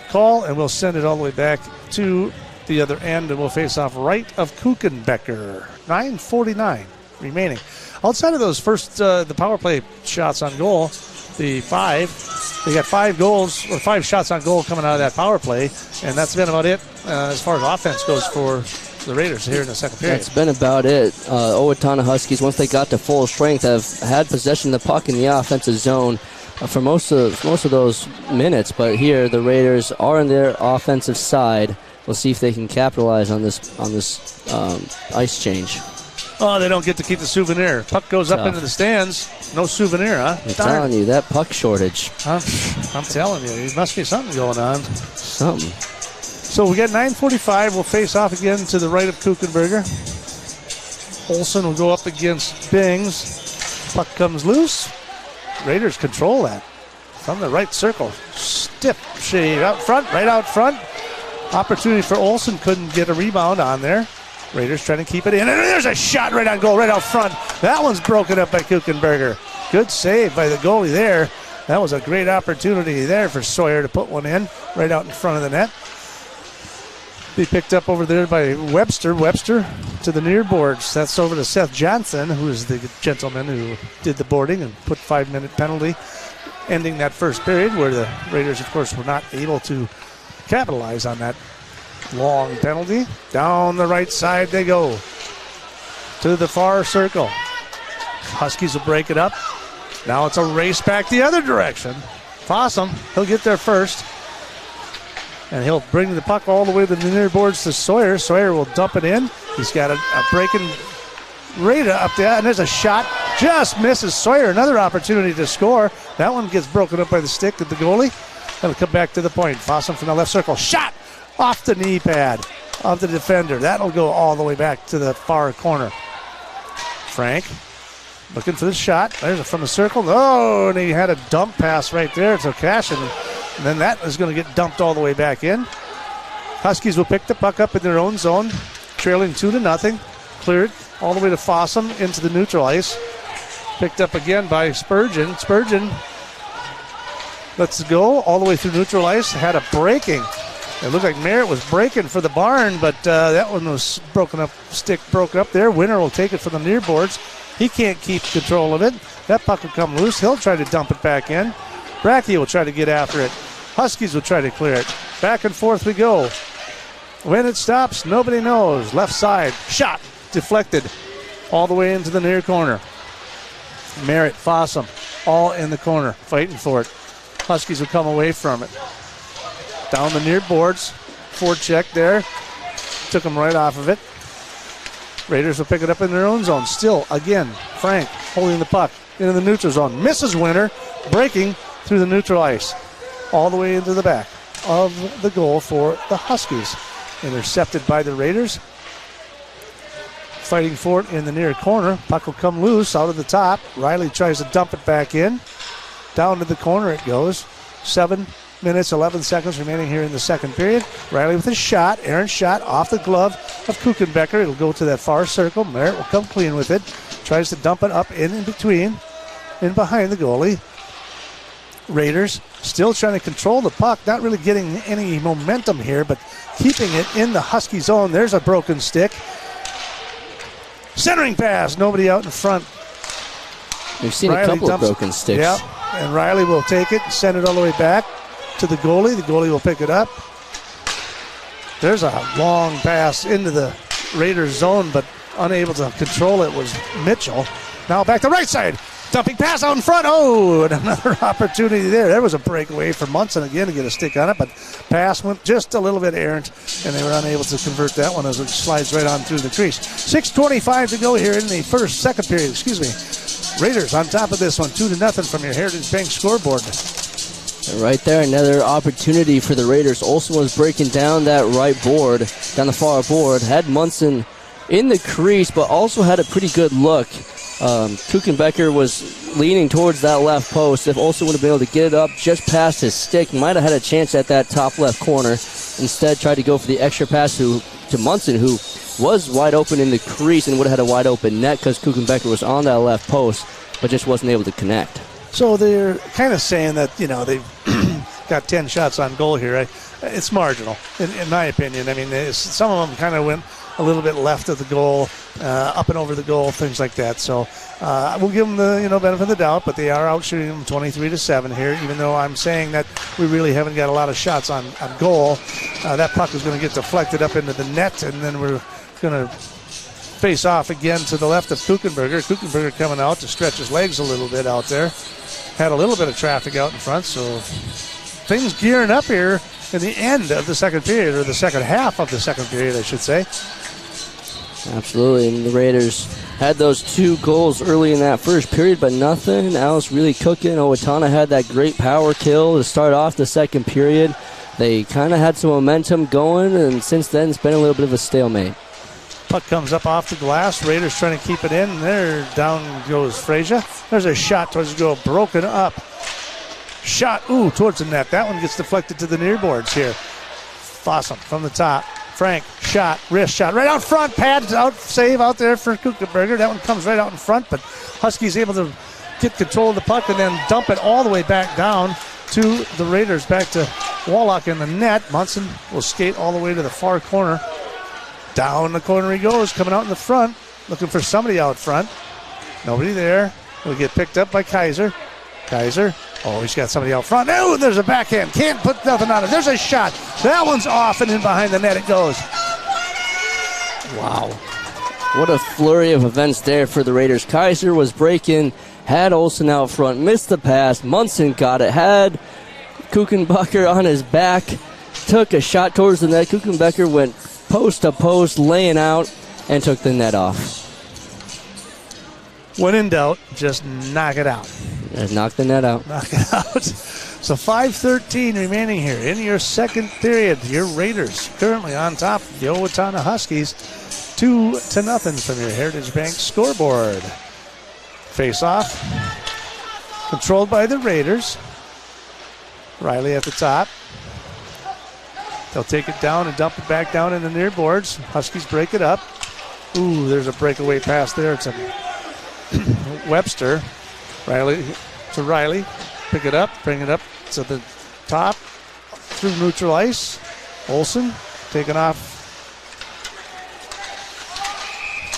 call, and we'll send it all the way back to the other end, and we'll face off right of Kuchenbecker. 9:49 remaining. Outside of those first, the power play shots on goal, they got 5 goals, or 5 shots on goal coming out of that power play, and that's been about it as far as offense goes for the Raiders here in the second period. That's been about it. Owatonna Huskies, once they got to full strength, have had possession of the puck in the offensive zone for most of those minutes. But here, the Raiders are on their offensive side. We'll see if they can capitalize on this ice change. Oh, they don't get to keep the souvenir. Puck goes up into the stands. No souvenir, huh? I'm telling you, that puck shortage. I'm telling you, there must be something going on. Something. So we got 9:45. We'll face off again to the right of Kuchenberger. Olsen will go up against Bings. Puck comes loose. Raiders control that from the right circle. Stiff shave out front, right out front. Opportunity for Olsen. Couldn't get a rebound on there. Raiders trying to keep it in. And there's a shot right on goal, right out front. That one's broken up by Kuchenberger. Good save by the goalie there. That was a great opportunity there for Sawyer to put one in right out in front of the net. Be picked up over there by Webster. Webster to the near boards. That's over to Seth Johnson, who is the gentleman who did the boarding and put 5-minute penalty, ending that first period where the Raiders, of course, were not able to capitalize on that long penalty. Down the right side they go to the far circle. Huskies will break it up. Now it's a race back the other direction. Possum, he'll get there first. And he'll bring the puck all the way to the near boards to Sawyer. Sawyer will dump it in. He's got a breaking Rada up there, and there's a shot. Just misses Sawyer. Another opportunity to score. That one gets broken up by the stick of the goalie. That'll come back to the point. Possum from the left circle. Shot off the knee pad of the defender. That'll go all the way back to the far corner. Frank looking for the shot. There's it from the circle. Oh, and he had a dump pass right there to Cashin. And then that is going to get dumped all the way back in. Huskies will pick the puck up in their own zone, trailing 2-0. Clear it all the way to Fossum into the neutral ice. Picked up again by Spurgeon. Spurgeon lets it go all the way through neutral ice. Had a breaking. It looked like Merritt was breaking for the barn, but that one was broken up. Stick broke up there. Winner will take it from the near boards. He can't keep control of it. That puck will come loose. He'll try to dump it back in. Brackey will try to get after it. Huskies will try to clear it. Back and forth we go. When it stops, nobody knows. Left side, shot deflected all the way into the near corner. Merritt, Fossum, all in the corner, fighting for it. Huskies will come away from it. Down the near boards, forecheck there. Took them right off of it. Raiders will pick it up in their own zone. Still, again, Frank holding the puck into the neutral zone. Misses Winter, breaking through the neutral ice. All the way into the back of the goal for the Huskies. Intercepted by the Raiders. Fighting for it in the near corner. Puck will come loose out of the top. Riley tries to dump it back in. Down to the corner it goes. 7 minutes, 11 seconds remaining here in the second period. Riley with a shot. Aaron's shot off the glove of Kuchenbecker. It'll go to that far circle. Merritt will come clean with it. Tries to dump it up in between, in behind the goalie. Raiders still trying to control the puck. Not really getting any momentum here, but keeping it in the Husky zone. There's a broken stick. Centering pass. Nobody out in front. We've seen Riley a couple of broken sticks. Yeah, and Riley will take it and send it all the way back to the goalie. The goalie will pick it up. There's a long pass into the Raiders zone, but unable to control it was Mitchell. Now back to right side. Dumping pass out in front. Oh, and another opportunity there. There was a breakaway for Munson again to get a stick on it, but pass went just a little bit errant, and they were unable to convert that one as it slides right on through the crease. 6:25 to go here in the second period. Raiders on top of this one, 2-0 from your Heritage Bank scoreboard. Right there, another opportunity for the Raiders. Olsen was breaking down that right board, down the far board, had Munson in the crease, but also had a pretty good look. Kuchenbecker was leaning towards that left post. If Olsen would have been able to get it up just past his stick, might have had a chance at that top left corner. Instead, tried to go for the extra pass to Munson, who was wide open in the crease and would have had a wide open net because Kuchenbecker was on that left post, but just wasn't able to connect. So they're kind of saying that, they've got 10 shots on goal here. It's marginal, in my opinion. I mean, some of them kind of went a little bit left of the goal, up and over the goal, things like that. So we'll give them the benefit of the doubt, but they are out shooting them 23-7 here, even though I'm saying that we really haven't got a lot of shots on goal. That puck is going to get deflected up into the net, and then we're going to face off again to the left of Kuchenberger. Kuchenberger coming out to stretch his legs a little bit out there. Had a little bit of traffic out in front, so things gearing up here in the end of the second period, or the second half of the second period, I should say. Absolutely, and the Raiders had those 2 goals early in that first period, but nothing else really cooking. Owatonna had that great power kill to start off the second period. They kind of had some momentum going, and since then it's been a little bit of a stalemate. Puck comes up off the glass. Raiders trying to keep it in. There, down goes Frazier. There's a shot towards the goal, broken up. Shot, towards the net. That one gets deflected to the near boards here. Fossum from the top. Frank, shot, wrist shot, right out front. Pads out, save out there for Kuchenberger. That one comes right out in front, but Huskies able to get control of the puck and then dump it all the way back down to the Raiders. Back to Wallach in the net. Munson will skate all the way to the far corner. Down the corner he goes, coming out in the front, looking for somebody out front. Nobody there. Will get picked up by Kaiser. Kaiser, he's got somebody out front. Oh, there's a backhand. Can't put nothing on it. There's a shot. That one's off, and in behind the net it goes. Wow. What a flurry of events there for the Raiders. Kaiser was breaking, had Olsen out front, missed the pass. Munson got it, had Kuchenbecker on his back, took a shot towards the net. Kuchenbecker went post to post, laying out, and took the net off. When in doubt, just knock it out. Knock the net out. Knock it out. So 5:13 remaining here in your second period. Your Raiders currently on top of the Owatonna Huskies, 2-0 from your Heritage Bank scoreboard. Face off, controlled by the Raiders. Riley at the top. They'll take it down and dump it back down in the near boards. Huskies break it up. There's a breakaway pass there. It's a Webster. Riley to Riley. Pick it up, bring it up to the top through neutral ice. Olsen taken off.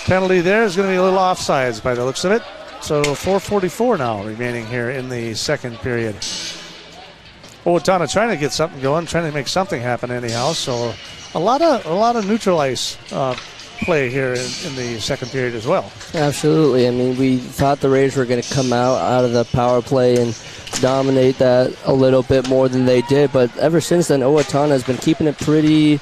Penalty there is going to be a little offsides by the looks of it. So 4:44 now remaining here in the second period. Owatonna trying to get something going, trying to make something happen anyhow. So a lot of neutral ice play here in the second period as well. Absolutely. I mean, we thought the Raiders were going to come out of the power play and dominate that a little bit more than they did, but ever since then, Owatonna has been keeping it pretty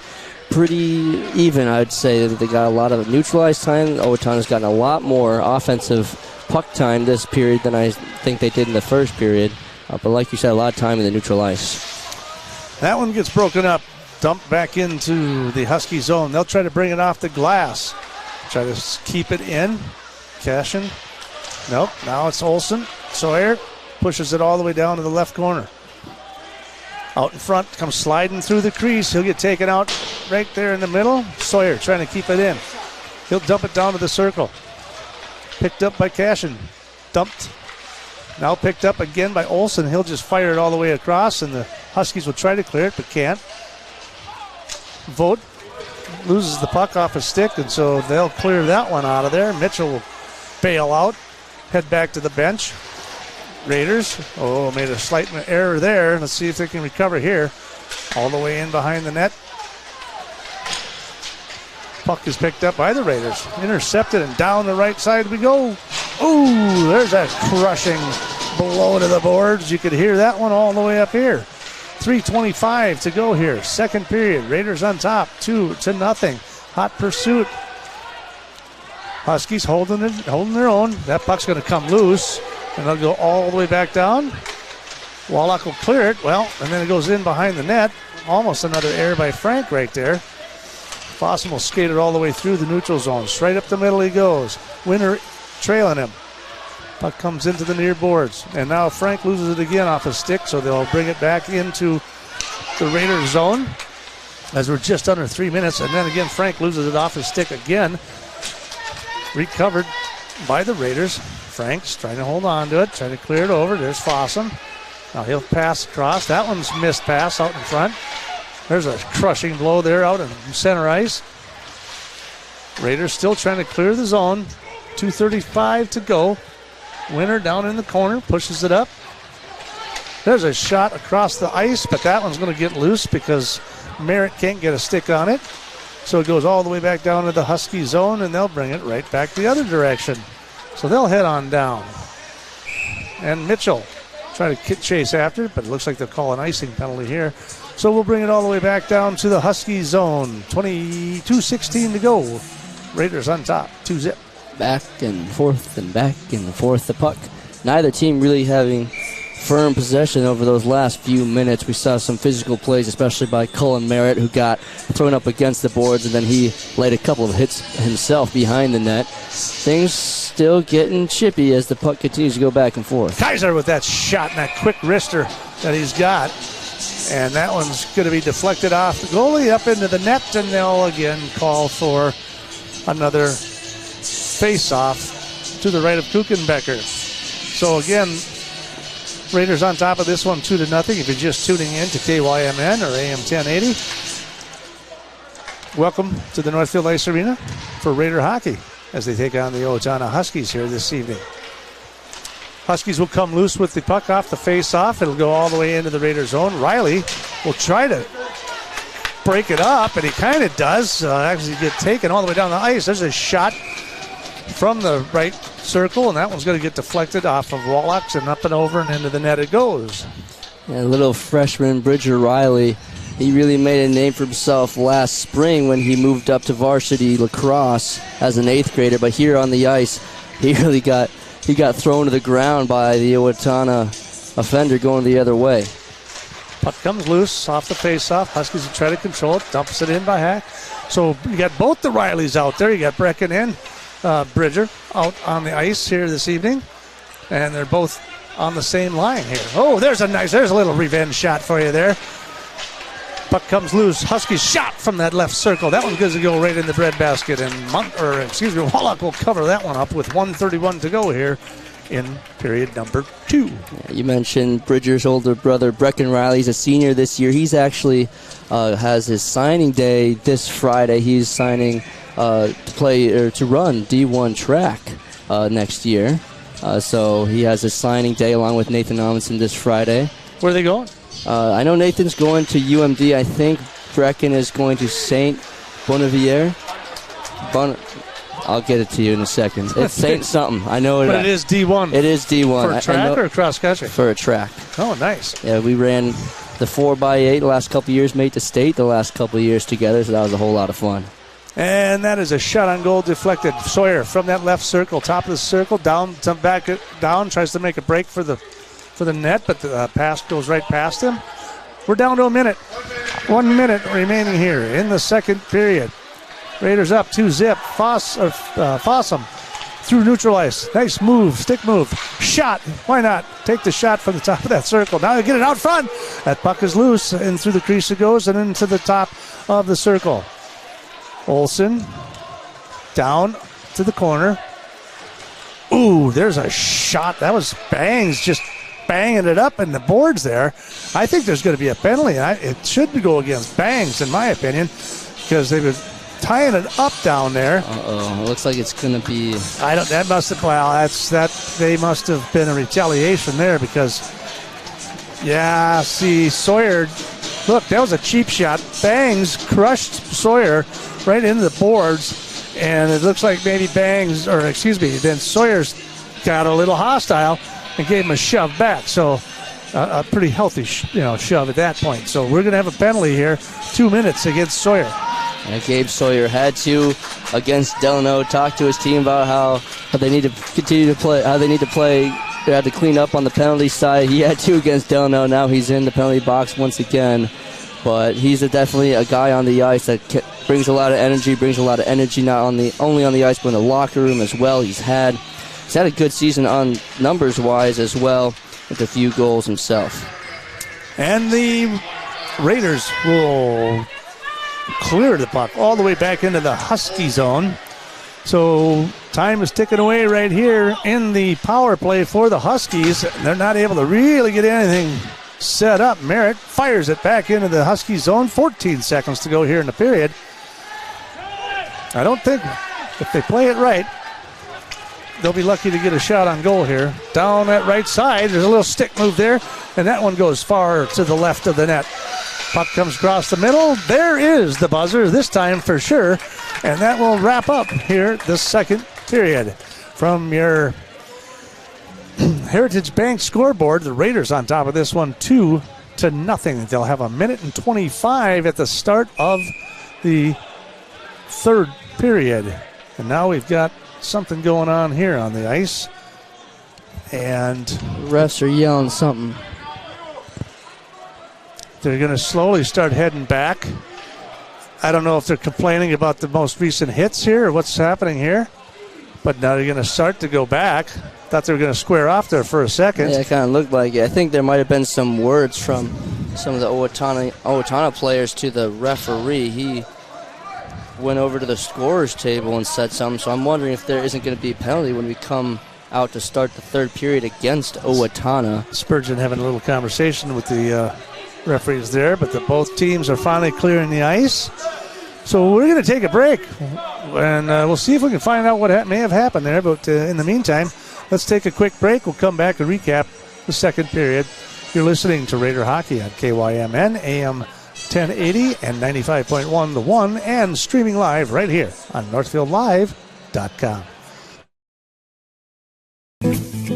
even, I would say. They got a lot of neutralized time. Owatonna's gotten a lot more offensive puck time this period than I think they did in the first period. But like you said, a lot of time in the neutral ice. That one gets broken up, dumped back into the Husky zone. They'll try to bring it off the glass. Try to keep it in. Cashin. Nope. Now it's Olsen. Sawyer pushes it all the way down to the left corner. Out in front, comes sliding through the crease. He'll get taken out right there in the middle. Sawyer trying to keep it in. He'll dump it down to the circle. Picked up by Cashin. Dumped. Now picked up again by Olsen. He'll just fire it all the way across, and the Huskies will try to clear it, but can't. Vogt loses the puck off his stick, and so they'll clear that one out of there. Mitchell will bail out, head back to the bench. Raiders, made a slight error there. Let's see if they can recover here. All the way in behind the net. Puck is picked up by the Raiders. Intercepted, and down the right side we go. Ooh, there's a crushing blow to the boards. You could hear that one all the way up here. 3:25 to go here. Second period. Raiders on top, 2-0. Hot pursuit. Huskies holding their own. That puck's going to come loose, and they'll go all the way back down. Wallach will clear it. Well, and then it goes in behind the net. Almost another error by Frank right there. Fossum will skate it all the way through the neutral zone. Straight up the middle he goes. Winter trailing him. Puck comes into the near boards. And now Frank loses it again off his stick, so they'll bring it back into the Raiders zone as we're just under 3 minutes. And then again, Frank loses it off his stick again. Recovered by the Raiders. Frank's trying to hold on to it, trying to clear it over. There's Fossum. Now he'll pass across. That one's missed pass out in front. There's a crushing blow there out in center ice. Raiders still trying to clear the zone. 2:35 to go. Winter down in the corner, pushes it up. There's a shot across the ice, but that one's going to get loose because Merritt can't get a stick on it. So it goes all the way back down to the Husky zone, and they'll bring it right back the other direction. So they'll head on down. And Mitchell try to chase after it, but it looks like they'll call an icing penalty here. So we'll bring it all the way back down to the Husky zone. 22:16 to go. Raiders on top, 2-0. Back and forth, the puck. Neither team really having firm possession over those last few minutes. We saw some physical plays, especially by Cullen Merritt, who got thrown up against the boards, and then he laid a couple of hits himself behind the net. Things still getting chippy as the puck continues to go back and forth. Kaiser with that shot and that quick wrister that he's got. And that one's going to be deflected off the goalie up into the net, and they'll again call for another face-off to the right of Kuchenbecker. So again, Raiders on top of this one 2-0. If you're just tuning in to KYMN or AM 1080, welcome to the Northfield Ice Arena for Raider hockey as they take on the Owatonna Huskies here this evening. Huskies will come loose with the puck off the face-off. It'll go all the way into the Raider zone. Riley will try to break it up, and he kind of does. Actually get taken all the way down the ice. There's a shot from the right circle, and that one's going to get deflected off of Wallach's and up and over and into the net it goes. Yeah, little freshman Bridger Riley, he really made a name for himself last spring when he moved up to varsity lacrosse as an 8th grader, but here on the ice, he really got thrown to the ground by the Owatonna offender going the other way. Puck comes loose off the face-off. Huskies will try to control it, dumps it in by Hack. So you got both the Rileys out there. You got Brecken and Bridger out on the ice here this evening, and they're both on the same line here. Oh, there's a little revenge shot for you there. Puck comes loose. Huskies shot from that left circle. That one's going to go right in the breadbasket, and Wallach will cover that one up with 1:31 to go here in period number 2. Yeah, you mentioned Bridger's older brother, Brecken Riley. He's a senior this year. He's actually has his signing day this Friday. He's signing to run D1 track next year. So he has his signing day along with Nathan Amundsen this Friday. Where are they going? I know Nathan's going to UMD. I think Brecken is going to St. Bonavier. I'll get it to you in a second. It's Saint something. I know it. But it is D1. It is D1. For track or cross country? For a track. Oh, nice. Yeah, we ran the 4x8 the last couple of years, made the state the last couple of years together, so that was a whole lot of fun. And that is a shot on goal deflected. Sawyer from that left circle, top of the circle, down, back down, tries to make a break for the net, but the pass goes right past him. We're down to a minute. 1 minute remaining here in the second period. Raiders up 2-0. Fossum through neutral ice. Nice move, stick move. Shot. Why not? Take the shot from the top of that circle. Now you get it out front. That puck is loose, and through the crease it goes, and into the top of the circle. Olsen down to the corner. Ooh, there's a shot. That was Bangs just banging it up in the boards there. I think there's going to be a penalty. It should go against Bangs, in my opinion, because they were tying it up down there. Uh-oh. It looks like it's going to be... They must have been a retaliation there because, see, Sawyer, look, that was a cheap shot. Bangs crushed Sawyer right into the boards, and it looks like maybe then Sawyer's got a little hostile and gave him a shove back. So a pretty healthy shove at that point. So we're going to have a penalty here, 2 minutes against Sawyer. And Gabe Sawyer had to, against Delano, talk to his team about how they need to continue to play, how they need to play. They had to clean up on the penalty side. He had to against Delano. Now he's in the penalty box once again. But he's definitely a guy on the ice that brings a lot of energy not only on the ice but in the locker room as well. He's had a good season on numbers-wise as well, with a few goals himself. And the Raiders will clear the puck all the way back into the Husky zone. So time is ticking away right here in the power play for the Huskies. They're not able to really get anything set up. Merritt fires it back into the Husky zone. 14 seconds to go here in the period. I don't think if they play it right, they'll be lucky to get a shot on goal here. Down that right side, there's a little stick move there, and that one goes far to the left of the net. Puck comes across the middle. There is the buzzer, this time for sure. And that will wrap up here the second period. From your Heritage Bank scoreboard, the Raiders on top of this one 2-0. They'll have a minute and 25 at the start of the third period. And now we've got something going on here on the ice. And refs are yelling something. They're going to slowly start heading back. I don't know if they're complaining about the most recent hits here or what's happening here. But now they're going to start to go back. Thought they were going to square off there for a second. Yeah, it kind of looked like it. I think there might have been some words from some of the Owatonna players to the referee. He went over to the scorer's table and said something. So I'm wondering if there isn't going to be a penalty when we come out to start the third period against Owatonna. Spurgeon having a little conversation with the referees there, but both teams are finally clearing the ice. So we're going to take a break, and we'll see if we can find out what may have happened there. But in the meantime, let's take a quick break. We'll come back and recap the second period. You're listening to Raider Hockey on KYMN, AM 1080 and 95.1 The One, and streaming live right here on NorthfieldLive.com.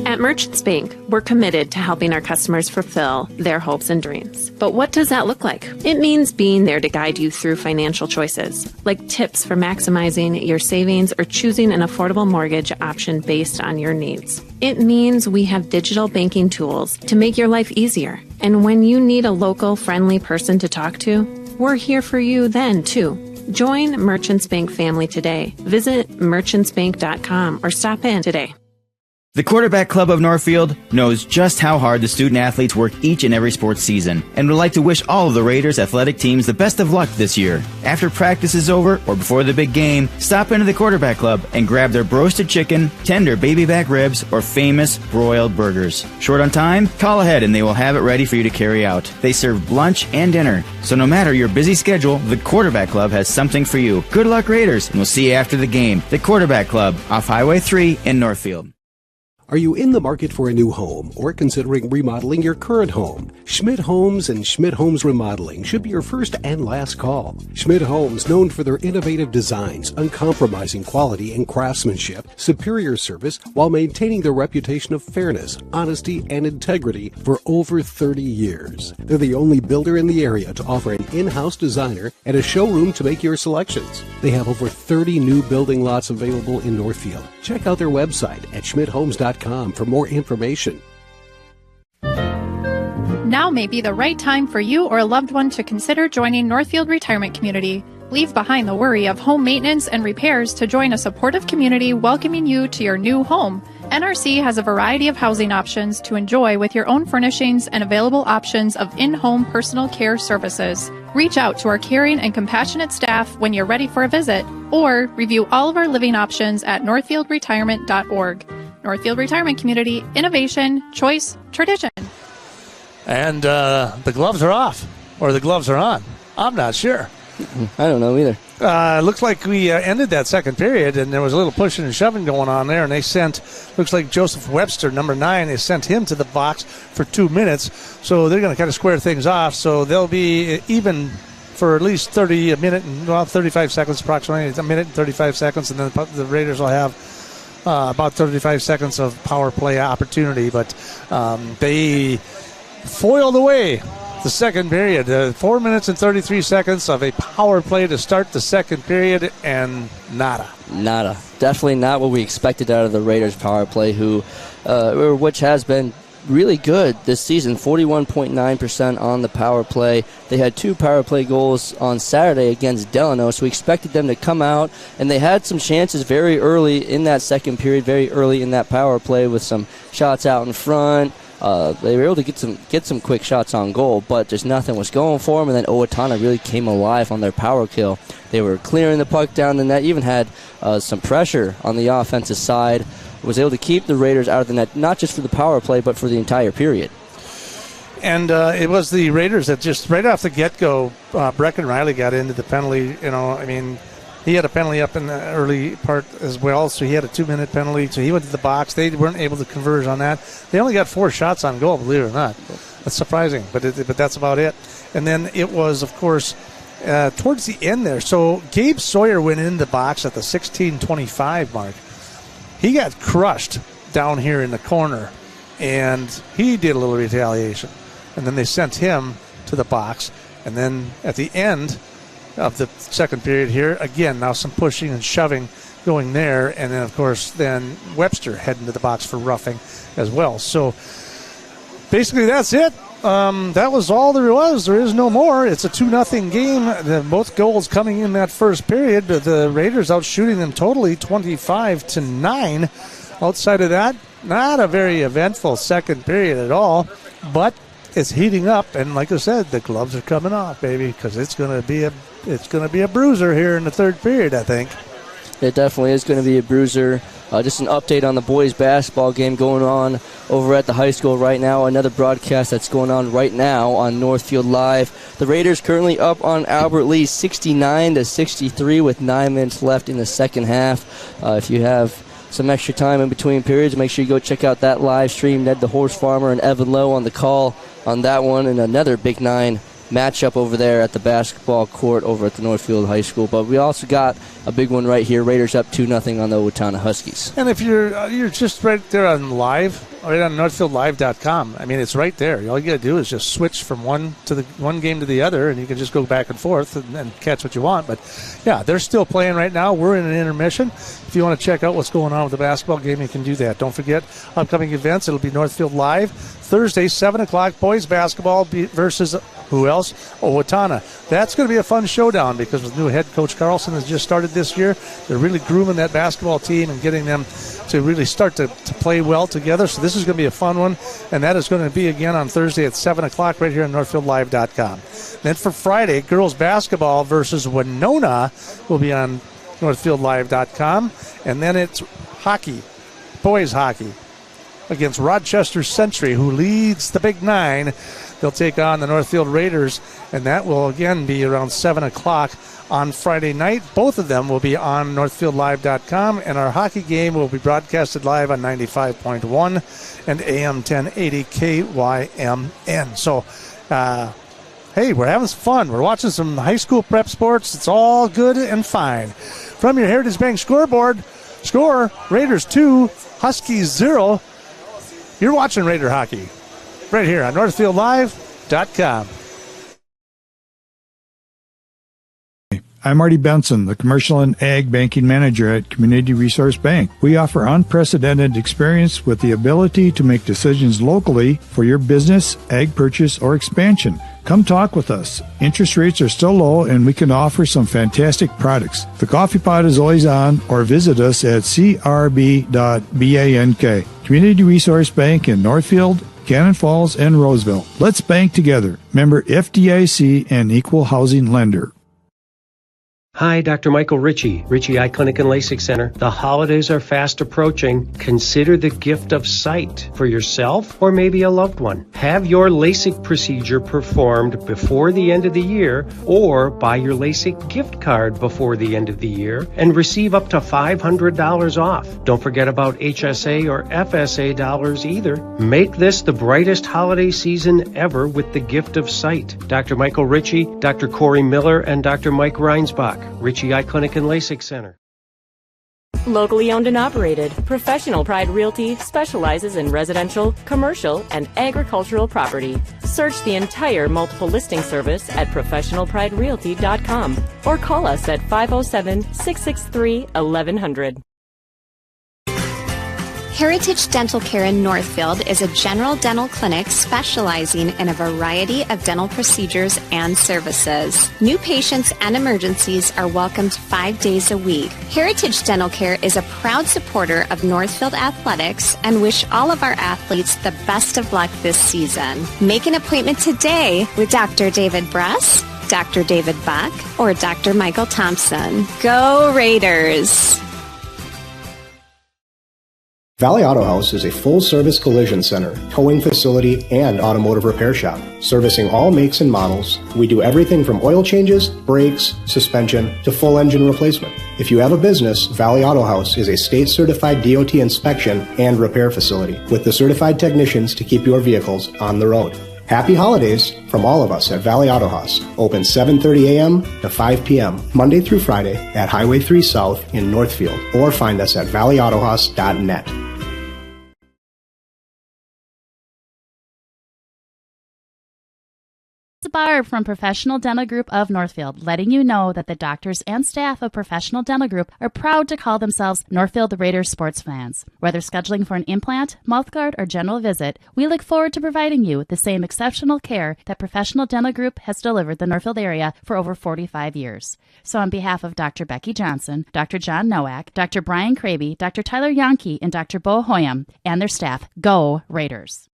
At Merchants Bank, we're committed to helping our customers fulfill their hopes and dreams. But what does that look like? It means being there to guide you through financial choices, like tips for maximizing your savings or choosing an affordable mortgage option based on your needs. It means we have digital banking tools to make your life easier. And when you need a local, friendly person to talk to, we're here for you then, too. Join Merchants Bank family today. Visit merchantsbank.com or stop in today. The Quarterback Club of Northfield knows just how hard the student athletes work each and every sports season and would like to wish all of the Raiders athletic teams the best of luck this year. After practice is over or before the big game, stop into the Quarterback Club and grab their roasted chicken, tender baby back ribs, or famous broiled burgers. Short on time? Call ahead and they will have it ready for you to carry out. They serve lunch and dinner, so no matter your busy schedule, the Quarterback Club has something for you. Good luck, Raiders, and we'll see you after the game. The Quarterback Club, off Highway 3 in Northfield. Are you in the market for a new home or considering remodeling your current home? Schmidt Homes and Schmidt Homes Remodeling should be your first and last call. Schmidt Homes, known for their innovative designs, uncompromising quality and craftsmanship, superior service, while maintaining their reputation of fairness, honesty, and integrity for over 30 years. They're the only builder in the area to offer an in-house designer and a showroom to make your selections. They have over 30 new building lots available in Northfield. Check out their website at schmidthomes.com for more information. Now may be the right time for you or a loved one to consider joining Northfield Retirement Community. Leave behind the worry of home maintenance and repairs to join a supportive community welcoming you to your new home. NRC has a variety of housing options to enjoy with your own furnishings and available options of in-home personal care services. Reach out to our caring and compassionate staff when you're ready for a visit, or review all of our living options at northfieldretirement.org. Northfield Retirement Community, innovation, choice, tradition. And the gloves are off, or the gloves are on. I'm not sure. I don't know either. Looks like we ended that second period, and there was a little pushing and shoving going on there, and they sent, looks like Joseph Webster, number 9, they sent him to the box for 2 minutes, so they're going to kind of square things off, so they'll be even for at least 35 seconds approximately, a minute and 35 seconds, and then the Raiders will have about 35 seconds of power play opportunity, but they foiled away the second period. 4 minutes and 33 seconds of a power play to start the second period, and nada. Definitely not what we expected out of the Raiders power play, which has been really good this season, 41.9% on the power play. They had 2 power play goals on Saturday against Delano, so we expected them to come out, and they had some chances very early in that second period, very early in that power play with some shots out in front. They were able to get some quick shots on goal, but just nothing was going for them, and then Owatonna really came alive on their power kill. They were clearing the puck down the net, even had some pressure on the offensive side, was able to keep the Raiders out of the net, not just for the power play, but for the entire period. And it was the Raiders that just right off the get-go, Brecken Riley got into the penalty. He had a penalty up in the early part as well, so he had a 2-minute penalty. So he went to the box. They weren't able to converge on that. They only got 4 shots on goal, believe it or not. That's surprising, but that's about it. And then it was, of course, towards the end there. So Gabe Sawyer went in the box at the 16:25 mark. He got crushed down here in the corner, and he did a little retaliation. And then they sent him to the box. And then at the end of the second period here, again, now some pushing and shoving going there. And then, of course, then Webster heading to the box for roughing as well. So basically that's it. That was all there was. There is no more. It's a 2-0 game. Both goals coming in that first period. The Raiders out shooting them totally 25-9. Outside of that, not a very eventful second period at all. But it's heating up, and like I said, the gloves are coming off, baby, because it's going to be a bruiser here in the third period, I think. It definitely is going to be a bruiser. Just an update on the boys basketball game going on over at the high school right now. Another broadcast that's going on right now on Northfield Live. The Raiders currently up on Albert Lee 69-63 with 9 minutes left in the second half. If you have some extra time in between periods, make sure you go check out that live stream. Ned the Horse Farmer and Evan Lowe on the call on that one, and another Big 9 matchup over there at the basketball court over at the Northfield High School. But we also got a big one right here. Raiders up 2-0 on the Owatonna Huskies. And if you're just right there on live, right on NorthfieldLive.com, I mean, it's right there. All you got to do is just switch from one game to the other, and you can just go back and forth and catch what you want. But, yeah, they're still playing right now. We're in an intermission. If you want to check out what's going on with the basketball game, you can do that. Don't forget, upcoming events, it'll be Northfield Live. Thursday, 7 o'clock, boys basketball versus who else? Owatonna. That's going to be a fun showdown because with new head coach Carlson has just started this year. They're really grooming that basketball team and getting them to really start to play well together. So this is going to be a fun one, and that is going to be again on Thursday at 7 o'clock right here on NorthfieldLive.com. Then for Friday, girls basketball versus Winona will be on NorthfieldLive.com. And then it's hockey, boys hockey, against Rochester Century, who leads the Big 9. They'll take on the Northfield Raiders, and that will again be around 7 o'clock on Friday night. Both of them will be on NorthfieldLive.com, and our hockey game will be broadcasted live on 95.1 and AM 1080 KYMN. So, hey, we're having some fun. We're watching some high school prep sports. It's all good and fine. From your Heritage Bank scoreboard, score Raiders 2, Huskies 0. You're watching Raider hockey right here on NorthfieldLive.com. I'm Marty Benson, the Commercial and Ag Banking Manager at Community Resource Bank. We offer unprecedented experience with the ability to make decisions locally for your business, ag purchase, or expansion. Come talk with us. Interest rates are still low, and we can offer some fantastic products. The coffee pot is always on, or visit us at crb.bank. Community Resource Bank in Northfield, Cannon Falls, and Roseville. Let's bank together. Member FDIC and Equal Housing Lender. Hi, Dr. Michael Ritchie, Ritchie Eye Clinic and LASIK Center. The holidays are fast approaching. Consider the gift of sight for yourself or maybe a loved one. Have your LASIK procedure performed before the end of the year, or buy your LASIK gift card before the end of the year and receive up to $500 off. Don't forget about HSA or FSA dollars either. Make this the brightest holiday season ever with the gift of sight. Dr. Michael Ritchie, Dr. Corey Miller, and Dr. Mike Reinsbach. Ritchie Eye Clinic and LASIK Center. Locally owned and operated, Professional Pride Realty specializes in residential, commercial, and agricultural property. Search the entire multiple listing service at professionalpriderealty.com or call us at 507-663-1100. Heritage Dental Care in Northfield is a general dental clinic specializing in a variety of dental procedures and services. New patients and emergencies are welcomed 5 days a week. Heritage Dental Care is a proud supporter of Northfield Athletics and wish all of our athletes the best of luck this season. Make an appointment today with Dr. David Bress, Dr. David Buck, or Dr. Michael Thompson. Go Raiders! Valley Auto House is a full-service collision center, towing facility, and automotive repair shop. Servicing all makes and models, we do everything from oil changes, brakes, suspension, to full engine replacement. If you have a business, Valley Auto House is a state-certified DOT inspection and repair facility with the certified technicians to keep your vehicles on the road. Happy holidays from all of us at Valley Auto House. Open 7:30 a.m. to 5 p.m. Monday through Friday at Highway 3 South in Northfield, or find us at valleyautohouse.net. Barb from Professional Dental Group of Northfield, letting you know that the doctors and staff of Professional Dental Group are proud to call themselves Northfield Raiders sports fans. Whether scheduling for an implant, mouthguard, or general visit, we look forward to providing you the same exceptional care that Professional Dental Group has delivered the Northfield area for over 45 years. So on behalf of Dr. Becky Johnson, Dr. John Nowak, Dr. Brian Kraby, Dr. Tyler Yonke, and Dr. Bo Hoyam, and their staff, go Raiders!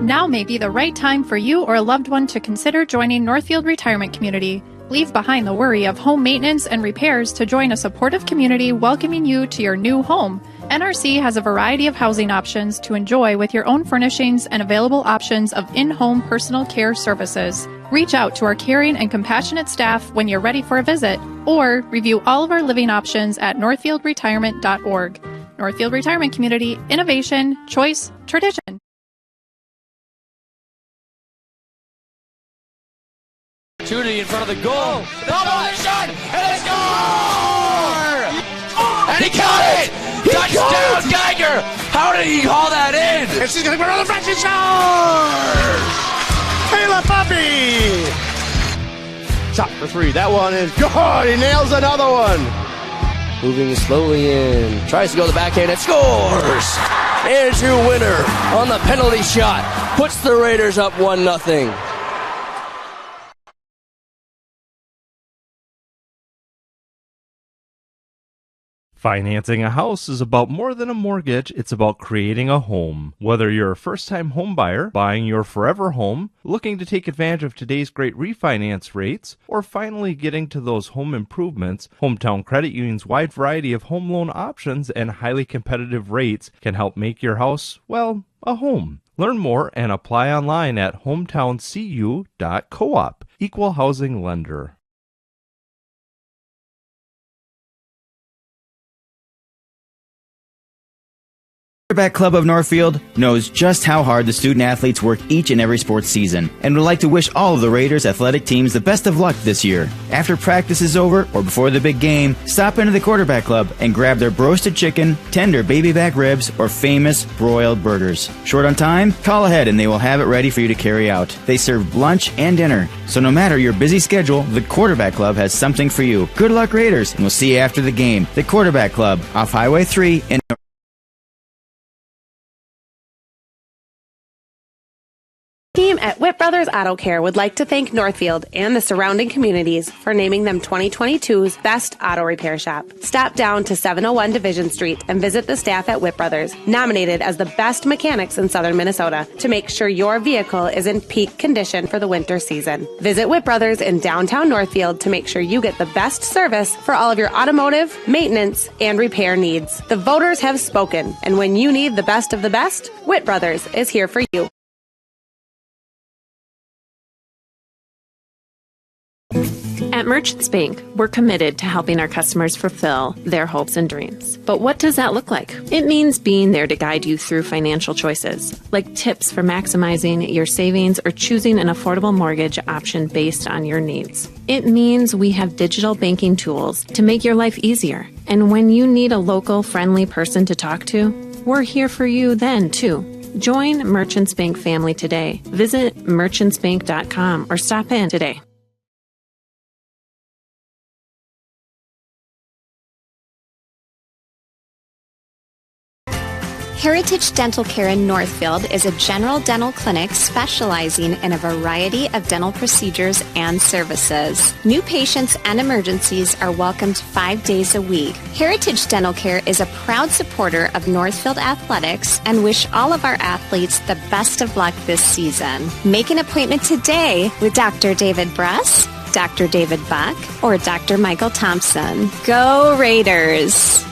Now may be the right time for you or a loved one to consider joining Northfield Retirement Community. Leave behind the worry of home maintenance and repairs to join a supportive community welcoming you to your new home. NRC has a variety of housing options to enjoy with your own furnishings and available options of in-home personal care services. Reach out to our caring and compassionate staff when you're ready for a visit, or review all of our living options at northfieldretirement.org. Northfield Retirement Community, innovation, choice, tradition. Opportunity in front of the goal. Double shot, and they score! And he caught it! Touchdown, Geiger! How did he haul that in? And she's going to go another French shot! Kayla Puppy! Shot for three. That one is good. He nails another one. Moving slowly in. Tries to go to the backhand and scores! Andrew Winter on the penalty shot. Puts the Raiders up 1-0. Financing a house is about more than a mortgage, it's about creating a home. Whether you're a first-time home buyer, buying your forever home, looking to take advantage of today's great refinance rates, or finally getting to those home improvements, Hometown Credit Union's wide variety of home loan options and highly competitive rates can help make your house, well, a home. Learn more and apply online at hometowncu.coop. Equal housing lender. Quarterback Club of Northfield knows just how hard the student athletes work each and every sports season and would like to wish all of the Raiders athletic teams the best of luck this year. After practice is over or before the big game, stop into the Quarterback Club and grab their roasted chicken, tender baby back ribs, or famous broiled burgers. Short on time? Call ahead and they will have it ready for you to carry out. They serve lunch and dinner, so no matter your busy schedule, the Quarterback Club has something for you. Good luck, Raiders, and we'll see you after the game. The Quarterback Club, off Highway 3 in Team at Whit Brothers Auto Care would like to thank Northfield and the surrounding communities for naming them 2022's Best Auto Repair Shop. Stop down to 701 Division Street and visit the staff at Whit Brothers, nominated as the best mechanics in southern Minnesota, to make sure your vehicle is in peak condition for the winter season. Visit Whit Brothers in downtown Northfield to make sure you get the best service for all of your automotive, maintenance, and repair needs. The voters have spoken, and when you need the best of the best, Whit Brothers is here for you. At Merchants Bank, we're committed to helping our customers fulfill their hopes and dreams. But what does that look like? It means being there to guide you through financial choices, like tips for maximizing your savings or choosing an affordable mortgage option based on your needs. It means we have digital banking tools to make your life easier. And when you need a local, friendly person to talk to, we're here for you then, too. Join Merchants Bank family today. Visit merchantsbank.com or stop in today. Heritage Dental Care in Northfield is a general dental clinic specializing in a variety of dental procedures and services. New patients and emergencies are welcomed 5 days a week. Heritage Dental Care is a proud supporter of Northfield Athletics and wish all of our athletes the best of luck this season. Make an appointment today with Dr. David Bress, Dr. David Buck, or Dr. Michael Thompson. Go Raiders!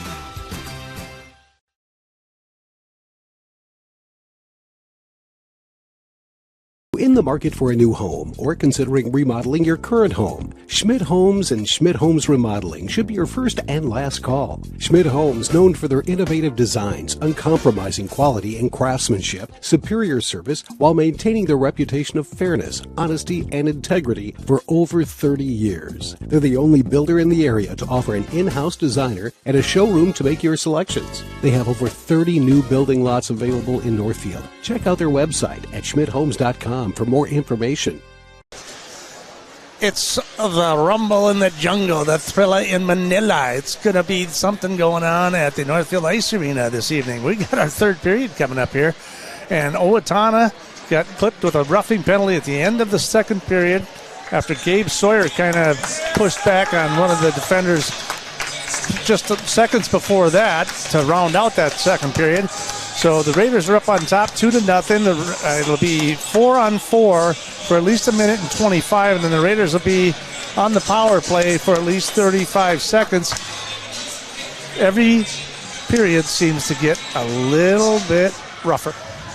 In the market for a new home or considering remodeling your current home, Schmidt Homes and Schmidt Homes Remodeling should be your first and last call. Schmidt Homes, known for their innovative designs, uncompromising quality and craftsmanship, superior service, while maintaining their reputation of fairness, honesty, and integrity for over 30 years. They're the only builder in the area to offer an in-house designer and a showroom to make your selections. They have over 30 new building lots available in Northfield. Check out their website at schmidthomes.com for more information. It's the rumble in the jungle, the thriller in Manila. It's going to be something going on at the Northfield Ice Arena this evening. We got our third period coming up here, and Owatonna got clipped with a roughing penalty at the end of the second period after Gabe Sawyer kind of pushed back on one of the defenders just seconds before that to round out that second period. So the Raiders are up on top 2-0. It'll be 4-on-4 for at least a minute and 25, and then the Raiders will be on the power play for at least 35 seconds. Every period seems to get a little bit rougher.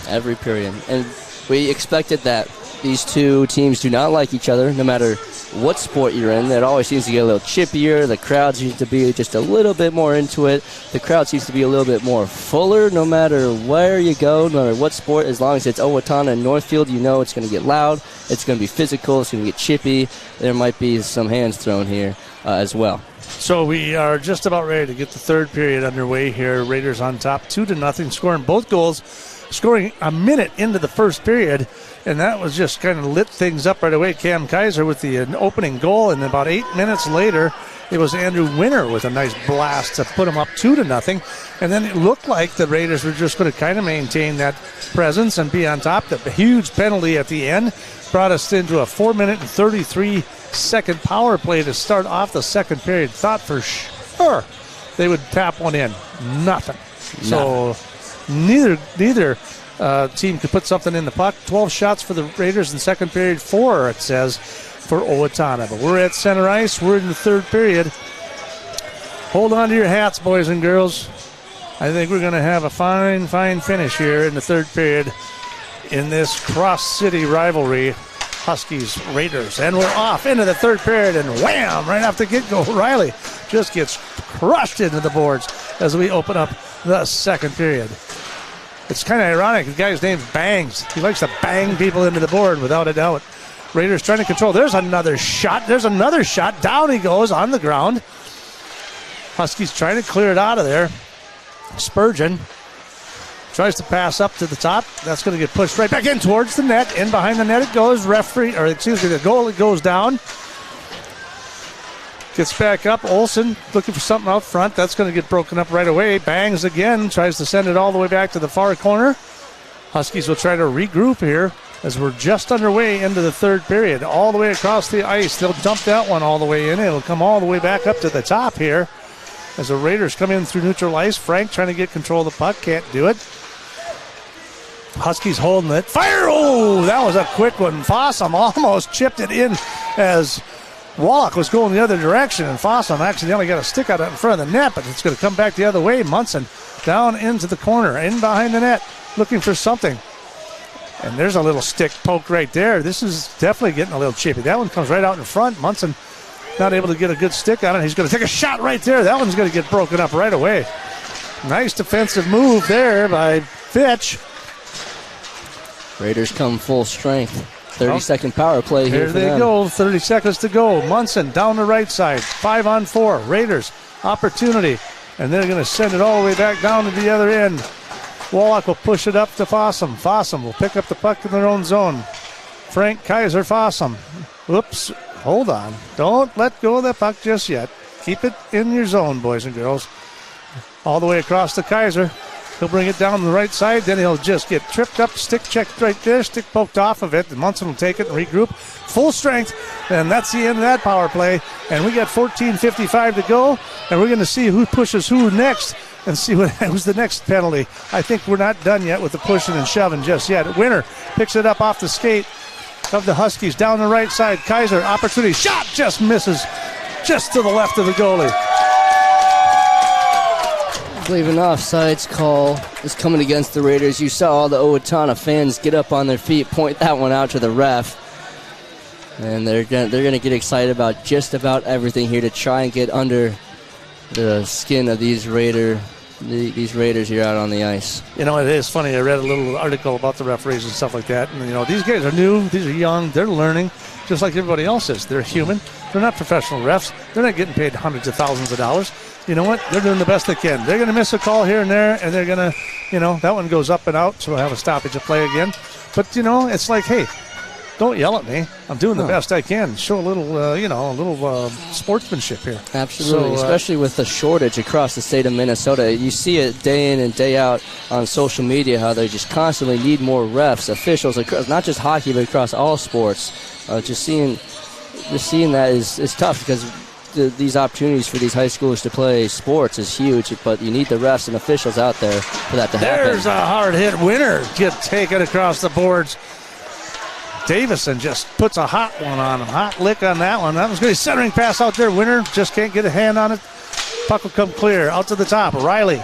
Every period. And we expected that. These two teams do not like each other, no matter what sport you're in. It always seems to get a little chippier. The crowd seems to be just a little bit more into it. The crowd seems to be a little bit more fuller, no matter where you go, no matter what sport. As long as it's Owatonna and Northfield, you know it's going to get loud. It's going to be physical. It's going to get chippy. There might be some hands thrown here as well. So we are just about ready to get the third period underway here. Raiders on top 2-0, scoring both goals, scoring a minute into the first period. And that was just kind of lit things up right away. Cam Kaiser with the opening goal, and about 8 minutes later, it was Andrew Winter with a nice blast to put them up 2-0. And then it looked like the Raiders were just going to kind of maintain that presence and be on top. The huge penalty at the end brought us into a 4-minute and 33-second power play to start off the second period. Thought for sure they would tap one in. Nothing. So neither team could put something in the puck. 12 shots for the Raiders in second period, 4, it says, for Owatonna. But we're at center ice. We're in the third period. Hold on to your hats, boys and girls. I think we're going to have a fine finish here in the third period in this cross-city rivalry, Huskies-Raiders. And we're off into the third period, and wham, right off the get-go, Riley just gets crushed into the boards as we open up the second period. It's kind of ironic. The guy's name's Bangs. He likes to bang people into the board, without a doubt. Raiders trying to control. There's another shot. Down he goes on the ground. Huskies trying to clear it out of there. Spurgeon tries to pass up to the top. That's going to get pushed right back in towards the net. In behind the net it goes. The goalie goes down. Gets back up. Olsen looking for something out front. That's going to get broken up right away. Bangs again. Tries to send it all the way back to the far corner. Huskies will try to regroup here as we're just underway into the third period. All the way across the ice. They'll dump that one all the way in. It'll come all the way back up to the top here as the Raiders come in through neutral ice. Frank trying to get control of the puck. Can't do it. Huskies holding it. Fire! Oh, that was a quick one. Fossum almost chipped it in as Wallach was going the other direction, and Fossum accidentally got a stick out in front of the net, but it's going to come back the other way. Munson down into the corner, in behind the net, looking for something. And there's a little stick poke right there. This is definitely getting a little chippy. That one comes right out in front. Munson not able to get a good stick on it. He's going to take a shot right there. That one's going to get broken up right away. Nice defensive move there by Fitch. Raiders come full strength. 30-second power play here for them. Here they go. 30 seconds to go. Munson down the right side. 5-on-4. Raiders opportunity. And they're going to send it all the way back down to the other end. Wallach will push it up to Fossum. Fossum will pick up the puck in their own zone. Frank Kaiser, Fossum. Whoops. Hold on. Don't let go of the puck just yet. Keep it in your zone, boys and girls. All the way across to Kaiser. He'll bring it down the right side. Then he'll just get tripped up. Stick checked right there. Stick poked off of it. And Munson will take it and regroup. Full strength. And that's the end of that power play. And we got 14:55 to go. And we're going to see who pushes who next and see who's the next penalty. I think we're not done yet with the pushing and shoving just yet. Winner picks it up off the skate of the Huskies down the right side. Kaiser, opportunity. Shot just misses just to the left of the goalie. I believe an offsides call is coming against the Raiders. You saw all the Owatonna fans get up on their feet, point that one out to the ref. And they're gonna get excited about just about everything here to try and get under the skin of these Raiders here out on the ice. You know, it is funny. I read a little article about the referees and stuff like that. And, you know, these guys are new. These are young. They're learning just like everybody else is. They're human. They're not professional refs. They're not getting paid hundreds of thousands of dollars. You know what? They're doing the best they can. They're going to miss a call here and there, and they're going to, you know, that one goes up and out, so we'll have a stoppage of play again. But, you know, it's like, hey, don't yell at me. I'm doing the best I can. Show a little, sportsmanship here. Absolutely, especially with the shortage across the state of Minnesota. You see it day in and day out on social media how they just constantly need more refs, officials, across, not just hockey, but across all sports. Just seeing that is tough because these opportunities for these high schoolers to play sports is huge, but you need the refs and officials out there for that to happen. There's a hard-hit winner. Get taken across the boards. Davison just puts a hot one on him. Hot lick on that one. That was good. Centering pass out there. Winner just can't get a hand on it. Puck will come clear. Out to the top. Riley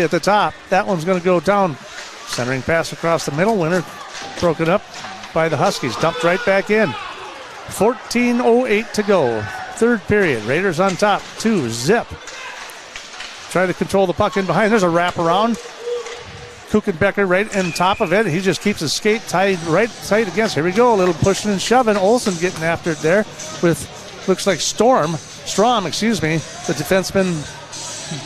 at the top. That one's going to go down. Centering pass across the middle. Winner broken up by the Huskies. Dumped right back in. 14:08 to go. Third period. Raiders on top. 2-zip. Try to control the puck in behind. There's a wraparound. Kuchenbecker right on top of it. He just keeps his skate tight against. Here we go. A little pushing and shoving. Olsen getting after it there with, looks like Strom, the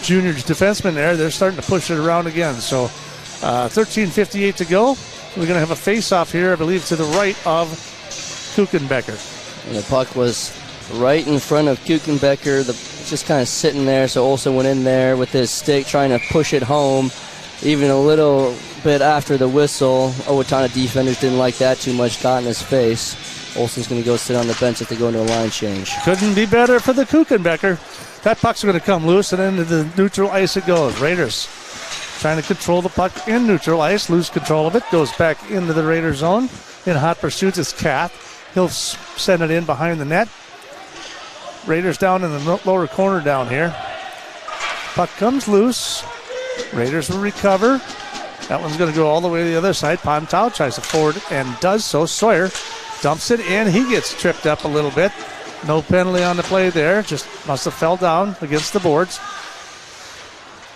junior defenseman there. They're starting to push it around again. So 13:58 to go. We're going to have a face-off here, I believe, to the right of Kuchenbecker. And the puck was right in front of Kuchenbecker. Just kind of sitting there, so Olsen went in there with his stick trying to push it home. Even a little bit after the whistle, Owatonna defenders didn't like that too much, got in his face. Olsen's going to go sit on the bench if they go into a line change. Couldn't be better for the Kuchenbecker. That puck's going to come loose, and into the neutral ice it goes. Raiders trying to control the puck in neutral ice, lose control of it, goes back into the Raider zone. In hot pursuit is Kath. He'll send it in behind the net. Raiders down in the lower corner down here. Puck comes loose. Raiders will recover. That one's going to go all the way to the other side. Pontau tries to forward and does so. Sawyer dumps it in. He gets tripped up a little bit. No penalty on the play there. Just must have fell down against the boards.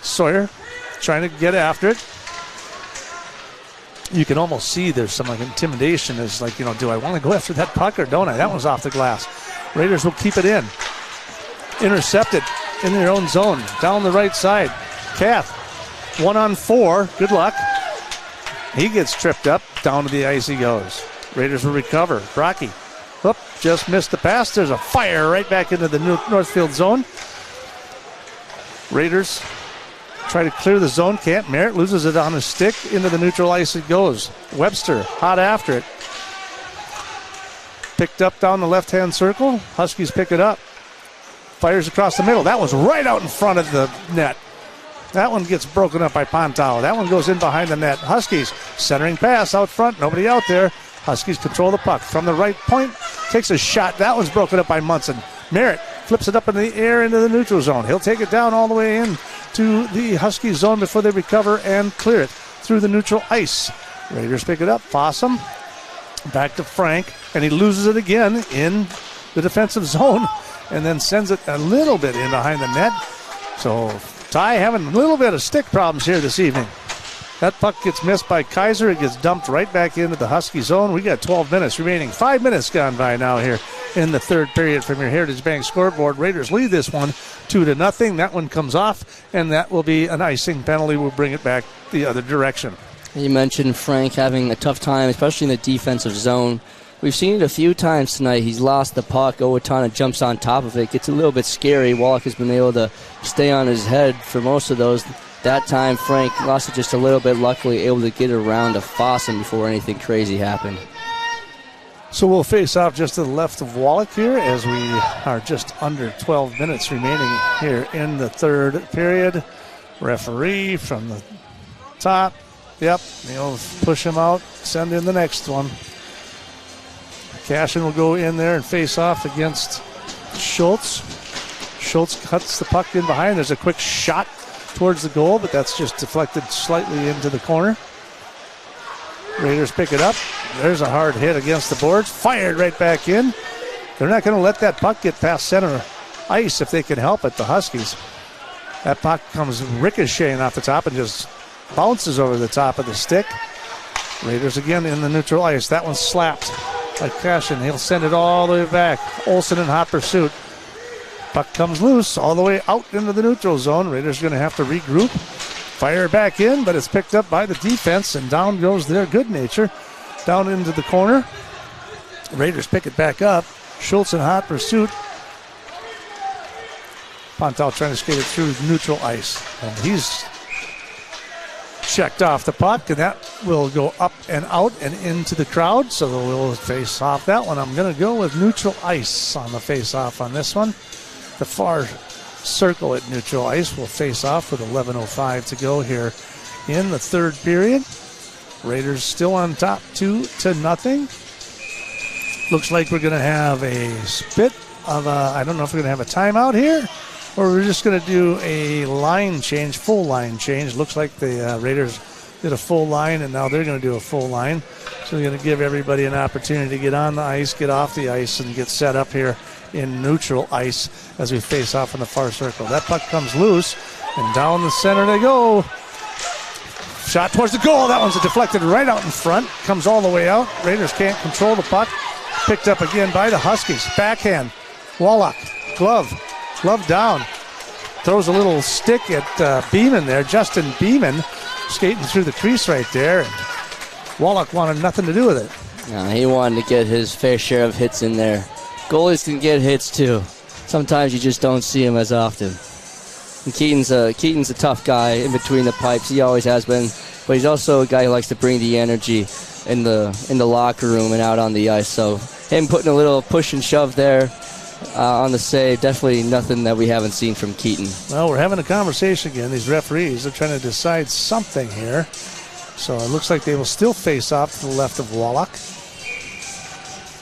Sawyer trying to get after it. You can almost see there's some like intimidation. It's like, do I want to go after that puck or don't I? That one's off the glass. Raiders will keep it in. Intercepted in their own zone. Down the right side. Kath, 1-on-4. Good luck. He gets tripped up. Down to the ice he goes. Raiders will recover. Brocky. Oop, just missed the pass. There's a fire right back into the Northfield zone. Raiders try to clear the zone. Can't. Merritt loses it on his stick. Into the neutral ice it goes. Webster hot after it. Picked up down the left-hand circle. Huskies pick it up. Fires across the middle. That was right out in front of the net. That one gets broken up by Pontau. That one goes in behind the net. Huskies centering pass out front. Nobody out there. Huskies control the puck. From the right point, takes a shot. That one's broken up by Munson. Merritt flips it up in the air into the neutral zone. He'll take it down all the way in to the Husky zone before they recover and clear it through the neutral ice. Raiders pick it up. Fossum back to Frank, and he loses it again in the defensive zone and then sends it a little bit in behind the net. So Ty having a little bit of stick problems here this evening. That puck gets missed by Kaiser. It gets dumped right back into the Husky zone. We got 12 minutes remaining. 5 minutes gone by now here in the third period from your Heritage Bank scoreboard. Raiders lead this one 2-0. That one comes off, and that will be an icing penalty. We'll bring it back the other direction. You mentioned Frank having a tough time, especially in the defensive zone. We've seen it a few times tonight. He's lost the puck. Owatonna jumps on top of it. Gets a little bit scary. Wallach has been able to stay on his head for most of those. That time, Frank lost it just a little bit. Luckily, able to get it around to Fossum before anything crazy happened. So we'll face off just to the left of Wallach here as we are just under 12 minutes remaining here in the third period. Referee from the top. Yep, he'll push him out, send in the next one. Cashin will go in there and face off against Schultz. Schultz cuts the puck in behind. There's a quick shot towards the goal, but that's just deflected slightly into the corner. Raiders pick it up. There's a hard hit against the boards. Fired right back in. They're not going to let that puck get past center ice if they can help it, the Huskies. That puck comes ricocheting off the top and just bounces over the top of the stick. Raiders again in the neutral ice. That one's slapped by Cashin. He'll send it all the way back. Olsen in hot pursuit. Puck comes loose all the way out into the neutral zone. Raiders going to have to regroup. Fire back in, but it's picked up by the defense, and down goes their good nature. Down into the corner. Raiders pick it back up. Schultz in hot pursuit. Pontau trying to skate it through neutral ice. And he's checked off the puck, and that will go up and out and into the crowd. So we'll face off that one. I'm going to go with neutral ice on the face off on this one. The far circle at neutral ice will face off with 11:05 to go here in the third period. Raiders still on top 2-0. Looks like we're going to have a spit of I don't know if we're going to have a timeout here or we're just going to do a line change, full line change. Looks like the Raiders did a full line, and now they're going to do a full line. So they're going to give everybody an opportunity to get on the ice, get off the ice, and get set up here in neutral ice as we face off in the far circle. That puck comes loose, and down the center they go. Shot towards the goal. That one's deflected right out in front. Comes all the way out. Raiders can't control the puck. Picked up again by the Huskies. Backhand. Wallach. Glove down. Throws a little stick at Beeman there. Justin Beeman skating through the crease right there. And Wallach wanted nothing to do with it. No, he wanted to get his fair share of hits in there. Goalies can get hits too. Sometimes you just don't see him as often. And Keaton's a tough guy in between the pipes. He always has been. But he's also a guy who likes to bring the energy in the locker room and out on the ice. So him putting a little push and shove there on the save. Definitely nothing that we haven't seen from Keaton. Well, we're having a conversation again. These referees are trying to decide something here. So it looks like they will still face off to the left of Wallach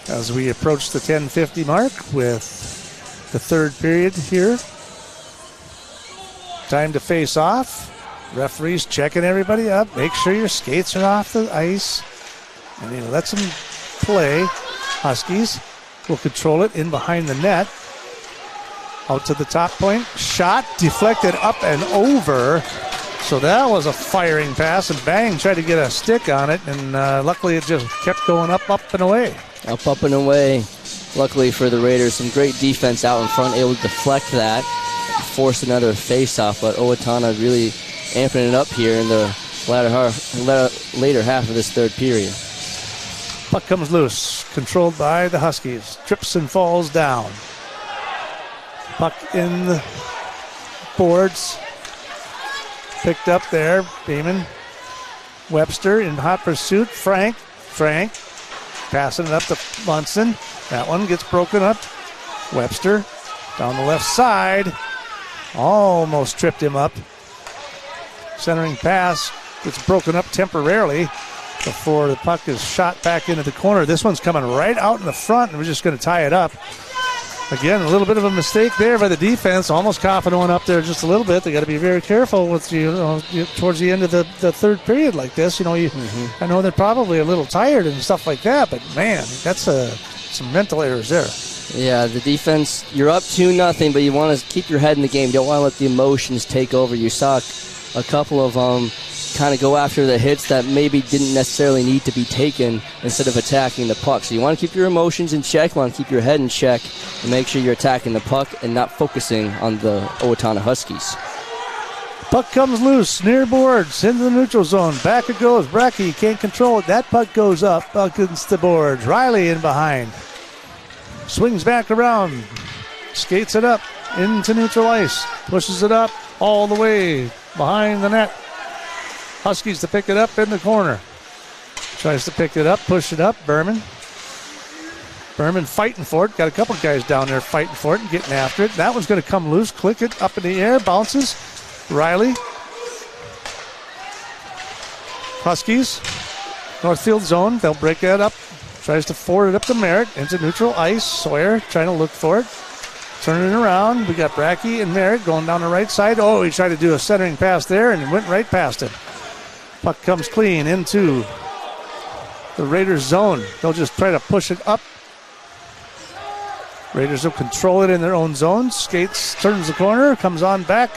as we approach the 10:50 mark with the third period here. Time to face off. Referees checking everybody up. Make sure your skates are off the ice. And he lets them play. Huskies will control it in behind the net. Out to the top point. Shot deflected up and over. So that was a firing pass, and Bang tried to get a stick on it, and luckily it just kept going up and away. Up and away. Luckily for the Raiders, some great defense out in front, able to deflect that, force another face-off, but Owatonna really amping it up here in the later half of this third period. Puck comes loose, controlled by the Huskies. Trips and falls down. Puck in the boards. Picked up there, Beeman. Webster in hot pursuit. Frank passing it up to Munson. That one gets broken up. Webster down the left side. Almost tripped him up. Centering pass gets broken up temporarily before the puck is shot back into the corner. This one's coming right out in the front, and we're just going to tie it up. Again, a little bit of a mistake there by the defense. Almost coughing one up there just a little bit. They got to be very careful with towards the end of the third period like this. I know they're probably a little tired and stuff like that, but man, that's some mental errors there. Yeah, the defense, you're up 2-0, but you want to keep your head in the game. You don't want to let the emotions take over. You saw a couple of kind of go after the hits that maybe didn't necessarily need to be taken instead of attacking the puck. So you want to keep your emotions in check, want to keep your head in check, and make sure you're attacking the puck and not focusing on the Owatonna Huskies. Puck comes loose, near boards, into the neutral zone. Back it goes. Brecky can't control it. That puck goes up against the boards. Riley in behind. Swings back around. Skates it up into neutral ice. Pushes it up all the way behind the net. Huskies to pick it up in the corner. Tries to pick it up, push it up. Berman fighting for it. Got a couple guys down there fighting for it and getting after it. That one's going to come loose. Click it up in the air. Bounces. Riley. Huskies. Northfield zone. They'll break that up. Tries to forward it up to Merritt into neutral ice. Sawyer trying to look for it. Turning it around. We got Brackey and Merritt going down the right side. Oh, he tried to do a centering pass there and went right past him. Puck comes clean into the Raiders zone. They'll just try to push it up. Raiders will control it in their own zone. Skates, turns the corner, comes on back.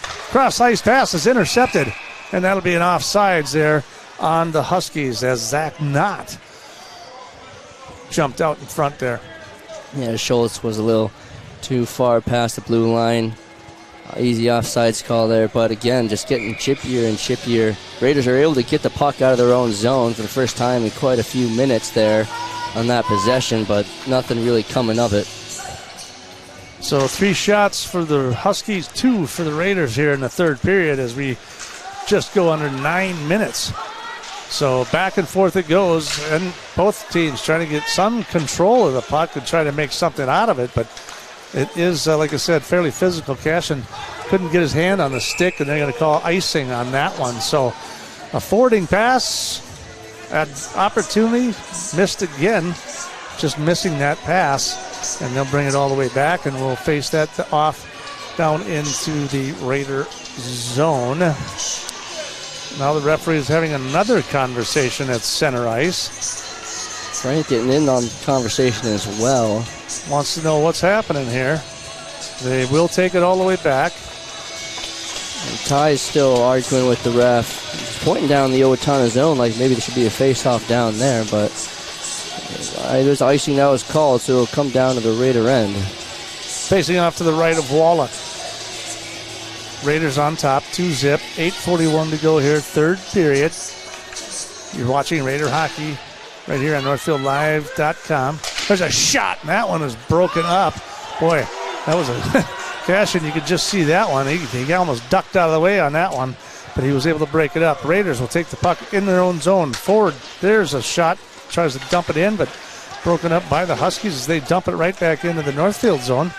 Cross ice pass is intercepted, and that'll be an offsides there on the Huskies as Zach Knott jumped out in front there. Yeah, Schultz was a little too far past the blue line. Easy offsides call there, but again, just getting chippier and chippier. Raiders are able to get the puck out of their own zone for the first time in quite a few minutes there on that possession, but nothing really coming of it. So 3 shots for the Huskies, 2 for the Raiders here in the third period as we just go under 9 minutes. So back and forth it goes, and both teams trying to get some control of the puck and try to make something out of it, but it is, like I said, fairly physical. Cashin couldn't get his hand on the stick, and they're going to call icing on that one. So a forwarding pass, an opportunity, missed again, just missing that pass. And they'll bring it all the way back, and we'll face that off down into the Raider zone. Now the referee is having another conversation at center ice. Frank getting in on the conversation as well. Wants to know what's happening here. They will take it all the way back. And Ty's still arguing with the ref. He's pointing down the Owatonna zone like maybe there should be a face-off down there, but there's icing that was called, so it'll come down to the Raider end. Facing off to the right of Wallach. Raiders on top, 2-0, 8:41 to go here, third period. You're watching Raider hockey right here on NorthfieldLive.com. There's a shot, and that one is broken up. Boy, that was a Cashin. You could just see that one. He almost ducked out of the way on that one, but he was able to break it up. Raiders will take the puck in their own zone. Forward, there's a shot. Tries to dump it in, but broken up by the Huskies as they dump it right back into the Northfield zone.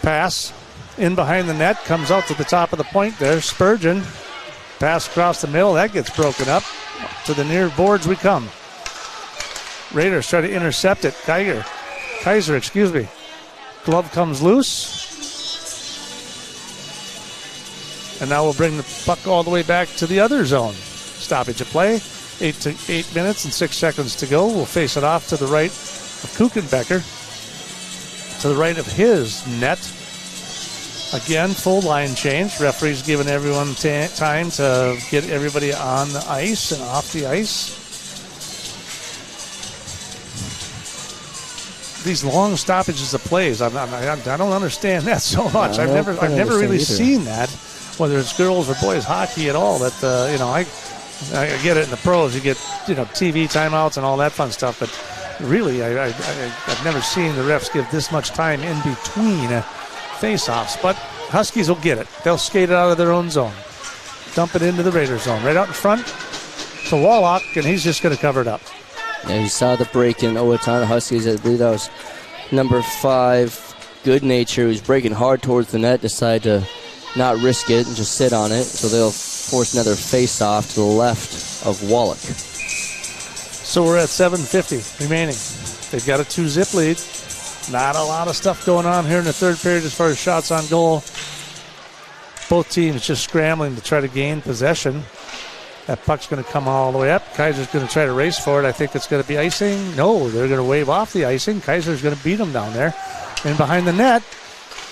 Pass in behind the net, comes out to the top of the point there. Spurgeon, pass across the middle, that gets broken up. To the near boards we come. Raiders try to intercept it. Kaiser, excuse me. Glove comes loose. And now we'll bring the puck all the way back to the other zone. Stoppage of play. 8 minutes and 6 seconds to go. We'll face it off to the right of Kuchenbecker. To the right of his net. Again, full line change. Referee's giving everyone time to get everybody on the ice and off the ice. These long stoppages of plays, I don't understand that so much. I've never really seen that, whether it's girls or boys hockey at all. That I get it in the pros. You get TV timeouts and all that fun stuff, but really, I've never seen the refs give this much time in between face-offs. But Huskies will get it. They'll skate it out of their own zone, dump it into the Raiders zone, right out in front to Wallach, and he's just going to cover it up. Yeah, you saw the break in Owatonna Huskies. I believe that was number 5, Good Nature, who's breaking hard towards the net, decided to not risk it and just sit on it. So they'll force another face-off to the left of Wallach. So we're at 7:50 remaining. They've got a 2-zip lead. Not a lot of stuff going on here in the third period as far as shots on goal. Both teams just scrambling to try to gain possession. That puck's going to come all the way up. Kaiser's going to try to race for it. I think it's going to be icing. No, they're going to wave off the icing. Kaiser's going to beat him down there. And behind the net,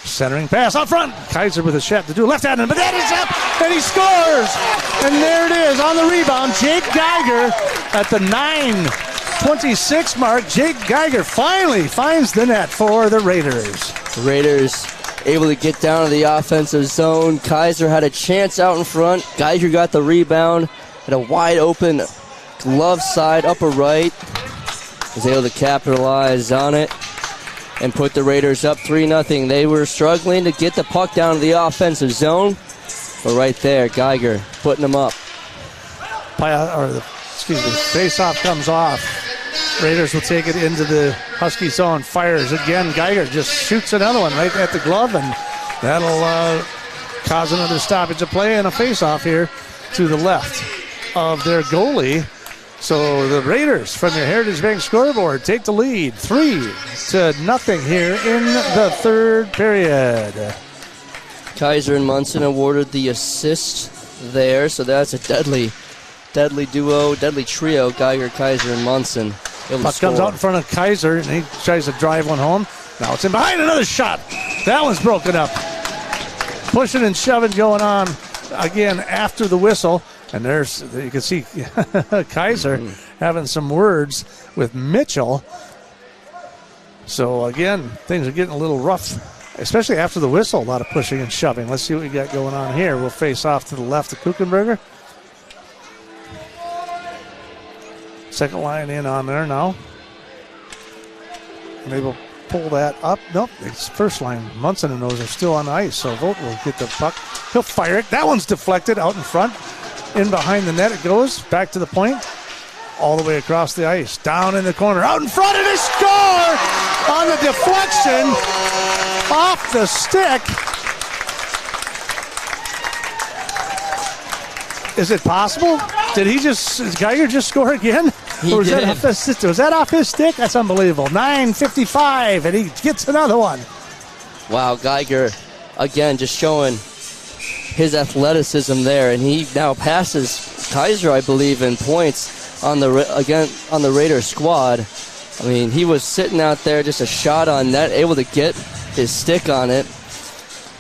centering pass out front. Kaiser with a shot to do left-handed, but that is up, and he scores! And there it is on the rebound. Jake Geiger at the 9:26 mark. Jake Geiger finally finds the net for the Raiders. The Raiders able to get down to the offensive zone. Kaiser had a chance out in front. Geiger got the rebound. Had a wide open glove side, upper right. Was able to capitalize on it and put the Raiders up 3-0. They were struggling to get the puck down to the offensive zone. But right there, Geiger putting them up. Face-off comes off. Raiders will take it into the Husky zone. Fires again. Geiger just shoots another one right at the glove, and that'll cause another stoppage of play and a face-off here to the left of their goalie. So the Raiders, from your Heritage Bank scoreboard, take the lead 3-0 here in the third period. Kaiser and Munson awarded the assist there, so that's a deadly duo, deadly trio, Geiger, Kaiser, and Munson. Puck comes out in front of Kaiser, and he tries to drive one home. Now it's in behind, another shot. That one's broken up. Pushing and shoving going on again after the whistle. And you can see Kaiser having some words with Mitchell. So again, things are getting a little rough, especially after the whistle. A lot of pushing and shoving. Let's see what we got going on here. We'll face off to the left of Kuchenberger. Second line in on there now. And they will pull that up. Nope, it's first line. Munson and those are still on the ice, so Vogt will get the puck. He'll fire it. That one's deflected out in front. In behind the net it goes. Back to the point. All the way across the ice. Down in the corner. Out in front, and they score on the deflection. Off the stick. Is it possible? Did Geiger just score again? He was did. Was that off his stick? That's unbelievable. 9:55, and he gets another one. Wow, Geiger, again, just showing his athleticism there, and he now passes Kaiser, I believe, in points on the Raiders squad. I mean, he was sitting out there, just a shot on net, able to get his stick on it.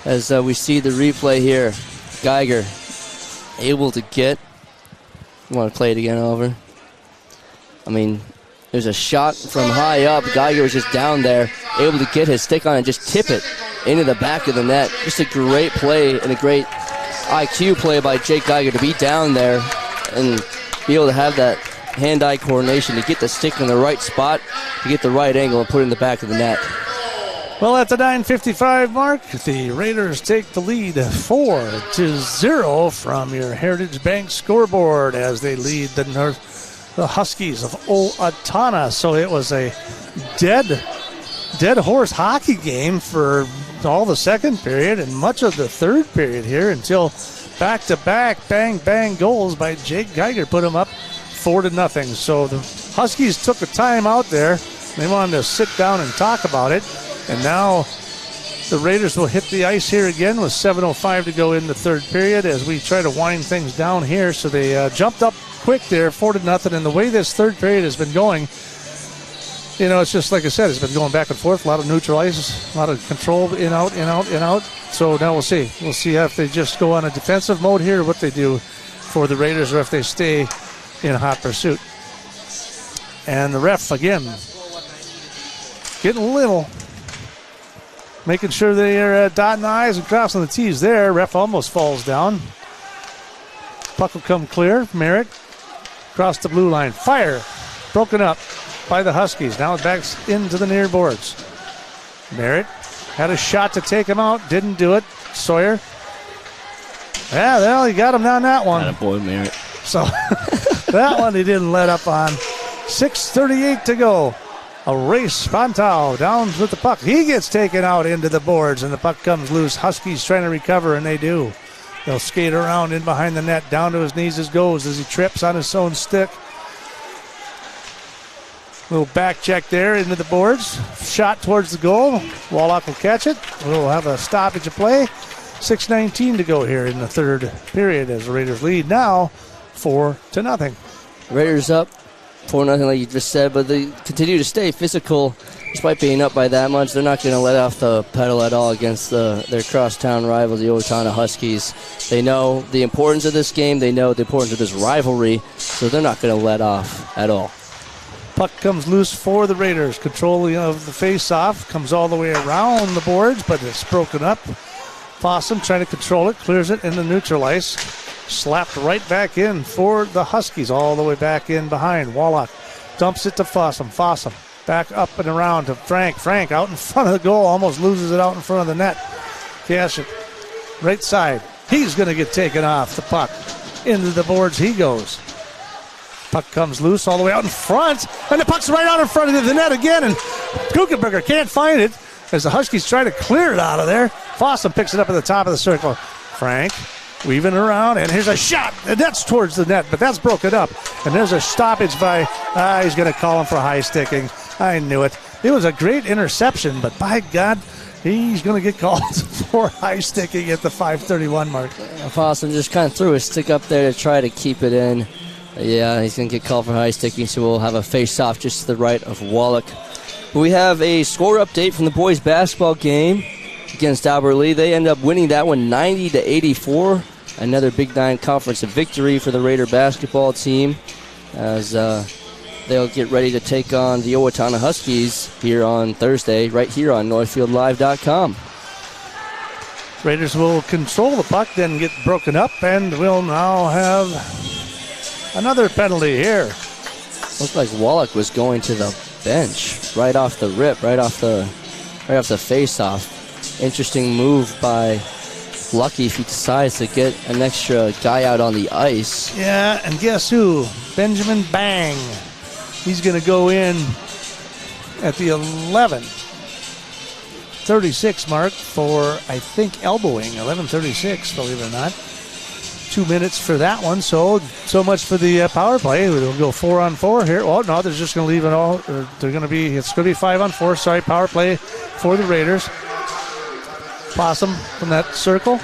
As we see the replay here, Geiger able to get. You want to play it again, Oliver? I mean, there's a shot from high up. Geiger was just down there, able to get his stick on it and just tip it into the back of the net. Just a great play and a great IQ play by Jake Geiger to be down there and be able to have that hand-eye coordination to get the stick in the right spot, to get the right angle and put it in the back of the net. Well, at the 9:55 mark, the Raiders take the lead 4-0 from your Heritage Bank scoreboard as they lead the the Huskies of Owatonna. So it was a dead horse hockey game for all the second period and much of the third period here until back-to-back bang goals by Jake Geiger put them up 4-0. So the Huskies took a time out there. They wanted to sit down and talk about it. And now the Raiders will hit the ice here again with 7:05 to go in the third period as we try to wind things down here. So they jumped up quick there, 4-0. And the way this third period has been going, it's just like I said, it's been going back and forth. A lot of neutral ice, a lot of control, in, out. So now we'll see. We'll see if they just go on a defensive mode here or what they do for the Raiders or if they stay in hot pursuit. And the ref, again, getting a little, making sure they are dotting the I's and crossing the T's there. Ref almost falls down. Puck will come clear. Merritt across the blue line. Fire. Broken up by the Huskies. Now it backs into the near boards. Merritt had a shot to take him out. Didn't do it. Sawyer. Yeah, well, he got him down that one. Attaboy, Merritt. So that one he didn't let up on. 6:38 to go. A race. Spantow down with the puck. He gets taken out into the boards, and the puck comes loose. Huskies trying to recover, and they do. They'll skate around in behind the net. Down to his knees as goes as he trips on his own stick. Little back check there into the boards. Shot towards the goal. Wallach will catch it. We'll have a stoppage of play. 6:19 to go here in the third period as the Raiders lead now 4-0. Raiders up 4-0 like you just said, but they continue to stay physical despite being up by that much. They're not going to let off the pedal at all against their crosstown rivals, the Owatonna Huskies. They know the importance of this game. They know the importance of this rivalry, so they're not going to let off at all. Puck comes loose for the Raiders. Control of the face-off. Comes all the way around the boards, but it's broken up. Fossum trying to control it. Clears it in the neutral ice. Slapped right back in for the Huskies. All the way back in behind. Wallach dumps it to Fossum. Fossum back up and around to Frank. Frank out in front of the goal. Almost loses it out in front of the net. Cash it. Right side. He's going to get taken off the puck. Into the boards he goes. Puck comes loose all the way out in front, and the puck's right out in front of the net again, and Kuchenberger can't find it as the Huskies try to clear it out of there. Fossum picks it up at the top of the circle. Frank weaving around, and here's a shot, and that's towards the net, but that's broken up. And there's a stoppage by, he's going to call him for high sticking. I knew it. It was a great interception, but by God, he's going to get called for high sticking at the 5:31 mark. Fossum just kind of threw his stick up there to try to keep it in. Yeah, he's going to get called for high sticking, so we'll have a face-off just to the right of Wallach. We have a score update from the boys' basketball game against Albert Lee. They end up winning that one 90-84. Another Big Nine Conference victory for the Raider basketball team as they'll get ready to take on the Owatonna Huskies here on Thursday, right here on NorthfieldLive.com. Raiders will control the puck, then get broken up, and we'll now have another penalty here. Looked like Wallach was going to the bench right off the rip, right off the face-off. Interesting move by Lucky if he decides to get an extra guy out on the ice. Yeah, and guess who? Benjamin Bang. He's going to go in at the 11:36 mark for, I think, elbowing. 11:36, believe it or not. 2 minutes for that one, so much for the power play. We'll go 4-on-4 here. Oh no, they're just going to leave it all. It's going to be 5-on-4. Sorry, power play for the Raiders. Possum from that circle,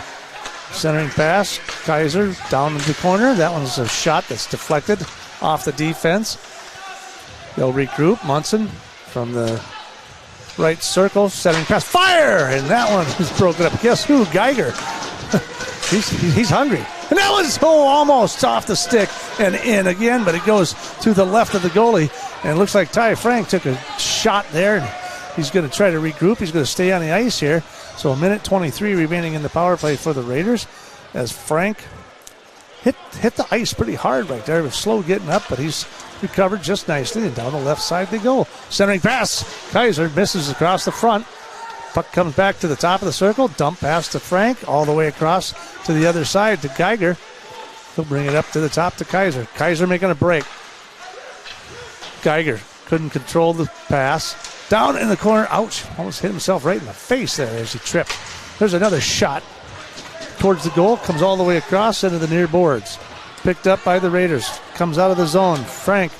centering pass. Kaiser down in the corner. That one's a shot that's deflected off the defense. They'll regroup. Munson from the right circle, centering pass. Fire, and that one is broken up. Guess who? Geiger. He's hungry. And that was almost off the stick and in again, but it goes to the left of the goalie. And it looks like Ty Frank took a shot there. And he's going to try to regroup. He's going to stay on the ice here. So 1:23 remaining in the power play for the Raiders as Frank hit the ice pretty hard right there. It was slow getting up, but he's recovered just nicely. And down the left side they go. Centering pass. Kaiser misses across the front. Puck comes back to the top of the circle. Dump pass to Frank. All the way across to the other side to Geiger. He'll bring it up to the top to Kaiser. Kaiser making a break. Geiger couldn't control the pass. Down in the corner. Ouch. Almost hit himself right in the face there as he tripped. There's another shot towards the goal. Comes all the way across into the near boards. Picked up by the Raiders. Comes out of the zone. Frank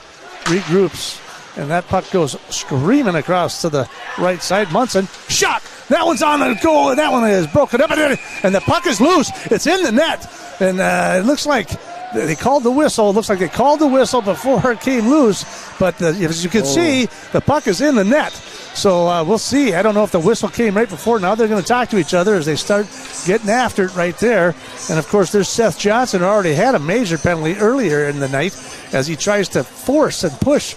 regroups. And that puck goes screaming across to the right side. Munson. Shot. That one's on the goal. And that one is broken up. And the puck is loose. It's in the net. And it looks like they called the whistle. It looks like they called the whistle before it came loose. But as you can see, the puck is in the net. So we'll see. I don't know if the whistle came right before. Now they're going to talk to each other as they start getting after it right there. And, of course, there's Seth Johnson, who already had a major penalty earlier in the night as he tries to force and push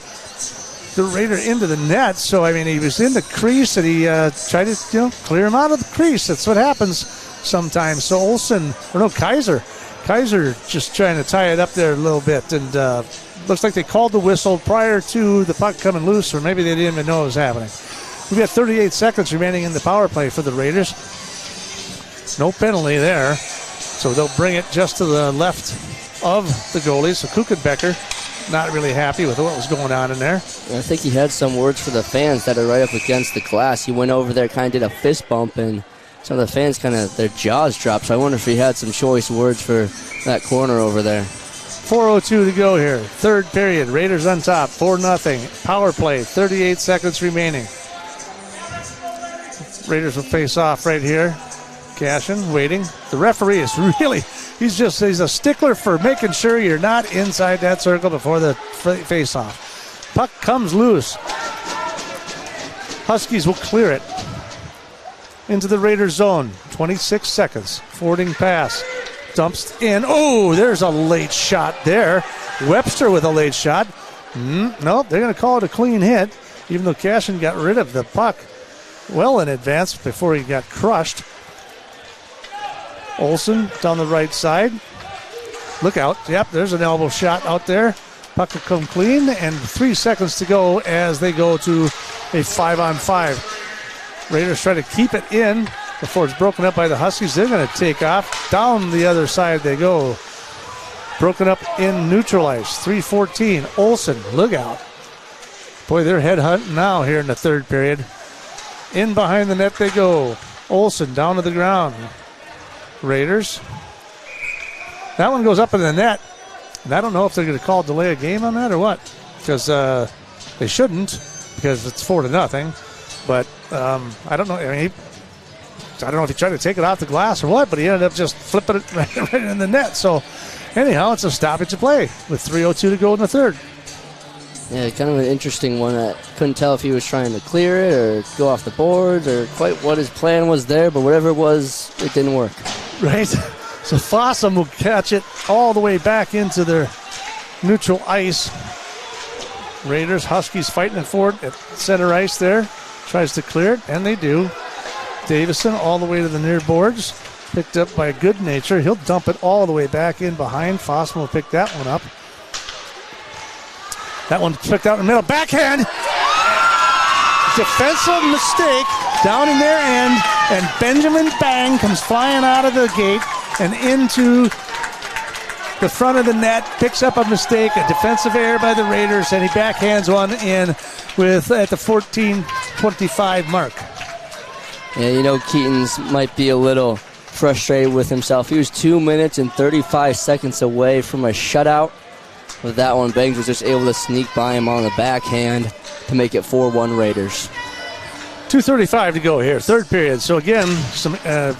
the Raider into the net. So, I mean, he was in the crease and he tried to, clear him out of the crease. That's what happens sometimes. So Kaiser just trying to tie it up there a little bit. And looks like they called the whistle prior to the puck coming loose, or maybe they didn't even know it was happening. We've got 38 seconds remaining in the power play for the Raiders. No penalty there. So they'll bring it just to the left of the goalie. So Kuchenbecker not really happy with what was going on in there. I think he had some words for the fans that are right up against the glass. He went over there, kind of did a fist bump, and some of the fans kind of, their jaws dropped. So I wonder if he had some choice words for that corner over there. 4:02 to go here. Third period. Raiders on top. 4-0. Power play. 38 seconds remaining. Raiders will face off right here. Cashin waiting. The referee is really, he's a stickler for making sure you're not inside that circle before the face off. Puck comes loose. Huskies will clear it into the Raiders zone. 26 seconds. Forwarding pass. Dumps in. Oh, there's a late shot there. Webster with a late shot. No, they're going to call it a clean hit, even though Cashin got rid of the puck well in advance before he got crushed. Olsen down the right side. Look out. Yep, there's an elbow shot out there. Puck will come clean, and 3 seconds to go as they go to a 5-on-5. Raiders try to keep it in before it's broken up by the Huskies. They're going to take off. Down the other side they go. Broken up in neutralized. 3:14. Olsen, look out. Boy, they're headhunting now here in the third period. In behind the net they go. Olsen down to the ground. Raiders. That one goes up in the net. And I don't know if they're going to call delay a game on that or what. Because they shouldn't, because it's 4-0. But I don't know. I mean, I don't know if he tried to take it off the glass or what, but he ended up just flipping it right in the net. So, anyhow, it's a stoppage of play with 3:02 to go in the third. Yeah, kind of an interesting one. I couldn't tell if he was trying to clear it or go off the boards or quite what his plan was there, but whatever it was, it didn't work. Right. So Fossum will catch it all the way back into their neutral ice. Raiders, Huskies fighting it forward at center ice there. Tries to clear it, and they do. Davison all the way to the near boards. Picked up by Good Nature. He'll dump it all the way back in behind. Fossum will pick that one up. That one picked out in the middle. Backhand! Defensive mistake down in their end, and Benjamin Bang comes flying out of the gate and into the front of the net, picks up a mistake, a defensive error by the Raiders, and he backhands one in at the 14:25 mark. Yeah, Keaton's might be a little frustrated with himself. He was 2 minutes and 35 seconds away from a shutout. With that one, Bangs was just able to sneak by him on the backhand to make it 4-1 Raiders. 2:35 to go here, third period. So again, some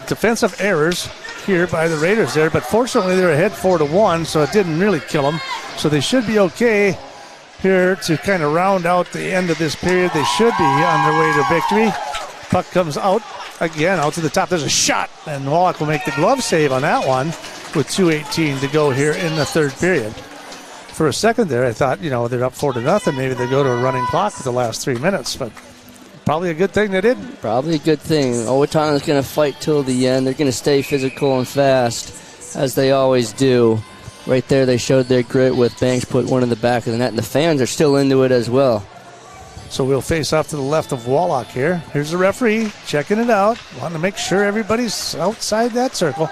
defensive errors here by the Raiders there, but fortunately they're ahead 4-1, so it didn't really kill them. So they should be okay here to kind of round out the end of this period. They should be on their way to victory. Puck comes out again, out to the top. There's a shot, and Wallach will make the glove save on that one with 2:18 to go here in the third period. For a second there, I thought, they're up 4-0. Maybe they go to a running clock for the last 3 minutes, but probably a good thing they didn't. Probably a good thing. Owatonna is going to fight till the end. They're going to stay physical and fast, as they always do. Right there, they showed their grit with Banks put one in the back of the net, and the fans are still into it as well. So we'll face off to the left of Wallach here. Here's the referee checking it out. Want to make sure everybody's outside that circle.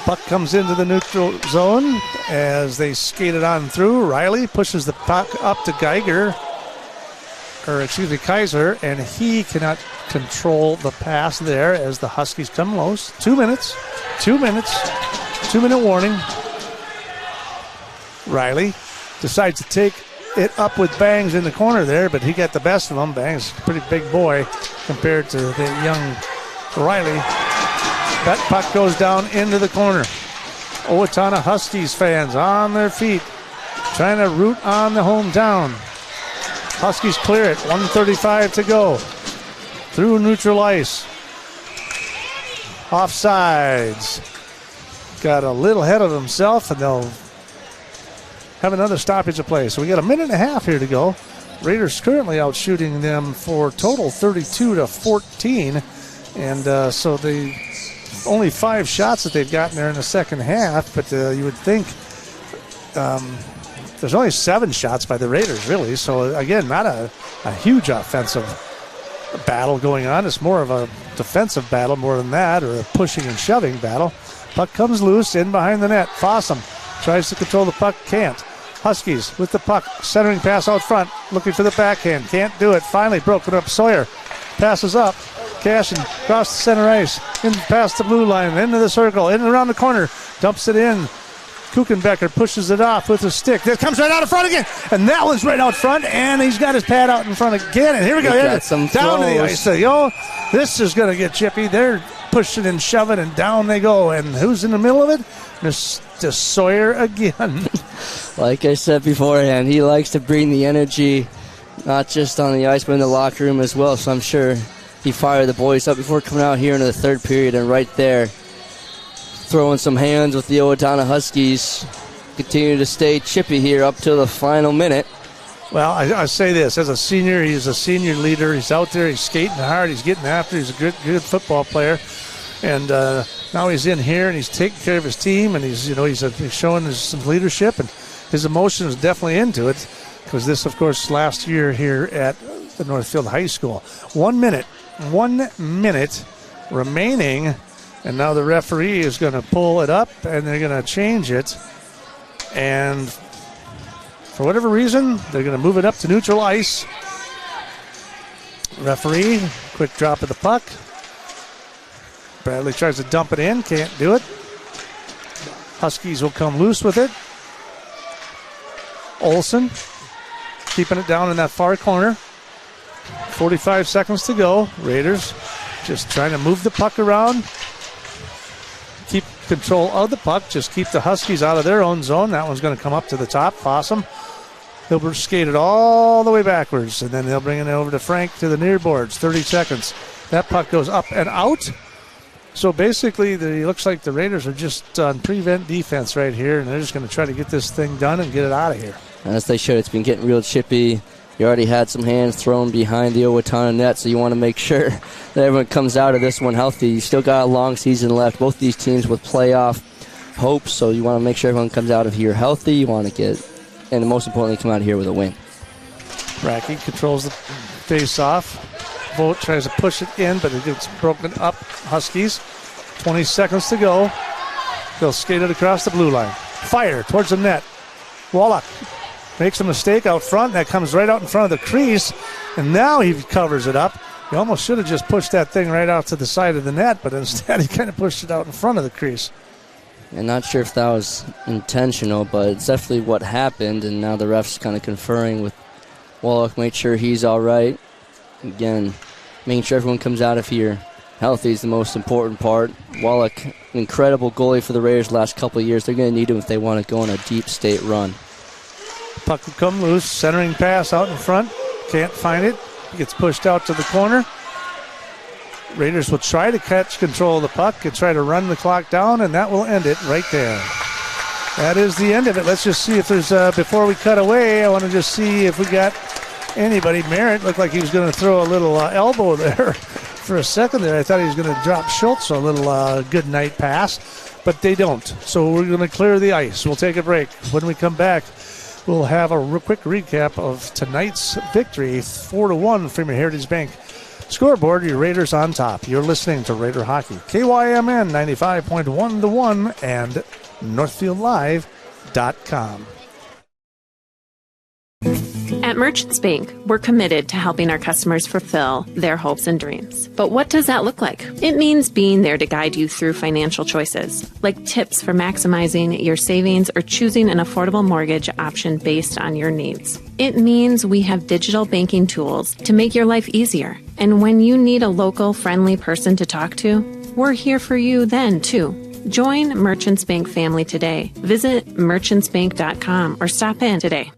Puck comes into the neutral zone as they skate it on through. Riley pushes the puck up to Kaiser, and he cannot control the pass there as the Huskies come close. 2 minutes. 2-minute warning. Riley decides to take it up with Bangs in the corner there, but he got the best of him. Bangs, a pretty big boy compared to the young Riley. That puck goes down into the corner. Owatonna Huskies fans on their feet, trying to root on the hometown. Huskies clear it, 1:35 to go. Through neutral ice. Offsides. Got a little ahead of himself, and they'll have another stoppage of play. So we got a minute and a half here to go. Raiders currently out shooting them for total 32-14. And so they only 5 shots that they've gotten there in the second half, but you would think there's only 7 shots by the Raiders, really. So, again, not a huge offensive battle going on. It's more of a defensive battle more than that, or a pushing and shoving battle. Puck comes loose in behind the net. Fossum tries to control the puck, can't. Huskies with the puck, centering pass out front, looking for the backhand, can't do it. Finally broken up. Sawyer passes up. Cashin across the center ice, in past the blue line, into the circle, in and around the corner, dumps it in. Kuchenbecker pushes it off with a stick. That comes right out in front again, and that one's right out front, and he's got his pad out in front again, and here we go. Down to the ice. So, this is going to get chippy. They're pushing and shoving, and down they go. And who's in the middle of it? Mr. Sawyer again. Like I said beforehand, he likes to bring the energy, not just on the ice, but in the locker room as well. So I'm sure he fired the boys up before coming out here into the third period, and right there, throwing some hands with the Owatonna Huskies. Continue to stay chippy here up to the final minute. Well, I say this, as a senior, he's a senior leader. He's out there, he's skating hard, he's getting after, he's a good football player. And now he's in here, and he's taking care of his team, and he's showing some leadership, and his emotion is definitely into it, because this, of course, last year here at the Northfield High School. 1 minute remaining, and now the referee is going to pull it up, and they're going to change it, and for whatever reason, they're going to move it up to neutral ice. Referee, quick drop of the puck. Bradley tries to dump it in, can't do it. Huskies will come loose with it. Olsen keeping it down in that far corner. 45 seconds to go. Raiders just trying to move the puck around. Keep control of the puck. Just keep the Huskies out of their own zone. That one's going to come up to the top. Fossum. He'll skate it all the way backwards, and then they'll bring it over to Frank to the near boards. 30 seconds. That puck goes up and out. So basically, it looks like the Raiders are just on prevent defense right here, and they're just going to try to get this thing done and get it out of here. As they should, it's been getting real chippy. You already had some hands thrown behind the Owatonna net, so you want to make sure that everyone comes out of this one healthy. You still got a long season left. Both these teams with playoff hopes, so you want to make sure everyone comes out of here healthy. You want to get, and most importantly, come out of here with a win. Brackey controls the face-off. Vogt tries to push it in, but it gets broken up. Huskies, 20 seconds to go. They'll skate it across the blue line. Fire towards the net. Wallach makes a mistake out front. That comes right out in front of the crease, and now he covers it up. He almost should have just pushed that thing right out to the side of the net, but instead he kind of pushed it out in front of the crease. I'm not sure if that was intentional, but it's definitely what happened, and now the ref's kind of conferring with Wallach, make sure he's all right. Again, making sure everyone comes out of here healthy is the most important part. Wallach, incredible goalie for the Raiders the last couple of years. They're going to need him if they want to go on a deep state run. Puck will come loose, centering pass out in front. Can't find it. Gets pushed out to the corner. Raiders will try to catch control of the puck and try to run the clock down, and that will end it right there. That is the end of it. Let's just see if there's, before we cut away, I want to just see if we got anybody. Merritt looked like he was going to throw a little elbow there for a second there. I thought he was going to drop Schultz a little good night pass, but they don't. So we're going to clear the ice. We'll take a break. When we come back, we'll have a quick recap of tonight's victory, 4-1 from your Heritage Bank Scoreboard, your Raiders on top. You're listening to Raider Hockey. KYMN 95.1 The One and NorthfieldLive.com. At Merchants Bank, we're committed to helping our customers fulfill their hopes and dreams. But what does that look like? It means being there to guide you through financial choices, like tips for maximizing your savings or choosing an affordable mortgage option based on your needs. It means we have digital banking tools to make your life easier. And when you need a local, friendly person to talk to, we're here for you then, too. Join Merchants Bank family today. Visit merchantsbank.com or stop in today.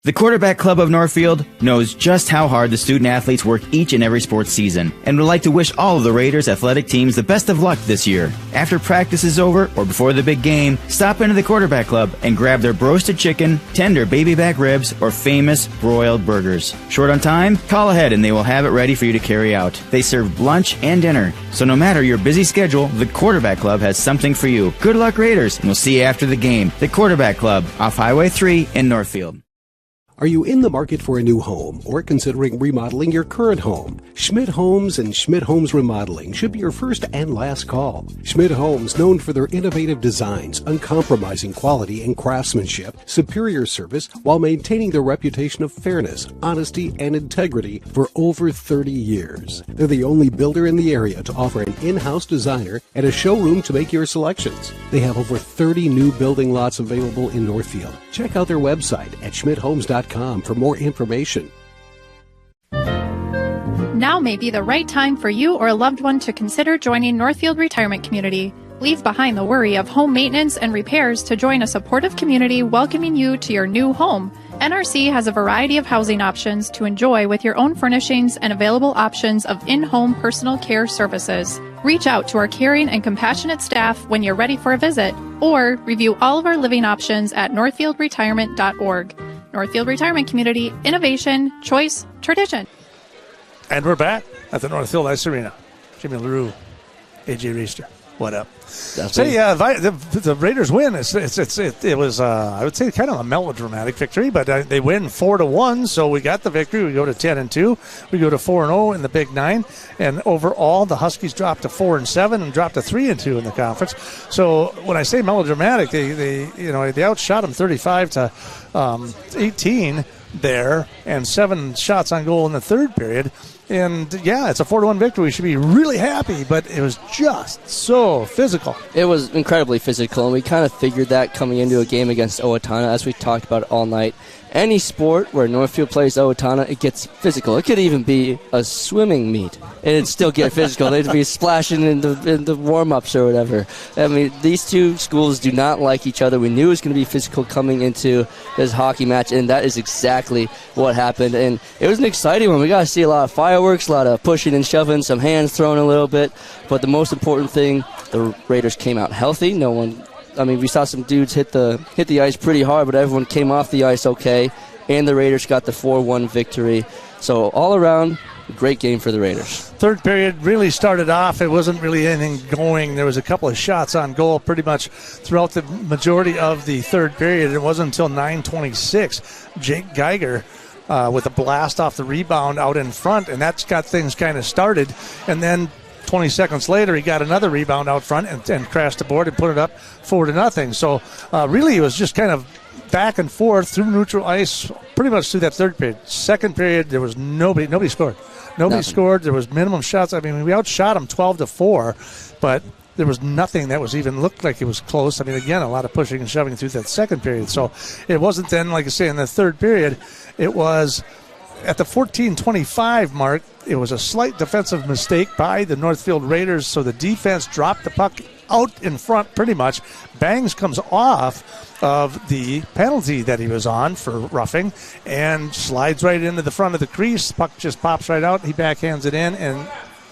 The Quarterback Club of Northfield knows just how hard the student athletes work each and every sports season and would like to wish all of the Raiders athletic teams the best of luck this year. After practice is over or before the big game, stop into the Quarterback Club and grab their roasted chicken, tender baby back ribs, or famous broiled burgers. Short on time? Call ahead and they will have it ready for you to carry out. They serve lunch and dinner, so no matter your busy schedule, the Quarterback Club has something for you. Good luck, Raiders, and we'll see you after the game. The Quarterback Club, off Highway 3 in Northfield. Are you in the market for a new home or considering remodeling your current home? Schmidt Homes and Schmidt Homes Remodeling should be your first and last call. Schmidt Homes, known for their innovative designs, uncompromising quality and craftsmanship, superior service, while maintaining their reputation of fairness, honesty, and integrity for over 30 years. They're the only builder in the area to offer an in-house designer and a showroom to make your selections. They have over 30 new building lots available in Northfield. Check out their website at schmidthomes.com for more information. Now may be the right time for you or a loved one to consider joining Northfield Retirement Community. Leave behind the worry of home maintenance and repairs to join a supportive community welcoming you to your new home. NRC has a variety of housing options to enjoy with your own furnishings and available options of in-home personal care services. Reach out to our caring and compassionate staff when you're ready for a visit, or review all of our living options at northfieldretirement.org. Northfield Retirement Community, innovation, choice, tradition. And we're back at the Northfield Ice Arena. Jimmy LaRue, AJ Reister. What up? Definitely. The Raiders win. It was I would say kind of a melodramatic victory, but they win 4-1. So we got the victory. We go to 10-2. We go to 4-0 in the Big Nine, and overall the Huskies dropped to 4-7 and dropped to 3-2 in the conference. So when I say melodramatic, they outshot them 35-18 there, and 7 shots on goal in the third period. And, yeah, it's a 4-1 victory. We should be really happy, but it was just so physical. It was incredibly physical, and we kind of figured that coming into a game against Owatonna, as we talked about all night. Any sport where Northfield plays Owatonna, it gets physical. It could even be a swimming meet, and it'd still get physical. They'd be splashing in the warm-ups or whatever. I mean, these two schools do not like each other. We knew it was going to be physical coming into this hockey match, and that is exactly what happened. And it was an exciting one. We got to see a lot of fireworks, a lot of pushing and shoving, some hands thrown a little bit. But the most important thing, the Raiders came out healthy. We saw some dudes hit the ice pretty hard, but everyone came off the ice okay, and the Raiders got the 4-1 victory. So all around, a great game for the Raiders. Third period really started off. It wasn't really anything going. There was a couple of shots on goal pretty much throughout the majority of the third period. It wasn't until 9:26, Jake Geiger with a blast off the rebound out in front, and that's got things kind of started. And then 20 seconds later, he got another rebound out front and crashed the board and put it up 4-0. So really, it was just kind of back and forth through neutral ice pretty much through that third period. Second period, there was nobody scored. Nobody scored. There was minimum shots. I mean, we outshot them 12-4, but there was nothing that was even looked like it was close. I mean, again, a lot of pushing and shoving through that second period. So it wasn't then, like I say, in the third period, it was at the 14:25 mark. It was a slight defensive mistake by the Northfield Raiders, so the defense dropped the puck out in front pretty much. Bangs comes off of the penalty that he was on for roughing and slides right into the front of the crease. Puck just pops right out. He backhands it in and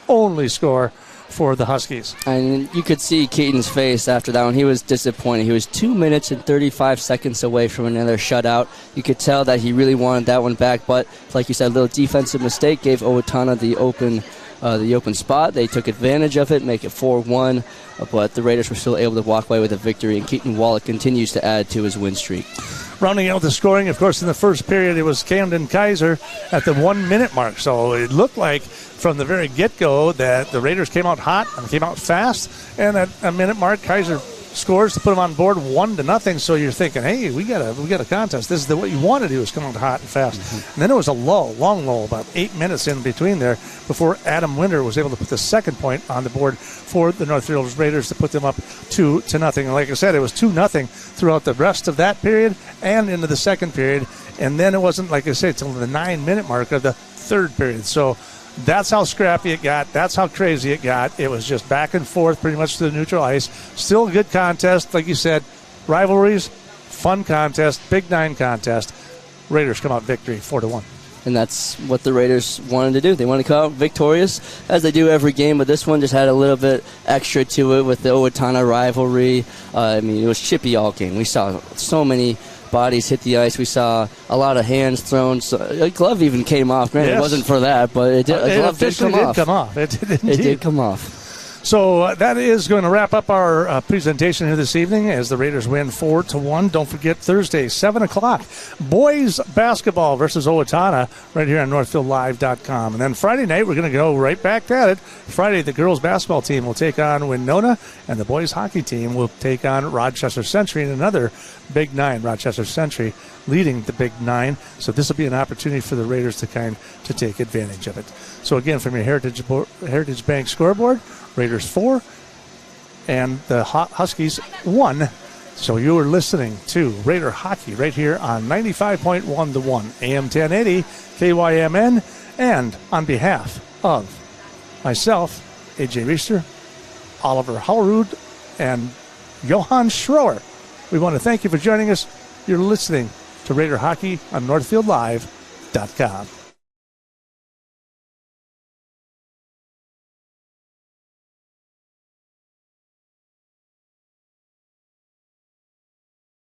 only score for the Huskies. And you could see Keaton's face after that one. He was disappointed. He was 2 minutes and 35 seconds away from another shutout. You could tell that he really wanted that one back, but like you said, a little defensive mistake gave Owatonna the open spot. They took advantage of it, make it 4-1, but the Raiders were still able to walk away with a victory, and Keaton Wallach continues to add to his win streak. Rounding out the scoring, of course, in the first period, it was Camden Kaiser at the 1 minute mark. So it looked like from the very get-go that the Raiders came out hot and came out fast. And at a minute mark, Kaiser scores to put them on board 1-0. So you're thinking, hey, we got a contest. This is what you want to do, is come out hot and fast. And then it was a long lull, about 8 minutes in between there, before Adam Winder was able to put the second point on the board for the Northfield Raiders to put them up 2-0. And like I said, it was 2-0 throughout the rest of that period and into the second period. And then it wasn't, like I said, until the 9 minute mark of the third period. So that's how scrappy it got. That's how crazy it got. It was just back and forth pretty much to the neutral ice. Still a good contest. Like you said, rivalries, fun contest, Big 9 contest. Raiders come out victory 4-1. And that's what the Raiders wanted to do. They wanted to come out victorious, as they do every game, but this one just had a little bit extra to it with the Owatonna rivalry. It was chippy all game. We saw so many bodies hit the ice. We saw a lot of hands thrown. So a glove even came off. Granted, It wasn't for that, but a glove did come off. It did come off. So that is going to wrap up our presentation here this evening as the Raiders win 4-1. Don't forget Thursday, 7 o'clock, boys basketball versus Owatonna right here on NorthfieldLive.com. And then Friday night, we're going to go right back at it. Friday, the girls basketball team will take on Winona, and the boys hockey team will take on Rochester Century in another Big 9. Rochester Century leading the Big 9. So this will be an opportunity for the Raiders to take advantage of it. So again, from your Heritage Bank scoreboard, Raiders 4 and the Huskies 1. So you are listening to Raider Hockey right here on 95.1 The One, AM 1080, KYMN. And on behalf of myself, AJ Reister, Oliver Howrud, and Johan Schroer, we want to thank you for joining us. You're listening to Raider Hockey on NorthfieldLive.com.